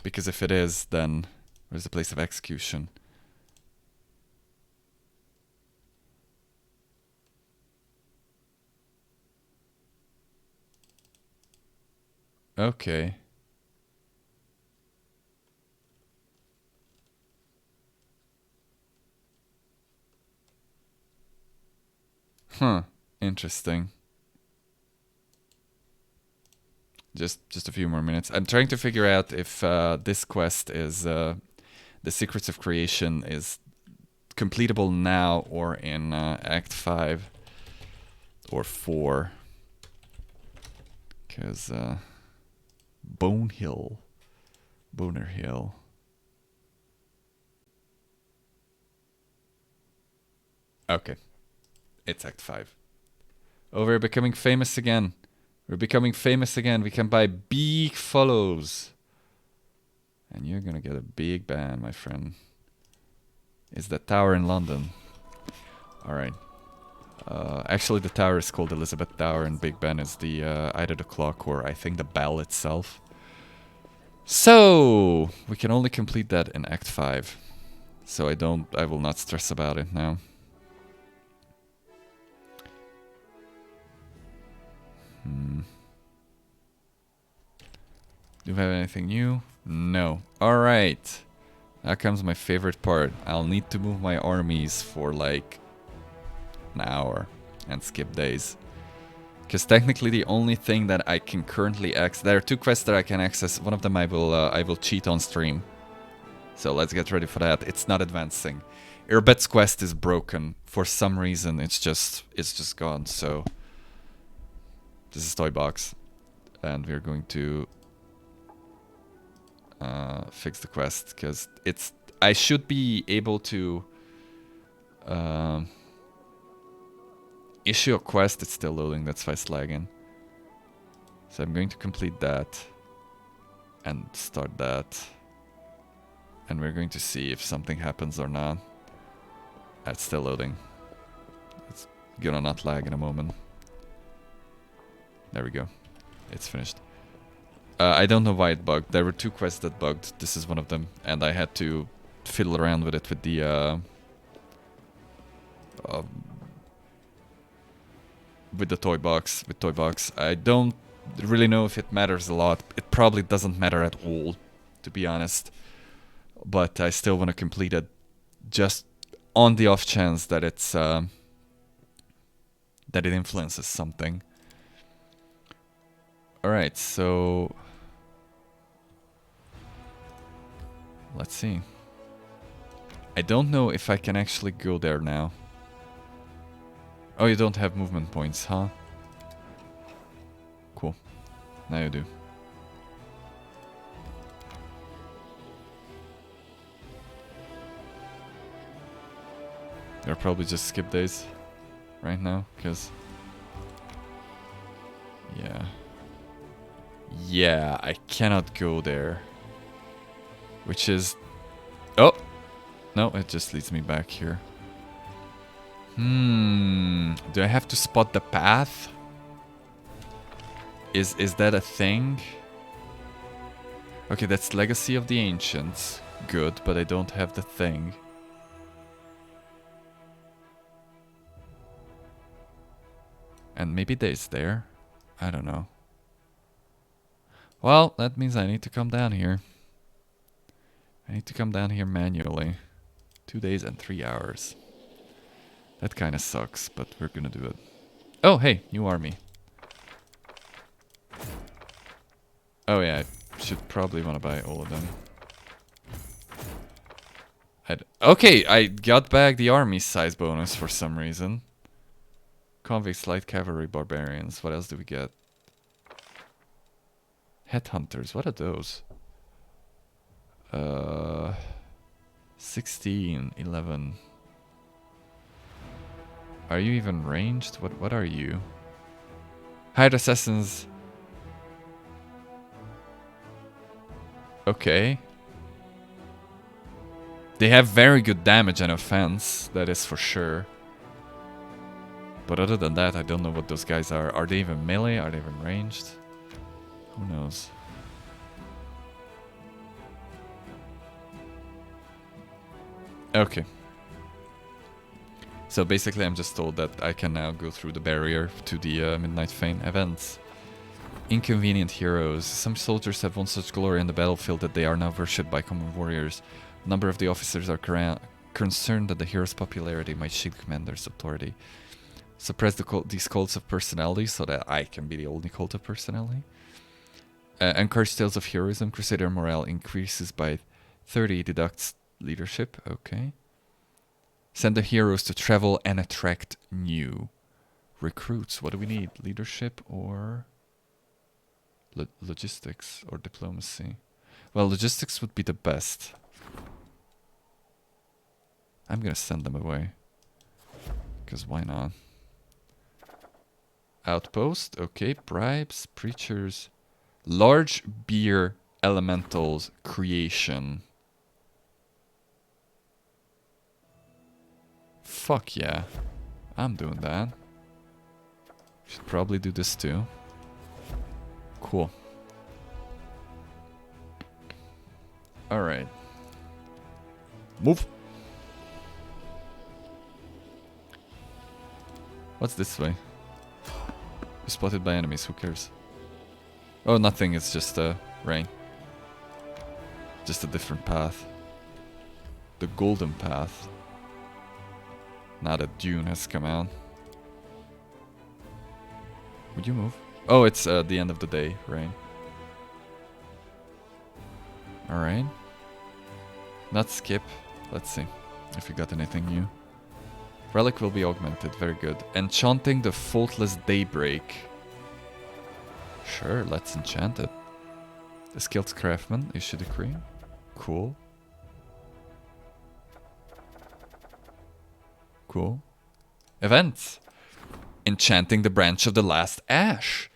Because if it is, then where's the place of execution? Okay. Huh. Interesting. Just a few more minutes. I'm trying to figure out if this quest is the Secrets of Creation is completable now or in Act 5 or 4. Because Boner Hill. Okay. It's Act 5. Oh, we're becoming famous again. We're becoming famous again. We can buy big follows. And you're gonna get a big ban, my friend. Is that tower in London? Alright. Actually, the tower is called Elizabeth Tower, and Big Ben is the either the clock or I think the bell itself. So we can only complete that in Act 5. So I will not stress about it now. Do we have anything new? No. Alright. Now comes my favorite part. I'll need to move my armies for like an hour and skip days. Because technically the only thing that I can currently access... There are two quests that I can access. One of them I will cheat on stream. So let's get ready for that. It's not advancing. Irbet's quest is broken. For some reason it's just gone. So this is Toybox. And we're going to fix the quest. Because I should be able to issue a quest. It's still loading, that's why it's lagging. So I'm going to complete that and start that, and we're going to see if something happens or not. It's still loading. It's gonna not lag in a moment. There we go. It's finished. I don't know why it bugged. There were 2 quests that bugged. This is one of them. And I had to fiddle around with it with the... with the toy box. With toy box. I don't really know if it matters a lot. It probably doesn't matter at all, to be honest. But I still want to complete it. Just on the off chance that it's... that it influences something. Alright, so... let's see. I don't know if I can actually go there now. Oh, you don't have movement points, huh? Cool. Now you do. You'll probably just skip days right now, because... yeah. Yeah, I cannot go there. Which is... oh! No, it just leads me back here. Do I have to spot the path? Is that a thing? Okay, that's Legacy of the Ancients. Good, but I don't have the thing. And maybe there's there. I don't know. Well, that means I need to come down here. I need to come down here manually. 2 days and 3 hours. That kind of sucks, but we're gonna do it. Oh, hey, new army. Oh yeah, I should probably want to buy all of them. Okay, I got back the army size bonus for some reason. Convicts, light cavalry, barbarians. What else do we get? Headhunters, what are those? 16, 11. Are you even ranged? What are you? Hired assassins. Okay. They have very good damage and offense, that is for sure. But other than that, I don't know what those guys are. Are they even melee? Are they even ranged? Who knows? Okay. So basically I'm just told that I can now go through the barrier to the Midnight Fane events. Inconvenient heroes. Some soldiers have won such glory in the battlefield that they are now worshipped by common warriors. A number of the officers are concerned that the hero's popularity might shake the commander's authority. Suppress these cults of personality so that I can be the only cult of personality. Encourage tales of heroism. Crusader morale increases by 30, deducts leadership. Okay. Send the heroes to travel and attract new recruits. What do we need? Leadership or logistics or diplomacy? Well, logistics would be the best. I'm gonna send them away. Because why not? Outpost. Okay. Bribes. Preachers. Large beer elementals creation. Fuck yeah. I'm doing that. Should probably do this too. Cool. Alright. Move. What's this way? You're spotted by enemies, who cares? Oh, nothing, it's just rain. Just a different path. The golden path. Now that Dune has come out. Would you move? Oh, it's the end of the day, rain. Alright. Not skip. Let's see if you got anything new. Relic will be augmented, very good. Enchanting the Faultless Daybreak. Sure, let's enchant it. The Skilled Craftsman, issue decree. Cool. Cool. Events. Enchanting the Branch of the Last Ash.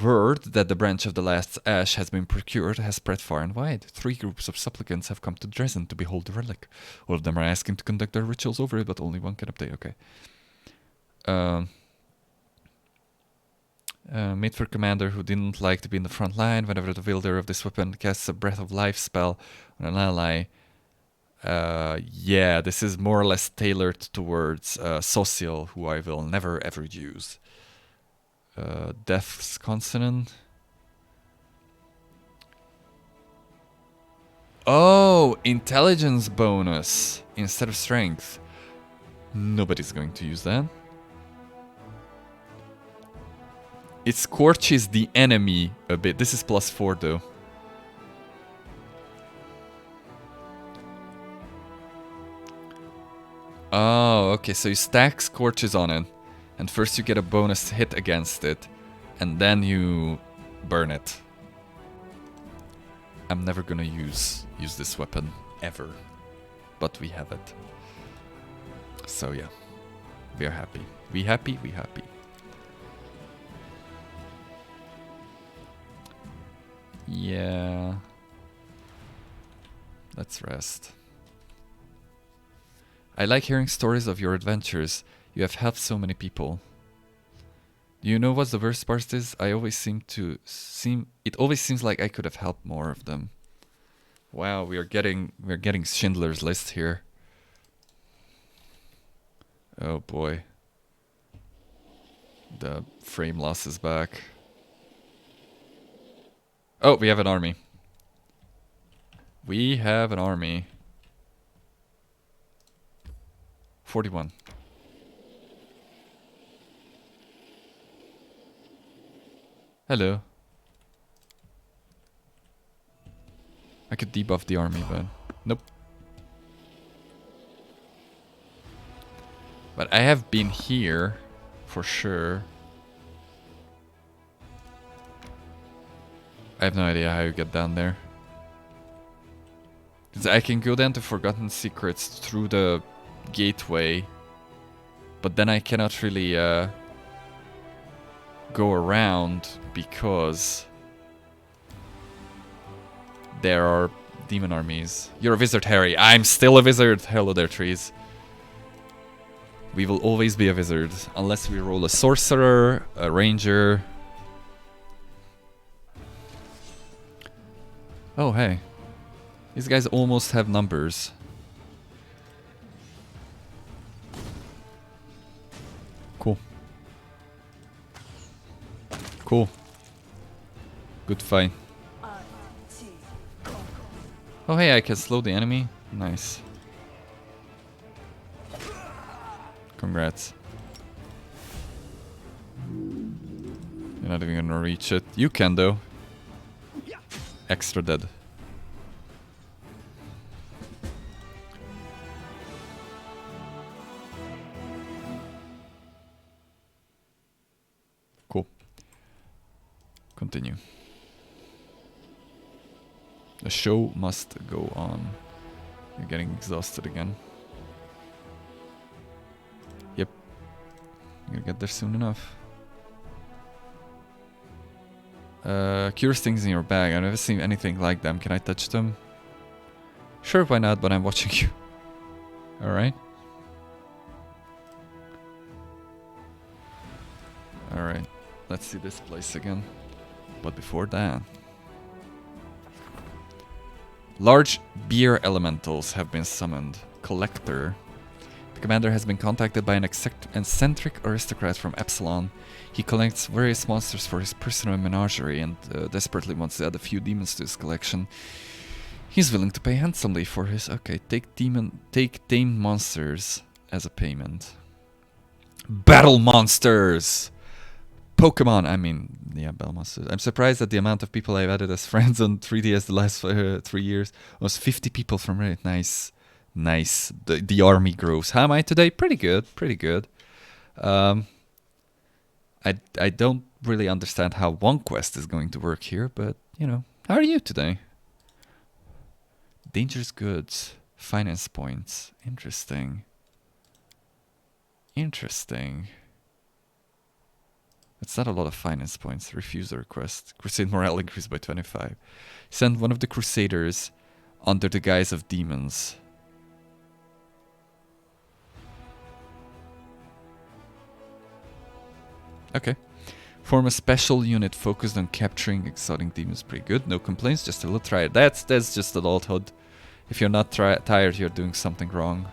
Word that the branch of the last ash has been procured has spread far and wide. 3 groups of supplicants have come to Dresden to behold the relic. All of them are asking to conduct their rituals over it, but only one can obtain. Okay. Made for commander who didn't like to be in the front line. Whenever the wielder of this weapon casts a breath of life spell on an ally. Yeah, this is more or less tailored towards Social, who I will never ever use. Death's consonant. Oh, intelligence bonus instead of strength. Nobody's going to use that. It scorches the enemy a bit. This is +4 though. Oh, okay, so you stack scorches on it. And first you get a bonus hit against it. And then you burn it. I'm never gonna use this weapon ever, but we have it. So yeah, we are happy. We happy. Yeah. Let's rest. I like hearing stories of your adventures. You have helped so many people. Do you know what the worst part is? It always seems like I could have helped more of them. Wow, we're getting Schindler's List here. Oh boy. The frame loss is back. Oh, we have an army. We have an army. 41. Hello. I could debuff the army, but nope. But I have been here for sure. I have no idea how you get down there. 'Cause I can go down to Forgotten Secrets through the gateway, but then I cannot really go around because there are demon armies. You're a wizard, Harry. I'm still a wizard. Hello there, trees. We will always be a wizard unless we roll a sorcerer, a ranger. Oh, hey. These guys almost have numbers. Cool. Cool. Good fight. Oh, hey, I can slow the enemy. Nice. Congrats. You're not even gonna reach it. You can, though. Extra dead. Cool. Continue. The show must go on. You're getting exhausted again. Yep. You're gonna get there soon enough. Curious things in your bag. I've never seen anything like them. Can I touch them? Sure, why not? But I'm watching you. Alright. Alright. Let's see this place again. But before that... Large beer elementals have been summoned. Collector. The commander has been contacted by an eccentric aristocrat from Epsilon. He collects various monsters for his personal menagerie and desperately wants to add a few demons to his collection. He's willing to pay handsomely for his... Okay, take tamed monsters as a payment. Battle monsters! Pokemon, I mean, yeah, battle monsters. I'm surprised at the amount of people I've added as friends on 3DS the last 3 years. It was 50 people from Reddit. Nice. Nice. The army grows. How am I today? Pretty good. Pretty good. I don't really understand how one quest is going to work here, but, you know. How are you today? Dangerous goods. Finance points. Interesting. Interesting. That's not a lot of finance points. Refuse the request. Crusade morale increased by 25. Send one of the crusaders under the guise of demons. Okay. Form a special unit focused on capturing exotic demons. Pretty good. No complaints, just a little tired. That's just adulthood. If you're not tired, you're doing something wrong.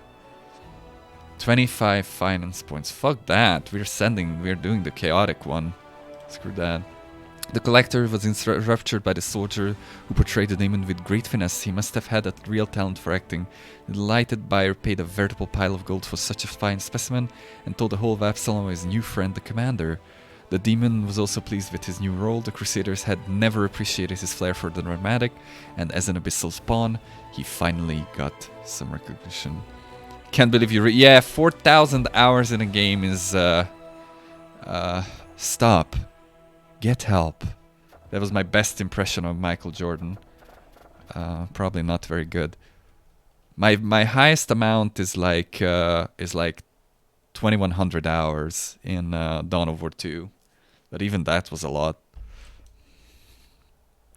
25 finance points. Fuck that. We're doing the chaotic one. Screw that. The collector was enraptured by the soldier who portrayed the demon with great finesse. He must have had a real talent for acting. The delighted buyer paid a veritable pile of gold for such a fine specimen and told the whole of Absalom his new friend, the commander. The demon was also pleased with his new role. The Crusaders had never appreciated his flair for the dramatic, and as an abyssal spawn, he finally got some recognition. Can't believe you yeah, 4,000 hours in a game is stop. Get help. That was my best impression of Michael Jordan. Probably not very good. My highest amount is like 2,100 hours in Dawn of War 2. But even that was a lot.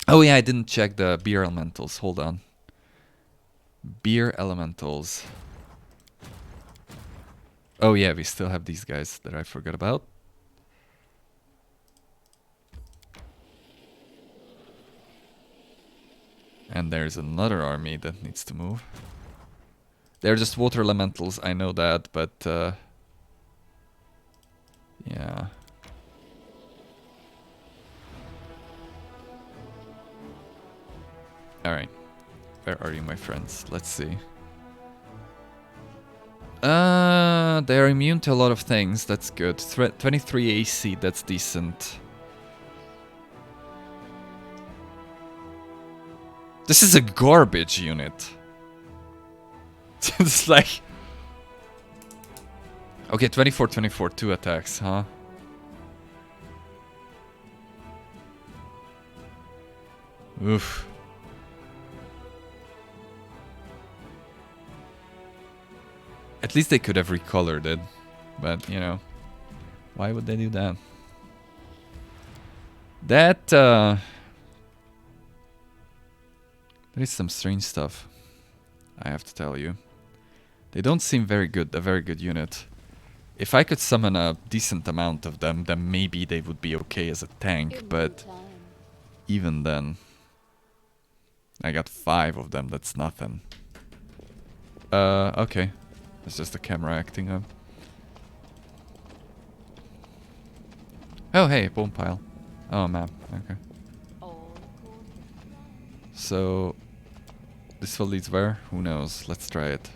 Oh yeah, I didn't check the beer elementals. Hold on. Beer elementals. Oh yeah, we still have these guys that I forgot about. And there's another army that needs to move. They're just water elementals, I know that, but yeah. Alright. Where are you, my friends? Let's see. They're immune to a lot of things, that's good. 23 AC, that's decent. This is a garbage unit. It's like... Okay, 24, 2 attacks, huh? Oof. At least they could have recolored it. But, you know, why would they do that? That is some strange stuff, I have to tell you. They don't seem very good, a very good unit. If I could summon a decent amount of them, then maybe they would be okay as a tank, but even then... I got 5 of them, that's nothing. Okay. It's just the camera acting up. Oh, hey, bone pile. Oh, map. Okay. So, this one leads where? Who knows? Let's try it.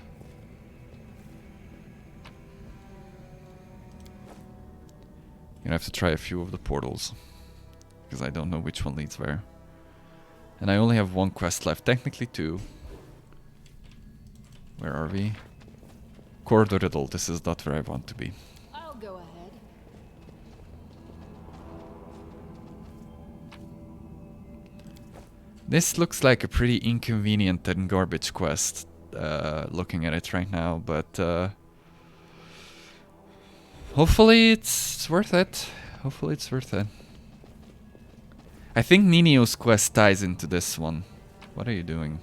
Gonna have to try a few of the portals. Because I don't know which one leads where. And I only have 1 quest left. Technically 2. Where are we? Corridor Riddle. This is not where I want to be. I'll go ahead. This looks like a pretty inconvenient and garbage quest, looking at it right now, but hopefully it's worth it. Hopefully it's worth it. I think Ninio's quest ties into this one. What are you doing?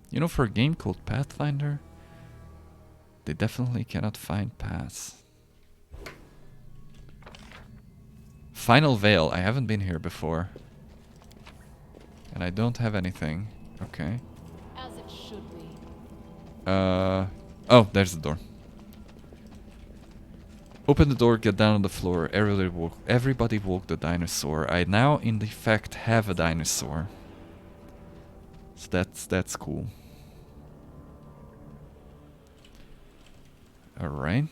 You know, for a game called Pathfinder, they definitely cannot find paths. Final Veil. I haven't been here before. And I don't have anything. Okay. As it should be. Oh, there's the door. Open the door, get down on the floor. Everybody walk the dinosaur. I now, in fact, have a dinosaur. So that's cool. Alright.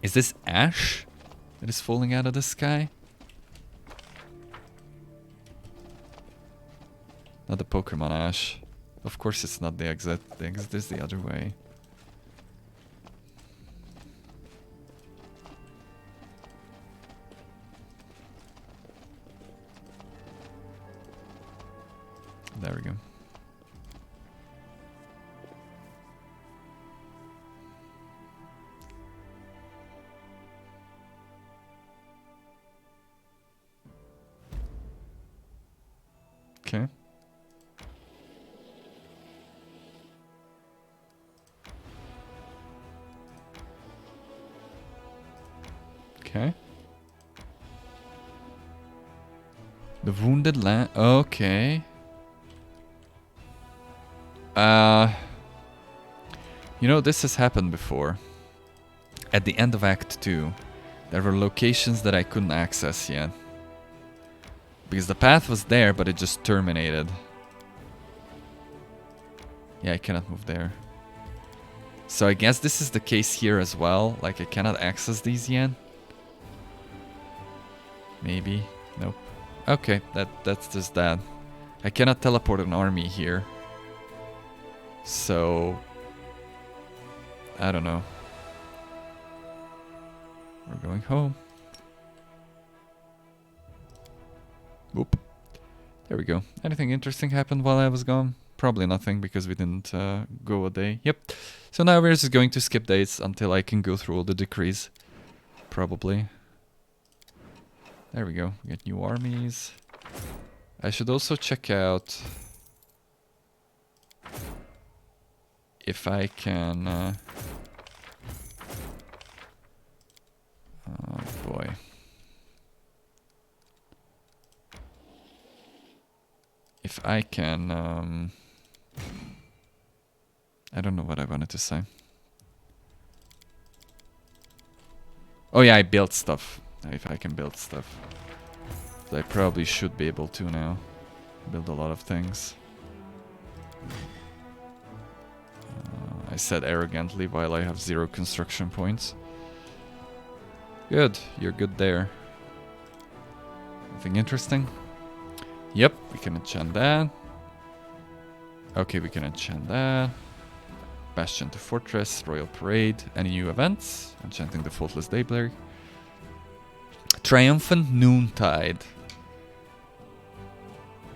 Is this ash that is falling out of the sky? Not the Pokemon ash. Of course it's not the exit. The exit is the other way. There we go. Okay. Okay. The Wounded Land. Okay. You know, this has happened before. At the end of Act 2, there were locations that I couldn't access yet. Because the path was there, but it just terminated. Yeah, I cannot move there. So I guess this is the case here as well. Like, I cannot access these yet. Maybe. Nope. Okay, that's just that. I cannot teleport an army here. So... I don't know. We're going home. Whoop. There we go. Anything interesting happened while I was gone? Probably nothing, because we didn't go a day. Yep. So now we're just going to skip days until I can go through all the decrees. Probably. There we go. We get new armies. I should also check out if I can... oh boy. If I can... I don't know what I wanted to say. Oh yeah, I built stuff. If I can build stuff. I probably should be able to now. Build a lot of things. I said arrogantly while I have 0 construction points. Good, you're good there. Anything interesting? Yep, we can enchant that. Okay, we can enchant that. Bastion to Fortress, Royal Parade. Any new events? Enchanting the Faultless Daybreak. Triumphant Noontide.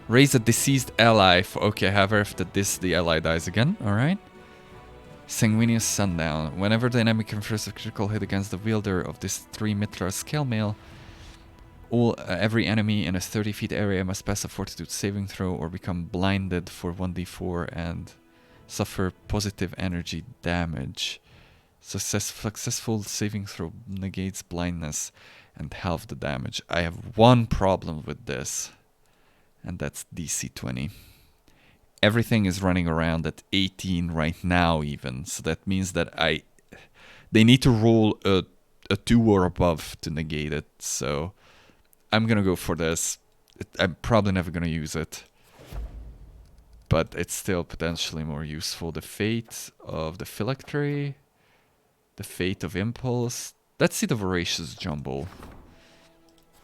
Raise a deceased ally. Okay, however, if the ally dies again. Alright. Sanguineous Sundown. Whenever the enemy confers a critical hit against the wielder of this 3 Mitra scale mail, every enemy in a 30 feet area must pass a Fortitude saving throw or become blinded for 1d4 and suffer positive energy damage. Successful saving throw negates blindness and half the damage. I have one problem with this, and that's DC 20. Everything is running around at 18 right now even, so that means that they need to roll a 2 or above to negate it, so I'm gonna go for this. I'm probably never gonna use it, but it's still potentially more useful. The Fate of the Phylactery, the Fate of Impulse. Let's see the Voracious Jumble.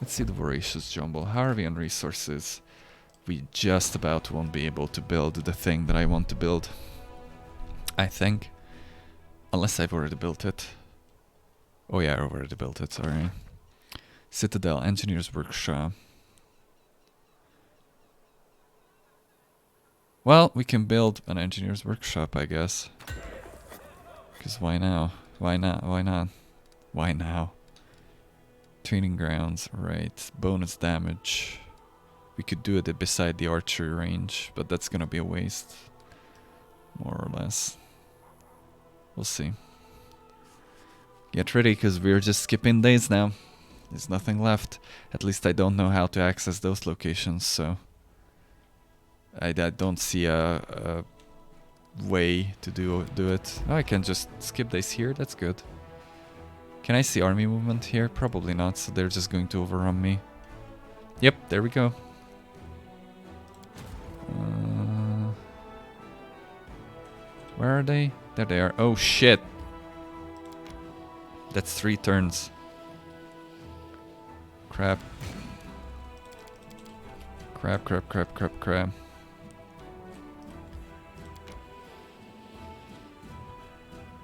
How are we on resources? We just about won't be able to build the thing that I want to build, I think. Unless I've already built it. Oh yeah, I already built it, sorry. Citadel, Engineer's Workshop. Well, we can build an Engineer's Workshop, I guess. Because why now? Why not? Why now? Training grounds, right. Bonus damage. We could do it beside the archery range, but that's gonna be a waste. More or less. We'll see. Get ready, because we're just skipping days now. There's nothing left. At least I don't know how to access those locations, so... I don't see a way to do it. Oh, I can just skip days here, that's good. Can I see army movement here? Probably not, so they're just going to overrun me. Yep, there we go. Where are they? There they are. Oh shit! That's 3 turns. Crap. Crap.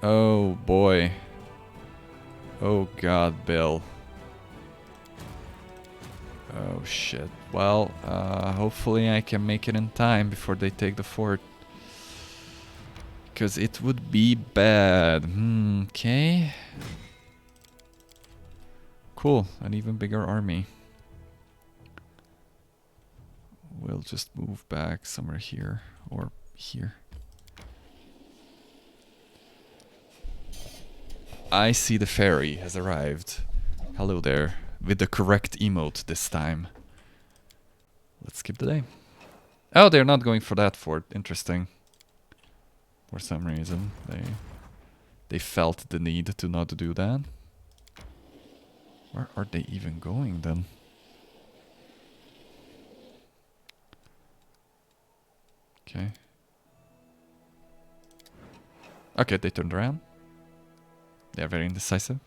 Oh boy. Oh god, Bill. Oh shit. Well, hopefully I can make it in time before they take the fort. Because it would be bad. Okay. Cool, an even bigger army. we'll just move back somewhere here or here. I see the fairy has arrived. Hello there. With the correct emote this time. Let's skip the day. Oh, they're not going for that fort. Interesting. For some reason, they felt the need to not do that. Where are they even going then? Okay. Okay, they turned around. They are very indecisive.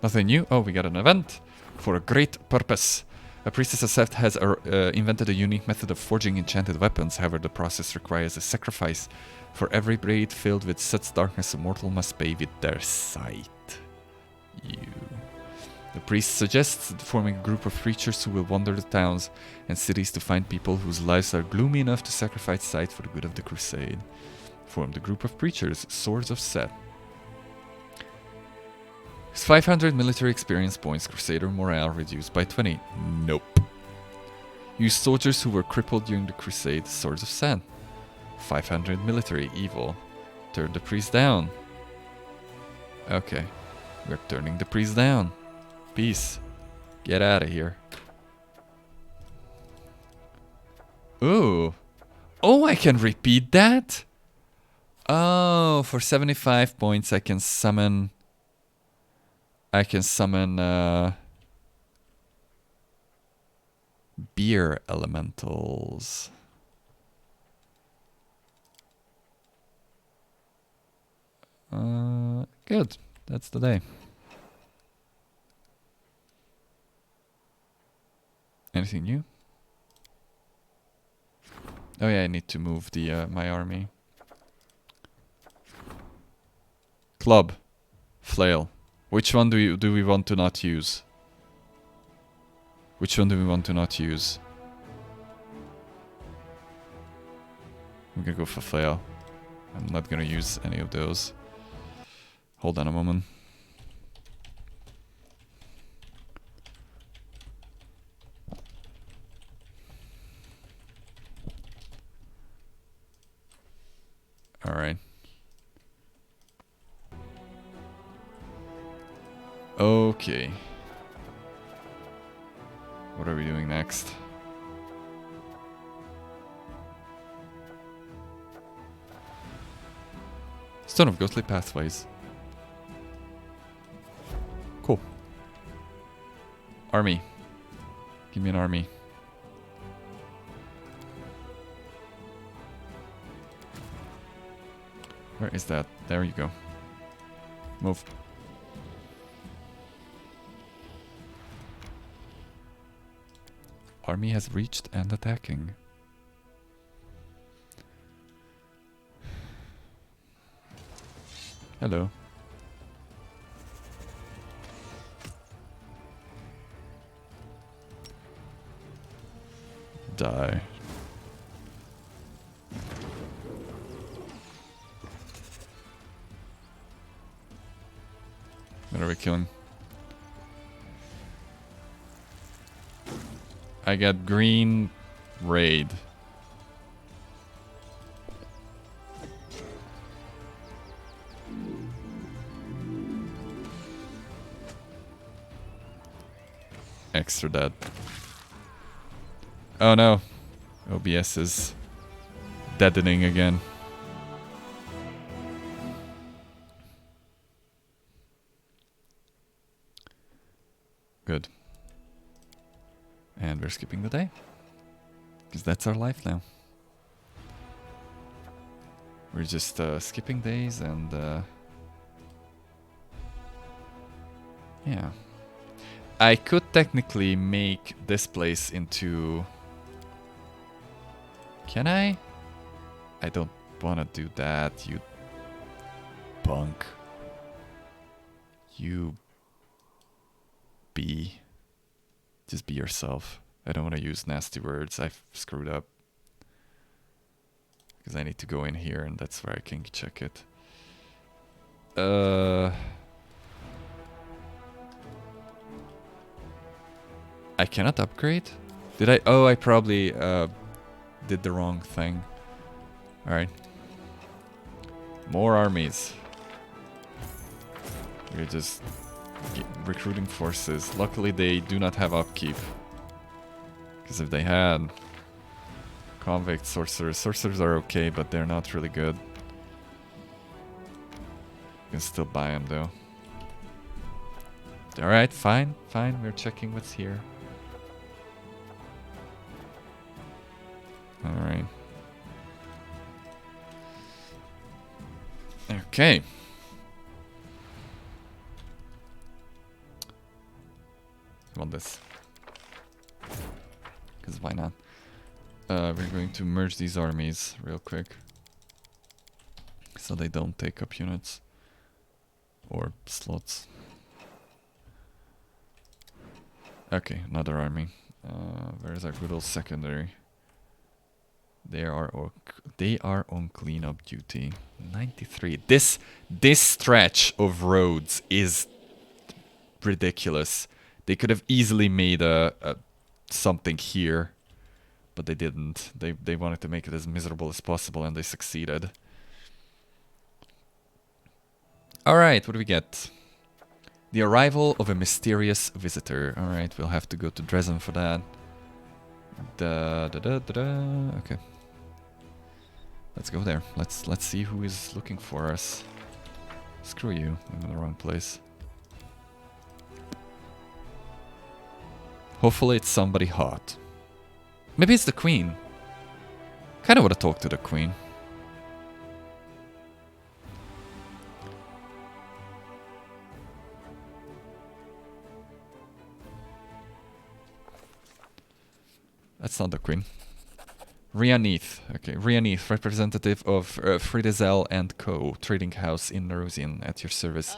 Nothing new. Oh, we got an event for a great purpose. A priestess of Seth has invented a unique method of forging enchanted weapons. However, the process requires a sacrifice. For every blade filled with such darkness, a mortal must pay with their sight. The priest suggests forming a group of preachers who will wander the towns and cities to find people whose lives are gloomy enough to sacrifice sight for the good of the crusade. Form the group of preachers, Swords of Set. 500 military experience points, Crusader morale reduced by 20. Nope. Use soldiers who were crippled during the crusade, Swords of Set. 500 military, evil. Turn the priest down. Okay. We're turning the priest down. Peace. Get out of here. Ooh. Oh, I can repeat that? Oh, for 75 points I can summon... beer elementals. Good. That's the day. Anything new? Oh yeah, I need to move the my army. Club. Flail. Which one do we want to not use? Which one do we want to not use? I'm gonna go for flail. I'm not gonna use any of those. Hold on a moment. Alright. Okay. What are we doing next? Stone of Ghostly Pathways. Cool. Army. Give me an army. Where is that? There you go. Move. Army has reached and attacking. Hello. Die. What are we killing? I got green raid. Extra dead. Oh no. OBS is deadening again. Good. And we're skipping the day. Because that's our life now. We're just skipping days and... yeah. I could technically make this place into... Can I? I don't want to do that, you... punk. You... be... Just be yourself. I don't want to use nasty words. I've screwed up. Because I need to go in here and that's where I can check it. I cannot upgrade? Did I? Oh, I probably did the wrong thing. Alright. More armies. We're just recruiting forces. Luckily, they do not have upkeep. Because if they had convict sorcerers, sorcerers are okay, but they're not really good. You can still buy them though. Alright, fine, fine. We're checking what's here. Alright. Okay. I want this. Because why not? We're going to merge these armies real quick. So they don't take up units. Or slots. Okay, another army. Where's our good old secondary? They are on cleanup duty. 93. This stretch of roads is ridiculous. They could have easily made a something here, but they didn't. They wanted to make it as miserable as possible, and they succeeded. All right, what do we get? The arrival of a mysterious visitor. All right, we'll have to go to Dresden for that. Okay. Let's go there. Let's see who is looking for us. Screw you, I'm in the wrong place. Hopefully it's somebody hot. Maybe it's the queen. Kinda wanna talk to the queen. That's not the queen. Rianeeth. Okay, Rianeeth, representative of Fridezel and Co. Trading House in Nerosian, at your service.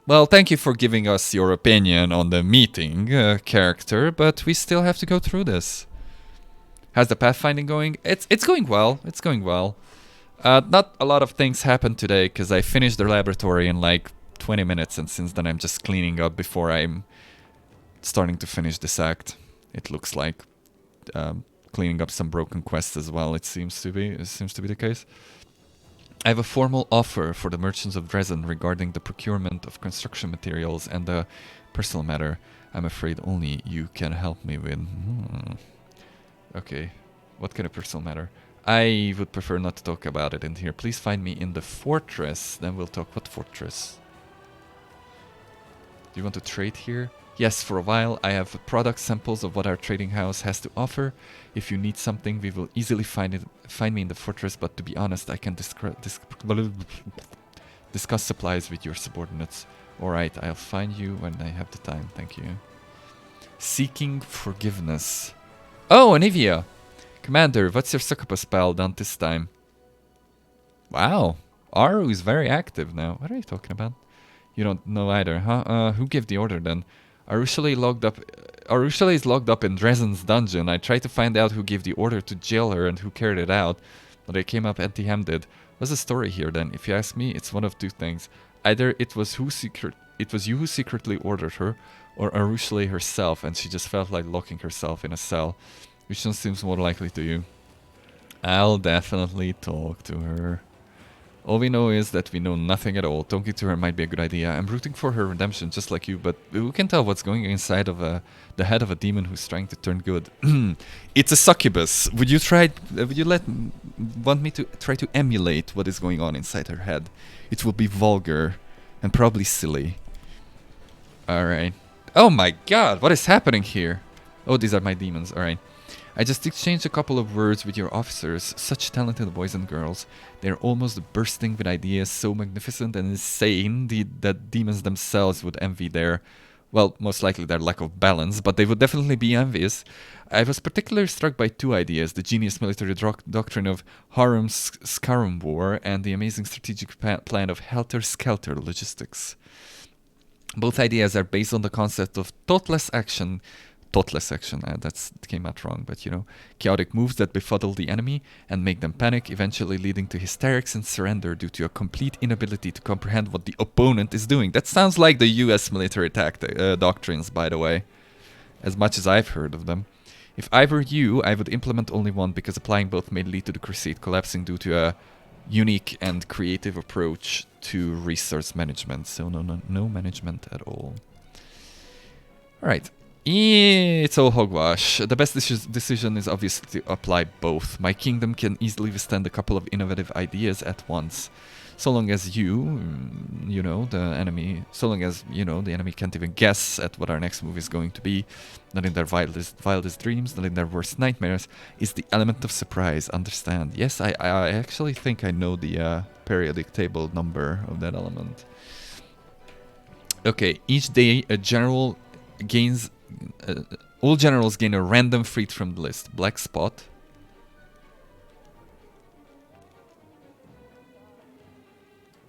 Well, thank you for giving us your opinion on the meeting character, but we still have to go through this. How's the pathfinding going? It's going well. It's going well. Not a lot of things happened today because I finished the laboratory in like 20 minutes, and since then I'm just cleaning up before I'm starting to finish this act. It looks like cleaning up some broken quests as well. It seems to be the case. I have a formal offer for the merchants of Dresden regarding the procurement of construction materials and the personal matter. I'm afraid only you can help me with. Okay, what kind of personal matter? I would prefer not to talk about it in here. Please find me in the fortress. Then we'll talk. What fortress? Do you want to trade here? Yes, for a while. I have product samples of what our trading house has to offer. If you need something, we will easily find me in the fortress, but to be honest, I can discuss supplies with your subordinates. Alright, I'll find you when I have the time. Thank you. Seeking forgiveness. Oh, Anivia! Commander, what's your succubus spell done this time? Wow. Aru is very active now. What are you talking about? You don't know either, huh? Who gave the order then? Areelu is locked up in Dresden's dungeon. I tried to find out who gave the order to jail her and who carried it out, but I came up empty-handed. What's the story here then? If you ask me, it's one of two things. Either it was you who secretly ordered her, or Areelu herself, and she just felt like locking herself in a cell. Which one seems more likely to you? I'll definitely talk to her. All we know is that we know nothing at all. Talking to her might be a good idea. I'm rooting for her redemption just like you, but who can tell what's going inside of the head of a demon who's trying to turn good? It's a succubus. Would you want me to try to emulate what is going on inside her head? It will be vulgar and probably silly. Alright. Oh my god, what is happening here? Oh, these are my demons, alright. I just exchanged a couple of words with your officers, such talented boys and girls. They're almost bursting with ideas so magnificent and insane that demons themselves would envy their, well, most likely their lack of balance, but they would definitely be envious. I was particularly struck by two ideas, the genius military doctrine of Harum Scarum War and the amazing strategic plan of helter-skelter logistics. Both ideas are based on the concept of thoughtless action thoughtless action. That came out wrong, but you know, chaotic moves that befuddle the enemy and make them panic, eventually leading to hysterics and surrender due to a complete inability to comprehend what the opponent is doing. That sounds like the U.S. military doctrines, by the way, as much as I've heard of them. If I were you, I would implement only one, because applying both may lead to the crusade collapsing due to a unique and creative approach to resource management. So no management at all. All right. It's all hogwash. The best decision is obviously to apply both. My kingdom can easily withstand a couple of innovative ideas at once. So long as the enemy can't even guess at what our next move is going to be, not in their wildest dreams, not in their worst nightmares, is the element of surprise. Understand? Yes, I actually think I know the periodic table number of that element. Okay, each day a general gains... all generals gain a random freed from the list. Black spot.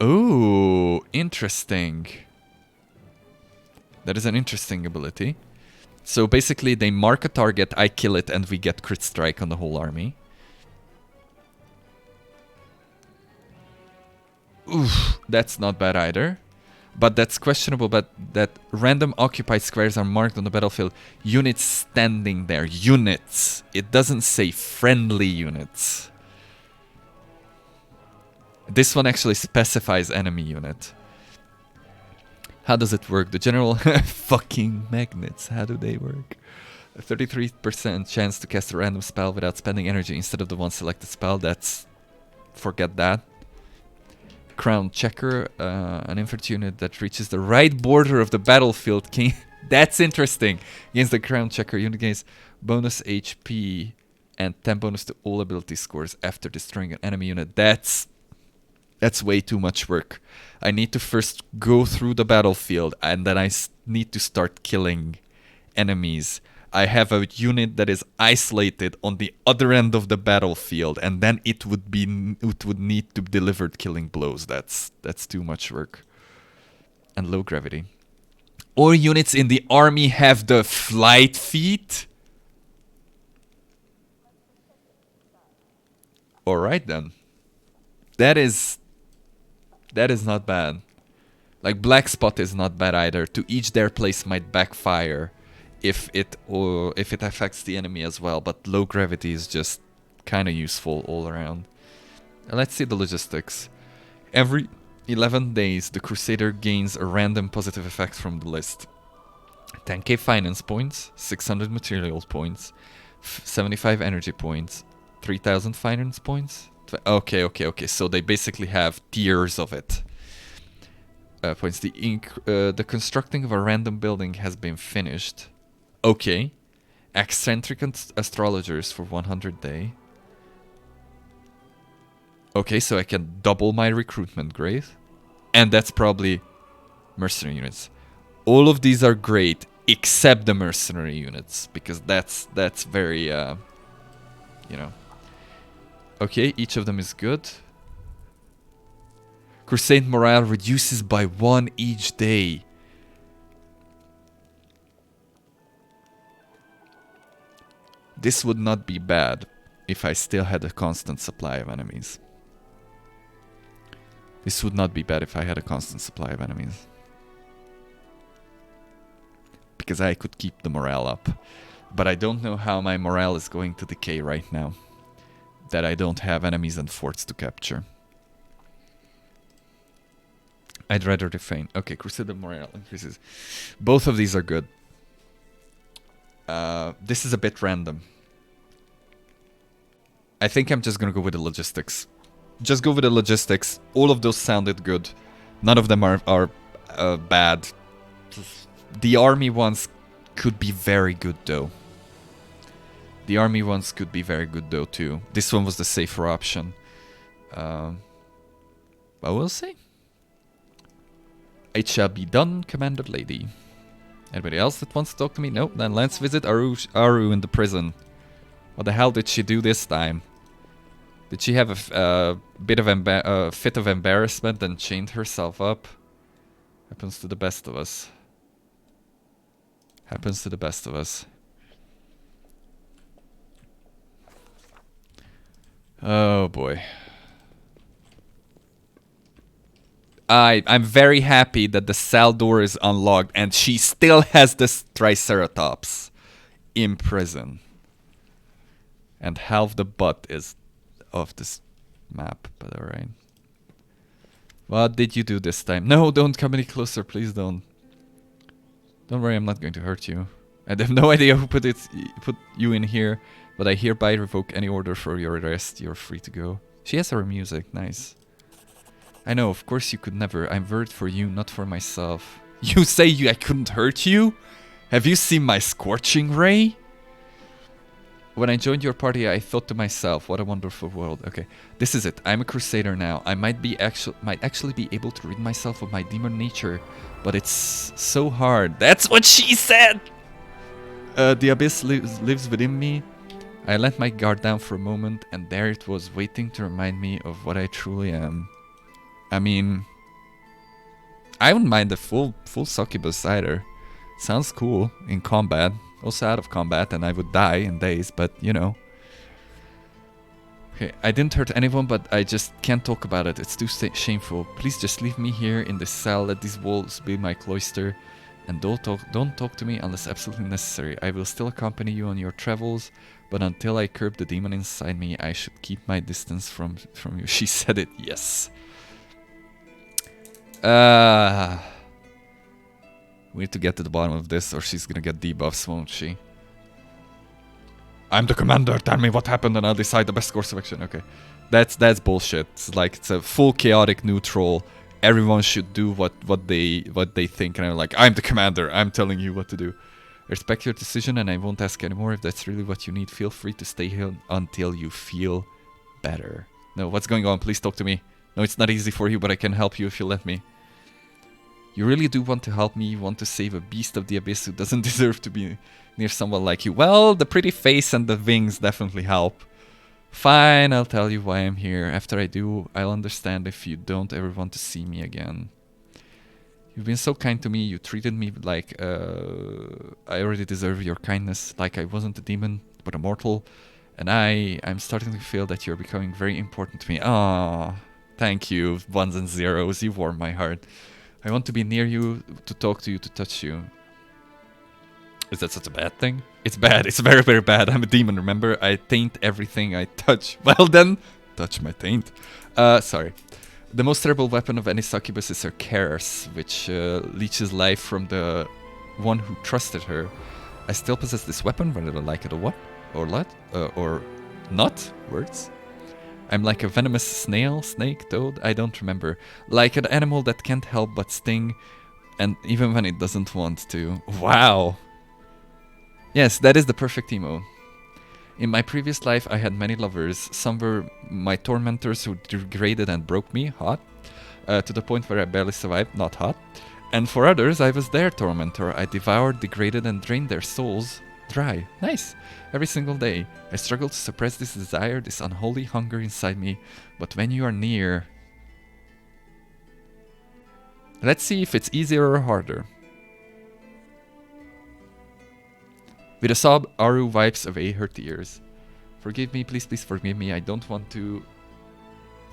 Oh, interesting. That is an interesting ability. So basically they mark a target, I kill it, and we get crit strike on the whole army. Oof, that's not bad either. But that's questionable, but that random occupied squares are marked on the battlefield. Units standing there. Units. It doesn't say friendly units. This one actually specifies enemy unit. How does it work? The general... fucking magnets. How do they work? A 33% chance to cast a random spell without spending energy instead of the one selected spell. That's... forget that. Crown Checker, an infantry unit that reaches the right border of the battlefield. That's interesting. Against the Crown Checker, unit gains bonus HP and 10 bonus to all ability scores after destroying an enemy unit. That's way too much work. I need to first go through the battlefield, and then I need to start killing enemies. I have a unit that is isolated on the other end of the battlefield, and then it would need to deliver killing blows. That's too much work. And low gravity. All units in the army have the flight feat. All right then. That is not bad. Like black spot is not bad either. To each their place might backfire if it affects the enemy as well, but low gravity is just kind of useful all around. And let's see the logistics. Every 11 days, the Crusader gains a random positive effect from the list. 10k finance points, 600 material points, 75 energy points, 3000 finance points. Okay. So they basically have tiers of it. Points. The constructing of a random building has been finished. Okay. Eccentric astrologers for 100 day. Okay, so I can double my recruitment grade. And that's probably mercenary units. All of these are great except the mercenary units, because that's very Okay, each of them is good. Crusade morale reduces by 1 each day. This would not be bad if I still had a constant supply of enemies. This would not be bad if I had a constant supply of enemies. Because I could keep the morale up. But I don't know how my morale is going to decay right now. That I don't have enemies and forts to capture. I'd rather refrain. Okay, Crusader morale increases. Both of these are good. This is a bit random. I think I'm just gonna go with the logistics. Just go with the logistics. All of those sounded good. None of them are bad. The army ones could be very good though. The army ones could be very good though too. This one was the safer option. But we'll see. It shall be done, Commander Lady. Anybody else that wants to talk to me? Nope. Then let's visit Aru in the prison. What the hell did she do this time? Did she have a bit of fit of embarrassment and chained herself up? Happens to the best of us. Happens to the best of us. Oh boy. I'm very happy that the cell door is unlocked and she still has this Triceratops in prison. And half the butt is of this map, but alright. What did you do this time? No, don't come any closer, please don't. Don't worry, I'm not going to hurt you. I have no idea who put you in here, but I hereby revoke any order for your arrest. You're free to go. She has her music, nice. I know, of course you could never. I'm worried for you, not for myself. You say I couldn't hurt you? Have you seen my scorching ray? When I joined your party, I thought to myself, what a wonderful world. Okay, this is it. I'm a crusader now. I might actually be able to rid myself of my demon nature, but it's so hard. That's what she said! The abyss lives within me. I let my guard down for a moment, and there it was, waiting to remind me of what I truly am. I mean, I wouldn't mind a full succubus either. Sounds cool in combat. Also out of combat, and I would die in days, but you know. Okay, I didn't hurt anyone, but I just can't talk about it. It's too shameful. Please just leave me here in this cell. Let these walls be my cloister, and don't talk to me unless absolutely necessary. I will still accompany you on your travels, but until I curb the demon inside me, I should keep my distance from you. She said it. Yes. We need to get to the bottom of this, or she's gonna get debuffs, won't she? I'm the commander. Tell me what happened, and I'll decide the best course of action. Okay, that's bullshit. It's like it's a full chaotic neutral. Everyone should do what they think, and I'm like, I'm the commander. I'm telling you what to do. I respect your decision, and I won't ask anymore. If that's really what you need, feel free to stay here until you feel better. No, what's going on? Please talk to me. No, it's not easy for you, but I can help you if you let me. You really do want to help me. You want to save a beast of the abyss who doesn't deserve to be near someone like you. Well, the pretty face and the wings definitely help. Fine, I'll tell you why I'm here. After I do, I'll understand if you don't ever want to see me again. You've been so kind to me. You treated me like I already deserve your kindness. Like I wasn't a demon, but a mortal. And I'm starting to feel that you're becoming very important to me. Ah, thank you, ones and zeros. You warm my heart. I want to be near you, to talk to you, to touch you. Is that such a bad thing? It's bad. It's very, very bad. I'm a demon, remember? I taint everything I touch. Well then, touch my taint. Sorry. The most terrible weapon of any succubus is her curse, which leeches life from the one who trusted her. I still possess this weapon, whether I like it or what? Or what? Or not? Words? I'm like a venomous snail, snake, toad, I don't remember. Like an animal that can't help but sting, and even when it doesn't want to. Wow! Yes, that is the perfect emo. In my previous life, I had many lovers. Some were my tormentors who degraded and broke me, hot, to the point where I barely survived, not hot. And for others, I was their tormentor. I devoured, degraded, and drained their souls dry. Nice! Every single day, I struggle to suppress this desire, this unholy hunger inside me, but when you are near... Let's see if it's easier or harder. With a sob, Aru wipes away her tears. Forgive me, please, please forgive me. I don't want to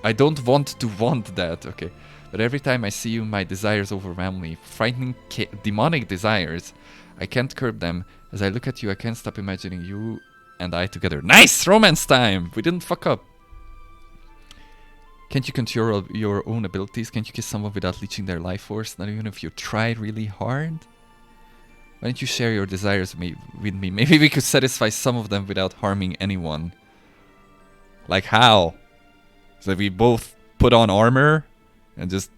want that, okay. But every time I see you, my desires overwhelm me. Frightening, demonic desires. I can't curb them. As I look at you, I can't stop imagining you and I together. Nice! Romance time! We didn't fuck up. Can't you control your own abilities? Can't you kiss someone without leeching their life force? Not even if you try really hard? Why don't you share your desires with me? Maybe we could satisfy some of them without harming anyone. Like how? So we both put on armor and just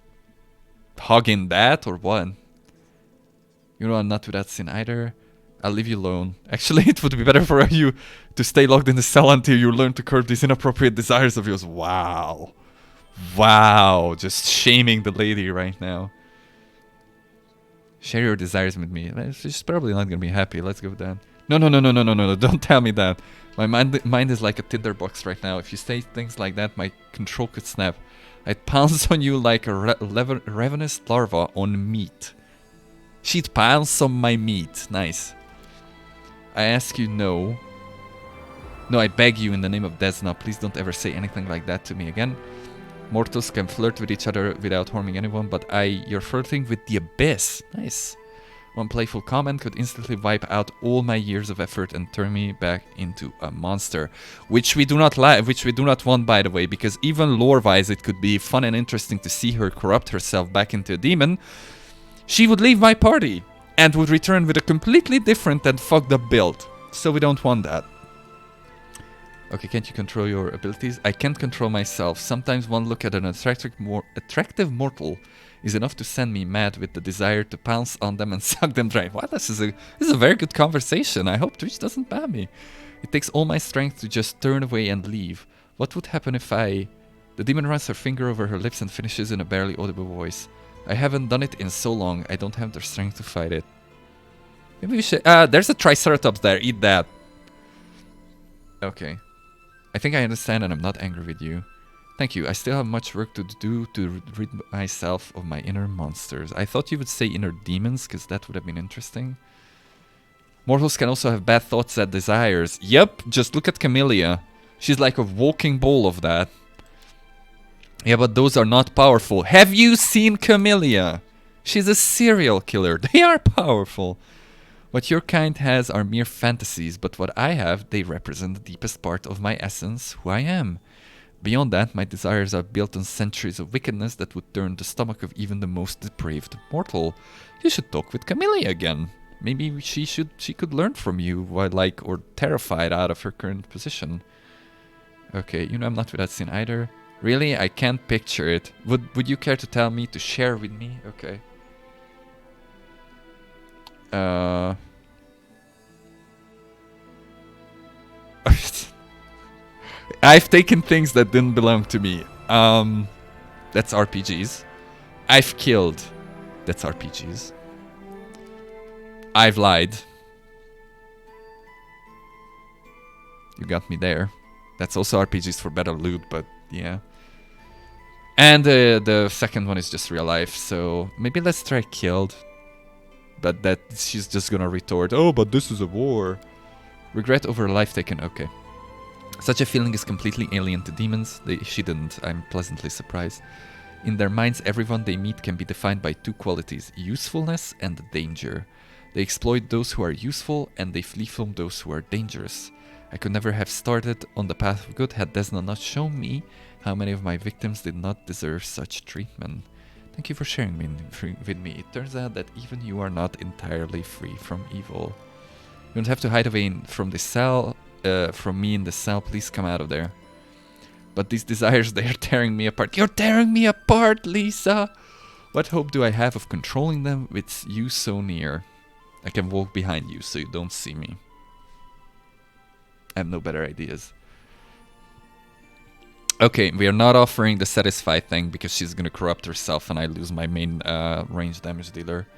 hug in that, or what? You know, I'm not without sin either. I'll leave you alone. Actually, it would be better for you to stay locked in the cell until you learn to curb these inappropriate desires of yours. Wow. Wow. Just shaming the lady right now. Share your desires with me. She's probably not gonna be happy. Let's go with that. No. Don't tell me that. My mind is like a tinderbox right now. If you say things like that, my control could snap. I'd pounce on you like a ravenous larva on meat. She'd pounce on my meat. Nice. I ask you no. No, I beg you in the name of Desna, please don't ever say anything like that to me again. Mortals can flirt with each other without harming anyone, but you're flirting with the abyss. Nice. One playful comment could instantly wipe out all my years of effort and turn me back into a monster. Which we do not want, by the way, because even lore-wise it could be fun and interesting to see her corrupt herself back into a demon. She would leave my party and would return with a completely different and fucked up build. So we don't want that. Okay, can't you control your abilities? I can't control myself. Sometimes one look at an attractive mortal is enough to send me mad with the desire to pounce on them and suck them dry. Wow, this is a very good conversation. I hope Twitch doesn't ban me. It takes all my strength to just turn away and leave. What would happen if The demon runs her finger over her lips and finishes in a barely audible voice. I haven't done it in so long, I don't have the strength to fight it. Maybe we should... there's a Triceratops there, eat that. Okay. I think I understand and I'm not angry with you. Thank you. I still have much work to do to rid myself of my inner monsters. I thought you would say inner demons, because that would have been interesting. Mortals can also have bad thoughts and desires. Yep, just look at Camellia. She's like a walking ball of that. Yeah, but those are not powerful. Have you seen Camellia? She's a serial killer. They are powerful. What your kind has are mere fantasies, but what I have, they represent the deepest part of my essence, who I am. Beyond that, my desires are built on centuries of wickedness that would turn the stomach of even the most depraved mortal. You should talk with Camellia again. Maybe she could learn from you, or terrified out of her current position. Okay, you know I'm not without sin either. Really? I can't picture it. Would you care to tell me, to share with me? Okay. I've taken things that didn't belong to me. That's RPGs. I've killed. That's RPGs. I've lied. You got me there. That's also RPGs for better loot, but yeah. And the second one is just real life, so maybe let's try killed. But that she's just gonna retort, oh, but this is a war. Regret over a life taken, okay. Such a feeling is completely alien to demons. She didn't, I'm pleasantly surprised. In their minds, everyone they meet can be defined by two qualities, usefulness and danger. They exploit those who are useful, and they flee from those who are dangerous. I could never have started on the path of good had Desna not shown me how many of my victims did not deserve such treatment. Thank you for sharing with me. It turns out that even you are not entirely free from evil. You don't have to hide away from the cell. From me in the cell, please come out of there. But these desires, they are tearing me apart. You're tearing me apart, Lisa! What hope do I have of controlling them with you so near? I can walk behind you so you don't see me. I have no better ideas. Okay, we are not offering the satisfy thing because she's gonna corrupt herself and I lose my main range damage dealer.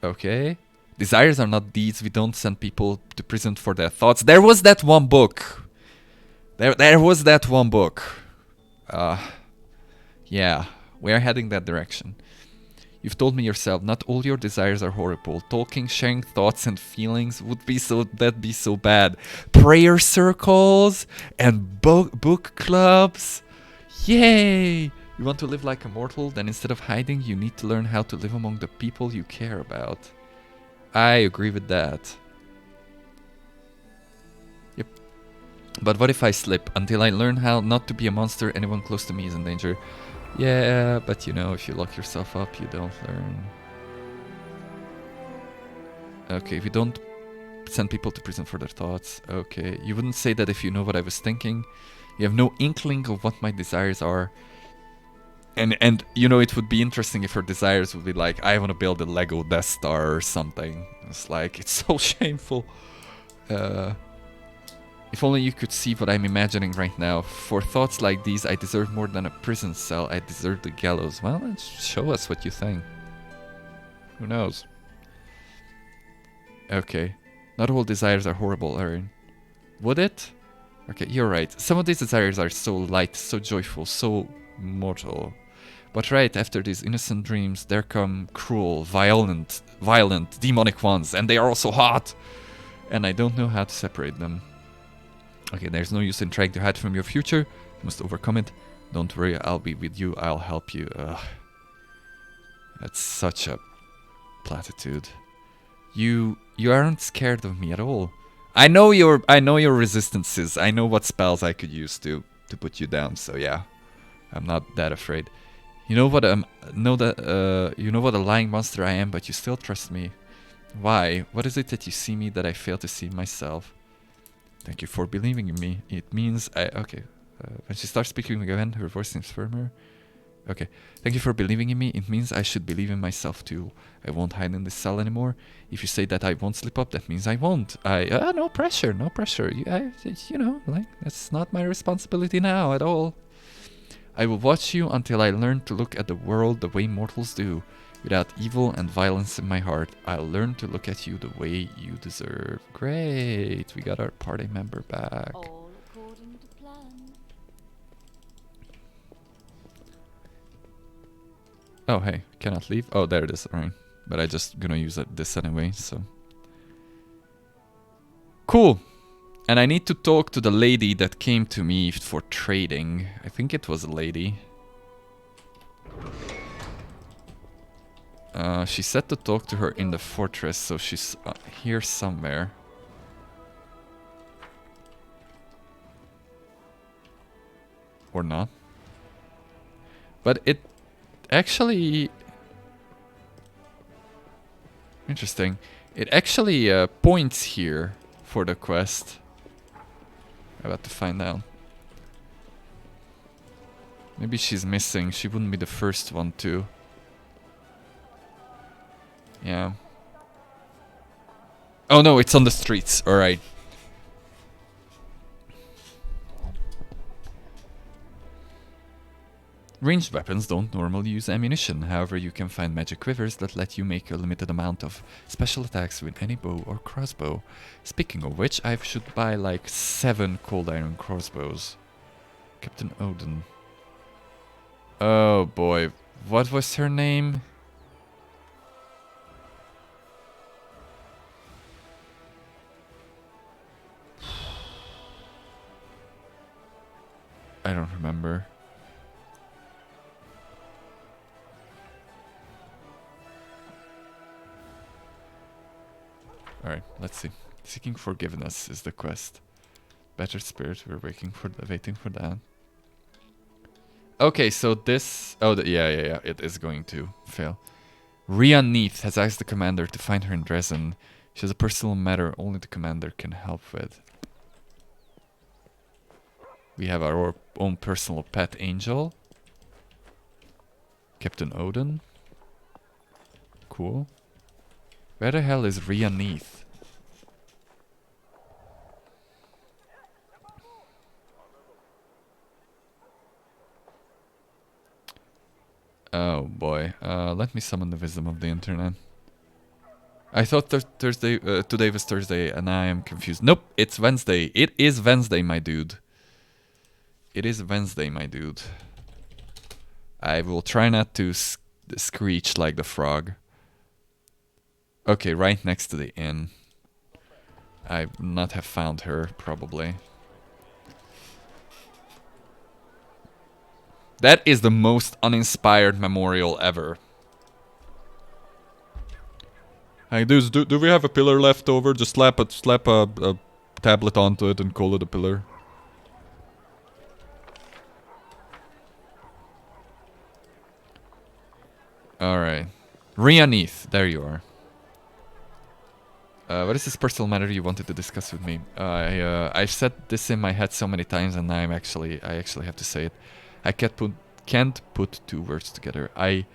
Okay. Desires are not deeds. We don't send people to prison for their thoughts. There was that one book. There was that one book. Yeah, we are heading that direction. You've told me yourself, not all your desires are horrible. Talking, sharing thoughts and feelings that'd be so bad. Prayer circles and book clubs. Yay! You want to live like a mortal? Then instead of hiding, you need to learn how to live among the people you care about. I agree with that. Yep. But what if I slip? Until I learn how not to be a monster, anyone close to me is in danger. Yeah, but you know, if you lock yourself up, you don't learn. Okay, we don't send people to prison for their thoughts. Okay, you wouldn't say that if you know what I was thinking. You have no inkling of what my desires are. And you know, it would be interesting if her desires would be like, I want to build a Lego Death Star or something. It's like, it's so shameful. If only you could see what I'm imagining right now. For thoughts like these, I deserve more than a prison cell. I deserve the gallows. Well, show us what you think. Who knows? Okay. Not all desires are horrible, Erin. Would it? Okay, you're right. Some of these desires are so light, so joyful, so mortal. But right after these innocent dreams, there come cruel, violent, demonic ones, and they are also hot. and I don't know how to separate them. Okay, there's no use in trying to hide from your future. You must overcome it. Don't worry, I'll be with you. I'll help you. Ugh. That's such a platitude. You aren't scared of me at all. I know your resistances. I know what spells I could use to put you down. So yeah, I'm not that afraid. You know what you know what a lying monster I am, but you still trust me. Why? What is it that you see me that I fail to see myself? Thank you for believing in me. It means okay. When she starts speaking again, her voice seems firmer. Okay. Thank you for believing in me. It means I should believe in myself too. I won't hide in this cell anymore. If you say that I won't slip up, that means I won't. No pressure, no pressure. You know, like, that's not my responsibility now at all. I will watch you until I learn to look at the world the way mortals do. Without evil and violence in my heart, I'll learn to look at you the way you deserve. Great, we got our party member back. All according to plan. Oh, hey, cannot leave? Oh, there it is, alright. But I just gonna use this anyway, so. Cool. And I need to talk to the lady that came to me for trading. I think it was a lady. She said to talk to her in the fortress, so she's here somewhere. Or not. But it actually... Interesting. It actually points here for the quest. I'm about to find out. Maybe she's missing. She wouldn't be the first one to. Yeah. Oh no, it's on the streets. Alright. Ranged weapons don't normally use ammunition. However, you can find magic quivers that let you make a limited amount of special attacks with any bow or crossbow. Speaking of which, I should buy like 7 cold iron crossbows. Captain Odin. Oh boy. What was her name? I don't remember. Alright, let's see. Seeking forgiveness is the quest. Better spirit, we're waiting for that. Okay, so this... Oh, yeah, it is going to fail. Rhea Neath has asked the commander to find her in Dresden. She has a personal matter only the commander can help with. We have our own personal pet angel. Captain Odin. Cool. Where the hell is Rhea Neath? Oh boy. Let me summon the wisdom of the internet. I thought today was Thursday and I am confused. Nope, it's Wednesday. It is Wednesday, my dude. It is Wednesday, my dude. I will try not to screech like the frog. Okay, right next to the inn. I would not have found her, probably. That is the most uninspired memorial ever. Hey, dudes, do we have a pillar left over? Just slap a tablet onto it and call it a pillar. Alright. Rhea Neath, there you are. What is this personal matter you wanted to discuss with me? I've said this in my head so many times and I actually have to say it. I can't put 2 words together. I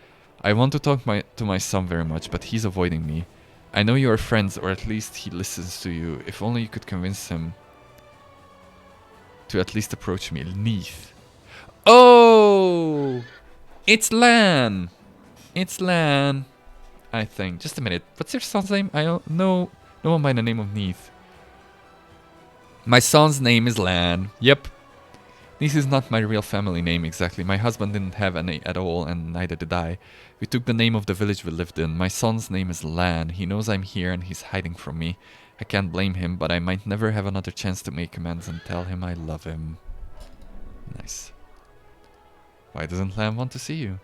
want to talk to my son very much, but he's avoiding me. I know you are friends, or at least he listens to you. If only you could convince him to at least approach me. Neath. Oh! It's Lan! It's Lan. I think. Just a minute. What's your son's name? I don't know. No one by the name of Neath. My son's name is Lan. Yep. This is not my real family name exactly. My husband didn't have any at all, and neither did I. We took the name of the village we lived in. My son's name is Lan. He knows I'm here and he's hiding from me. I can't blame him, but I might never have another chance to make amends and tell him I love him. Nice. Why doesn't Lamb want to see you?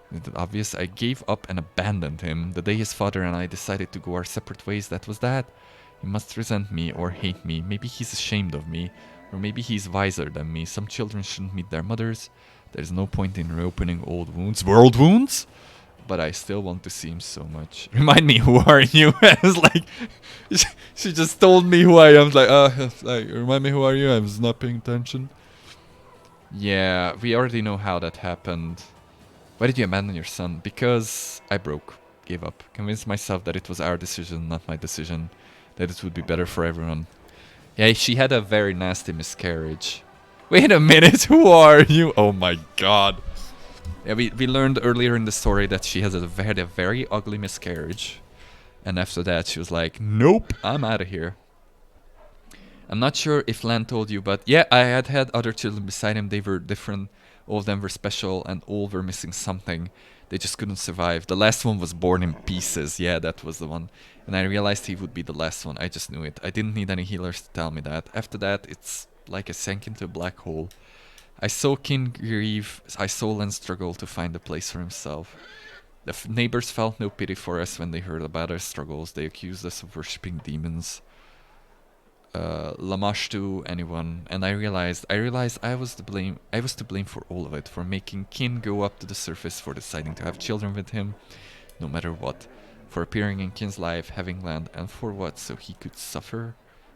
Isn't it obvious? I gave up and abandoned him. The day his father and I decided to go our separate ways, that was that. He must resent me or hate me. Maybe he's ashamed of me. Or maybe he's wiser than me. Some children shouldn't meet their mothers. There's no point in reopening old wounds. World wounds? But I still want to see him so much. Remind me, who are you? It's like, she just told me who I am. Like, remind me, who are you? I was not paying attention. Yeah, we already know how that happened. Why did you abandon your son? Because I broke. Gave up. Convinced myself that it was our decision, not my decision. That it would be better for everyone. Yeah, she had a very nasty miscarriage. Wait a minute, who are you? Oh my god. Yeah, we learned earlier in the story that she had a very ugly miscarriage. And after that, she was like, nope, I'm out of here. I'm not sure if Lan told you, but yeah, I had other children beside him. They were different. All of them were special, and all were missing something. They just couldn't survive. The last one was born in pieces. Yeah, that was the one. And I realized he would be the last one. I just knew it. I didn't need any healers to tell me that. After that, it's like I sank into a black hole. I saw Kin grieve. I saw Len struggle to find a place for himself. The neighbors felt no pity for us when they heard about our struggles. They accused us of worshipping demons. Lamashtu, anyone, and I realized I was to blame. I was to blame for all of it, for making Kin go up to the surface, for deciding to have children with him, no matter what, for appearing in Kin's life, having land, and for what? So he could suffer.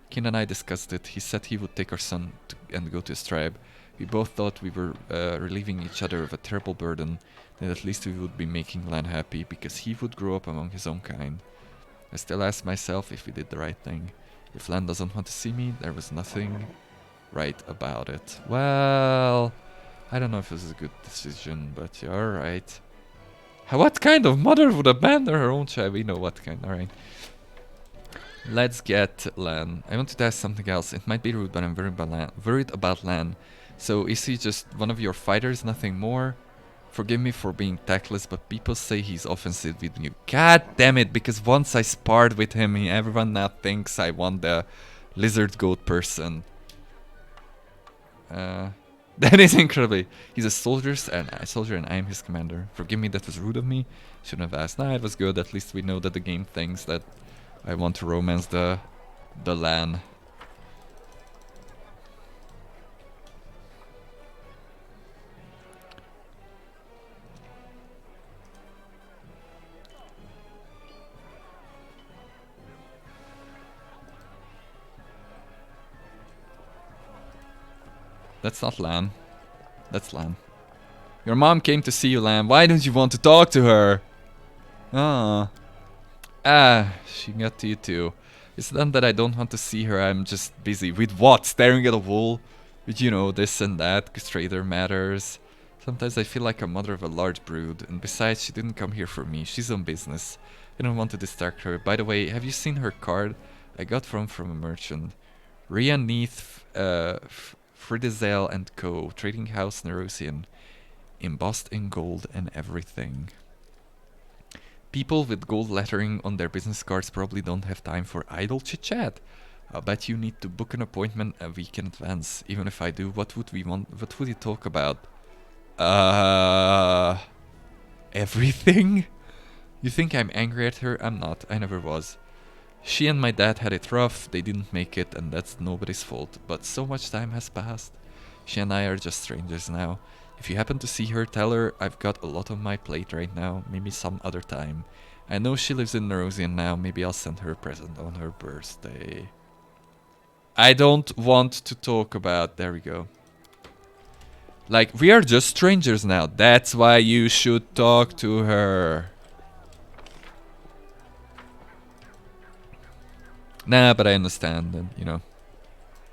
Kin and I discussed it. He said he would take our son and go to his tribe. We both thought we were relieving each other of a terrible burden, that at least we would be making Lan happy, because he would grow up among his own kind. I still ask myself if we did the right thing. If Lan doesn't want to see me, there was nothing right about it. Well, I don't know if this is a good decision, but you're right. What kind of mother would abandon her own child? We know what kind, alright. Let's get Lan. I wanted to ask something else. It might be rude, but I'm worried about Lan. So is he just one of your fighters, nothing more? Forgive me for being tactless, but people say he's offensive with you. God damn it, because once I sparred with him, everyone now thinks I want the lizard goat person. That is incredible. He's a soldier and I am his commander. Forgive me, that was rude of me. Shouldn't have asked. Nah, it was good. At least we know that the game thinks that I want to romance the Lan. That's not Lan. That's Lan. Your mom came to see you, Lan. Why don't you want to talk to her? She got to you too. It's not that I don't want to see her, I'm just busy. With what? Staring at a wall? With, you know, this and that, Trader matters. Sometimes I feel like a mother of a large brood, and besides, she didn't come here for me. She's on business. I don't want to distract her. By the way, have you seen her card? I got from a merchant. Rhea Neath, Fridizel and Co. Trading House Nerosian. Embossed in gold and everything. People with gold lettering on their business cards probably don't have time for idle chit-chat. I'll bet you need to book an appointment a week in advance. Even if I do, what would you talk about? Everything? You think I'm angry at her? I'm not. I never was. She and my dad had it rough, they didn't make it, and that's nobody's fault. But so much time has passed. She and I are just strangers now. If you happen to see her, tell her I've got a lot on my plate right now, maybe some other time. I know she lives in Nerosian now, maybe I'll send her a present on her birthday. I don't want to talk about... There we go. Like, we are just strangers now, that's why you should talk to her. Nah, but I understand that, you know,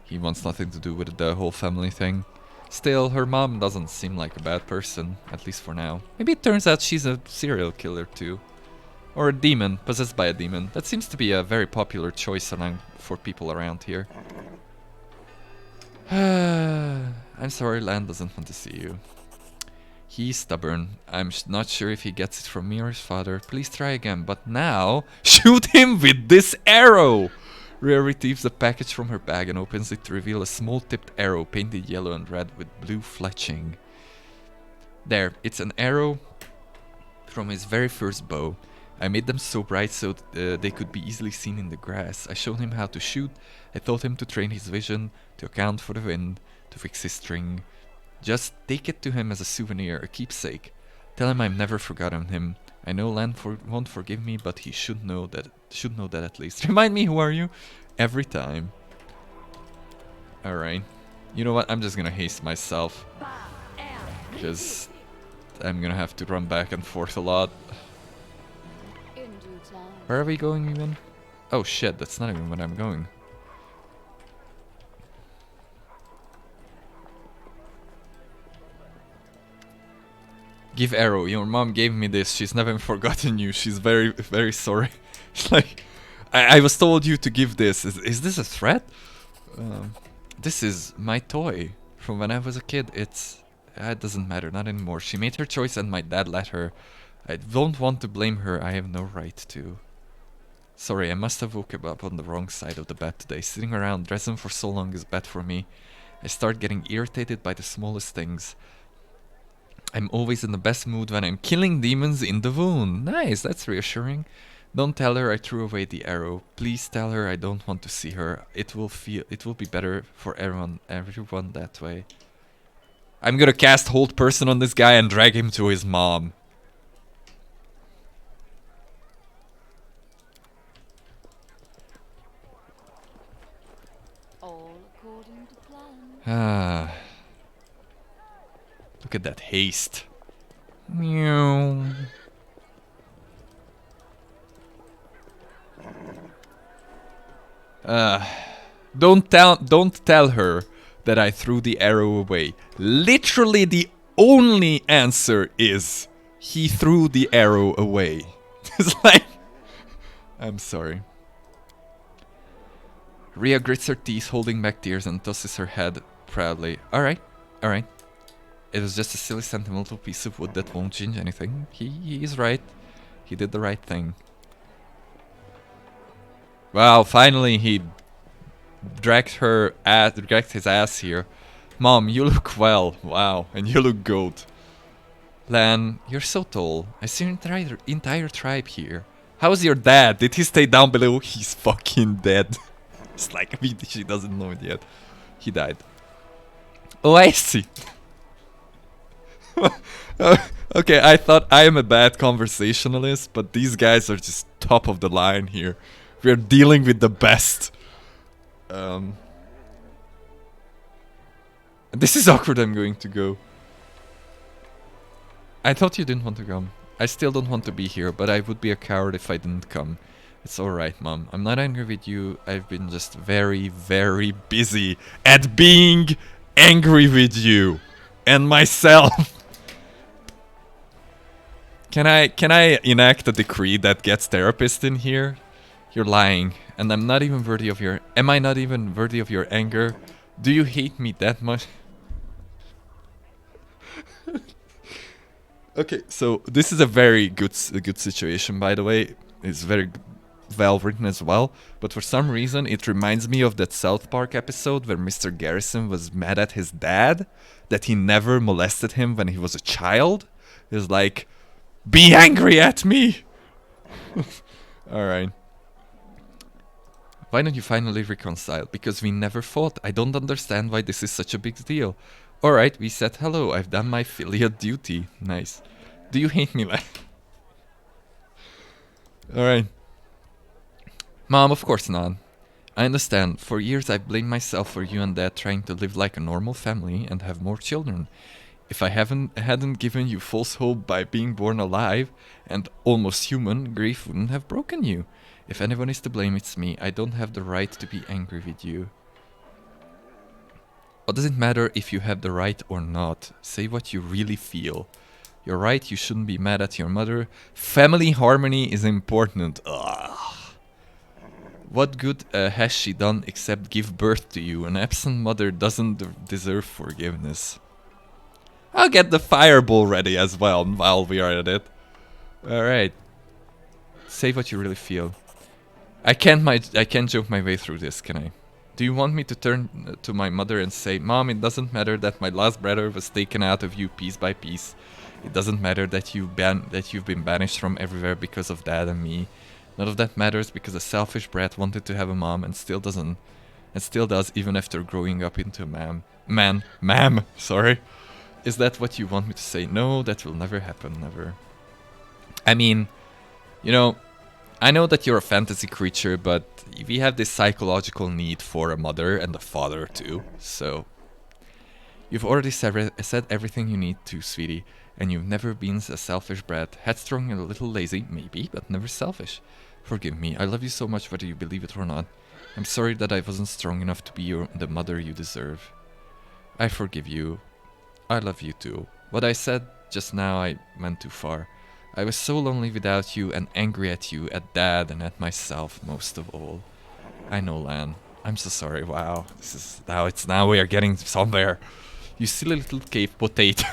he wants nothing to do with the whole family thing. Still, her mom doesn't seem like a bad person, at least for now. Maybe it turns out she's a serial killer too. Or a demon, possessed by a demon. That seems to be a very popular choice for people around here. I'm sorry, Lan doesn't want to see you. He's stubborn. I'm not sure if he gets it from me or his father. Please try again, but now shoot him with this arrow! Rhea retrieves the package from her bag and opens it to reveal a small tipped arrow painted yellow and red with blue fletching. There, it's an arrow from his very first bow. I made them so bright so they could be easily seen in the grass. I showed him how to shoot. I taught him to train his vision, to account for the wind, to fix his string. Just take it to him as a souvenir, a keepsake. Tell him I've never forgotten him. I know Lan won't forgive me, but he should know that at least. Remind me, who are you? Every time. Alright. You know what? I'm just gonna haste myself. Because I'm gonna have to run back and forth a lot. In due time. Where are we going even? Oh shit, that's not even where I'm going. Give arrow. Your mom gave me this. She's never forgotten you. She's very, very sorry. Like, I was told you to give this. Is this a threat? This is my toy from when I was a kid. It doesn't matter, not anymore. She made her choice and my dad let her. I don't want to blame her. I have no right to. Sorry, I must have woken up on the wrong side of the bed today. Sitting around dressing for so long is bad for me. I start getting irritated by the smallest things. I'm always in the best mood when I'm killing demons in the wound. Nice, that's reassuring. Don't tell her I threw away the arrow. Please tell her I don't want to see her. It will be better for everyone that way. I'm gonna cast Hold Person on this guy and drag him to his mom. All according to plan. Ah. Look at that haste. Meow. Don't tell her that I threw the arrow away. Literally the only answer is he threw the arrow away. It's like, I'm sorry. Rhea grits her teeth, holding back tears, and tosses her head proudly. Alright. It was just a silly sentimental piece of wood that won't change anything. He is right. He did the right thing. Well, finally he dragged his ass here. Mom, you look well. Wow, and you look gold. Lan, you're so tall. I see your entire tribe here. How's your dad? Did he stay down below? He's fucking dead. It's like, she doesn't know it yet. He died. Oh, I see. Okay, I thought I am a bad conversationalist, but these guys are just top of the line here. We're dealing with the best. This is awkward. I'm going to go. I thought you didn't want to come. I still don't want to be here, but I would be a coward if I didn't come. It's alright, Mom. I'm not angry with you. I've been just very, very busy at being angry with you and myself. Can I enact a decree that gets therapist in here? You're lying, and I'm not even worthy of your... Am I not even worthy of your anger? Do you hate me that much? Okay, so this is a very good situation, by the way. It's very well written as well, but for some reason it reminds me of that South Park episode where Mr. Garrison was mad at his dad that he never molested him when he was a child. He's like, be angry at me! Alright. Why don't you finally reconcile? Because we never fought. I don't understand why this is such a big deal. Alright, we said hello. I've done my filial duty. Nice. Do you hate me, like? Alright. Mom, of course not. I understand. For years I've blamed myself for you and Dad trying to live like a normal family and have more children. If I hadn't given you false hope by being born alive and almost human, grief wouldn't have broken you. If anyone is to blame, it's me. I don't have the right to be angry with you. What does it matter if you have the right or not? Say what you really feel. You're right, you shouldn't be mad at your mother. Family harmony is important. Ugh. What good has she done except give birth to you? An absent mother doesn't deserve forgiveness. I'll get the fireball ready as well while we are at it. Alright. Say what you really feel. I can't joke my way through this, can I? Do you want me to turn to my mother and say, Mom, it doesn't matter that my last brother was taken out of you piece by piece. It doesn't matter that you've been banished from everywhere because of Dad and me. None of that matters because a selfish brat wanted to have a mom and still doesn't, and still does even after growing up into a ma'am, sorry. Is that what you want me to say? No, that will never happen, never. I mean, you know, I know that you're a fantasy creature, but we have this psychological need for a mother and a father too, so... You've already said everything you need to, sweetie, and you've never been a selfish brat. Headstrong and a little lazy, maybe, but never selfish. Forgive me, I love you so much whether you believe it or not. I'm sorry that I wasn't strong enough to be the mother you deserve. I forgive you. I love you too. What I said just now I went too far. I was so lonely without you and angry at you, at Dad, and at myself most of all. I know, Lan. I'm so sorry. Wow, this is now we are getting somewhere. You silly little cave potato.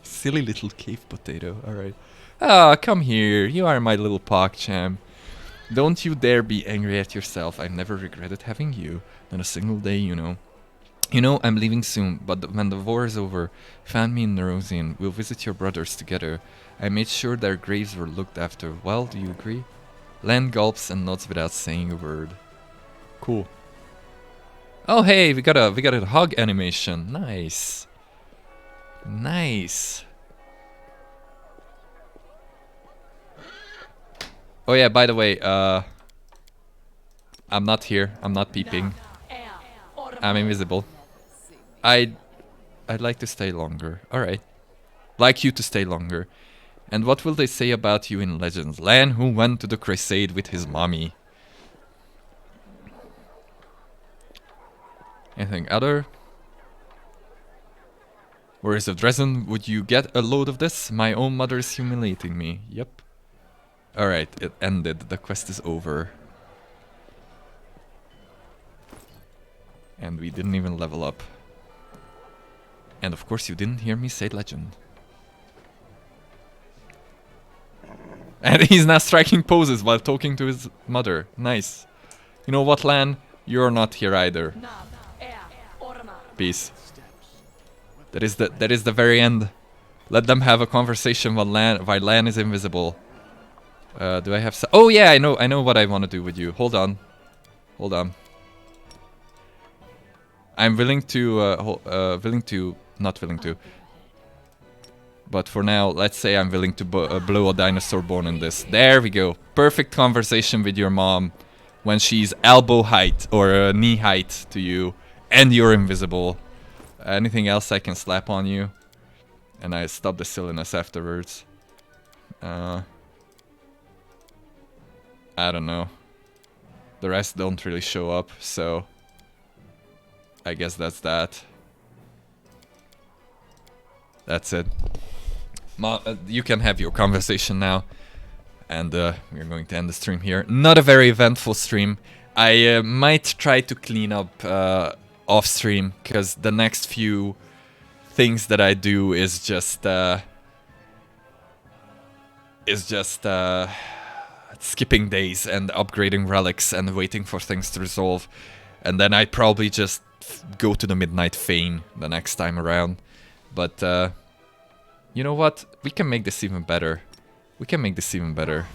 Silly little cave potato. Alright. Ah, come here. You are my little PogChamp. Don't you dare be angry at yourself. I never regretted having you. Not a single day, you know. You know, I'm leaving soon, but when the war is over, find me in Nerosian. We'll visit your brothers together. I made sure their graves were looked after. Well, do you agree? Lan gulps and nods without saying a word. Cool. Oh hey, we got a hug animation. Nice. Nice. Oh yeah, by the way, I'm not here. I'm not peeping. I'm invisible. I'd like to stay longer. Alright. Like you to stay longer. And what will they say about you in Legends? Lan who went to the crusade with his mommy. Anything other? Warriors of Dresden, would you get a load of this? My own mother is humiliating me. Yep. Alright, it ended. The quest is over. And we didn't even level up. And of course you didn't hear me say legend. And he's now striking poses while talking to his mother. Nice. You know what, Lan? You're not here either. Peace. That is the very end. Let them have a conversation while Lan is invisible. Do I have oh yeah, I know what I want to do with you. Hold on. Hold on. I'm willing to not willing to. But for now, let's say I'm willing to blow a dinosaur bone in this. There we go. Perfect conversation with your mom when she's elbow height or knee height to you and you're invisible. Anything else I can slap on you? And I stop the silliness afterwards. I don't know. The rest don't really show up, so I guess that's that. That's it. You can have your conversation now. And we're going to end the stream here. Not a very eventful stream. I might try to clean up off stream, because the next few things that I do is just skipping days and upgrading relics and waiting for things to resolve. And then I'd probably just go to the Midnight Fane the next time around. But you know what? We can make this even better. We can make this even better.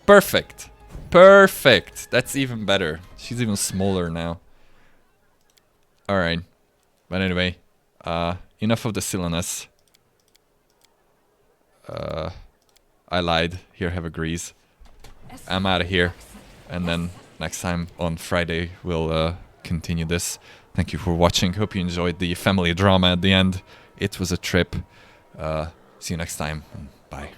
Perfect. Perfect. That's even better. She's even smaller now. Alright. But anyway, enough of the silliness. I lied. Here, have a grease. I'm out of here. And then next time on Friday, we'll continue this. Thank you for watching. Hope you enjoyed the family drama at the end. It was a trip. See you next time. Bye.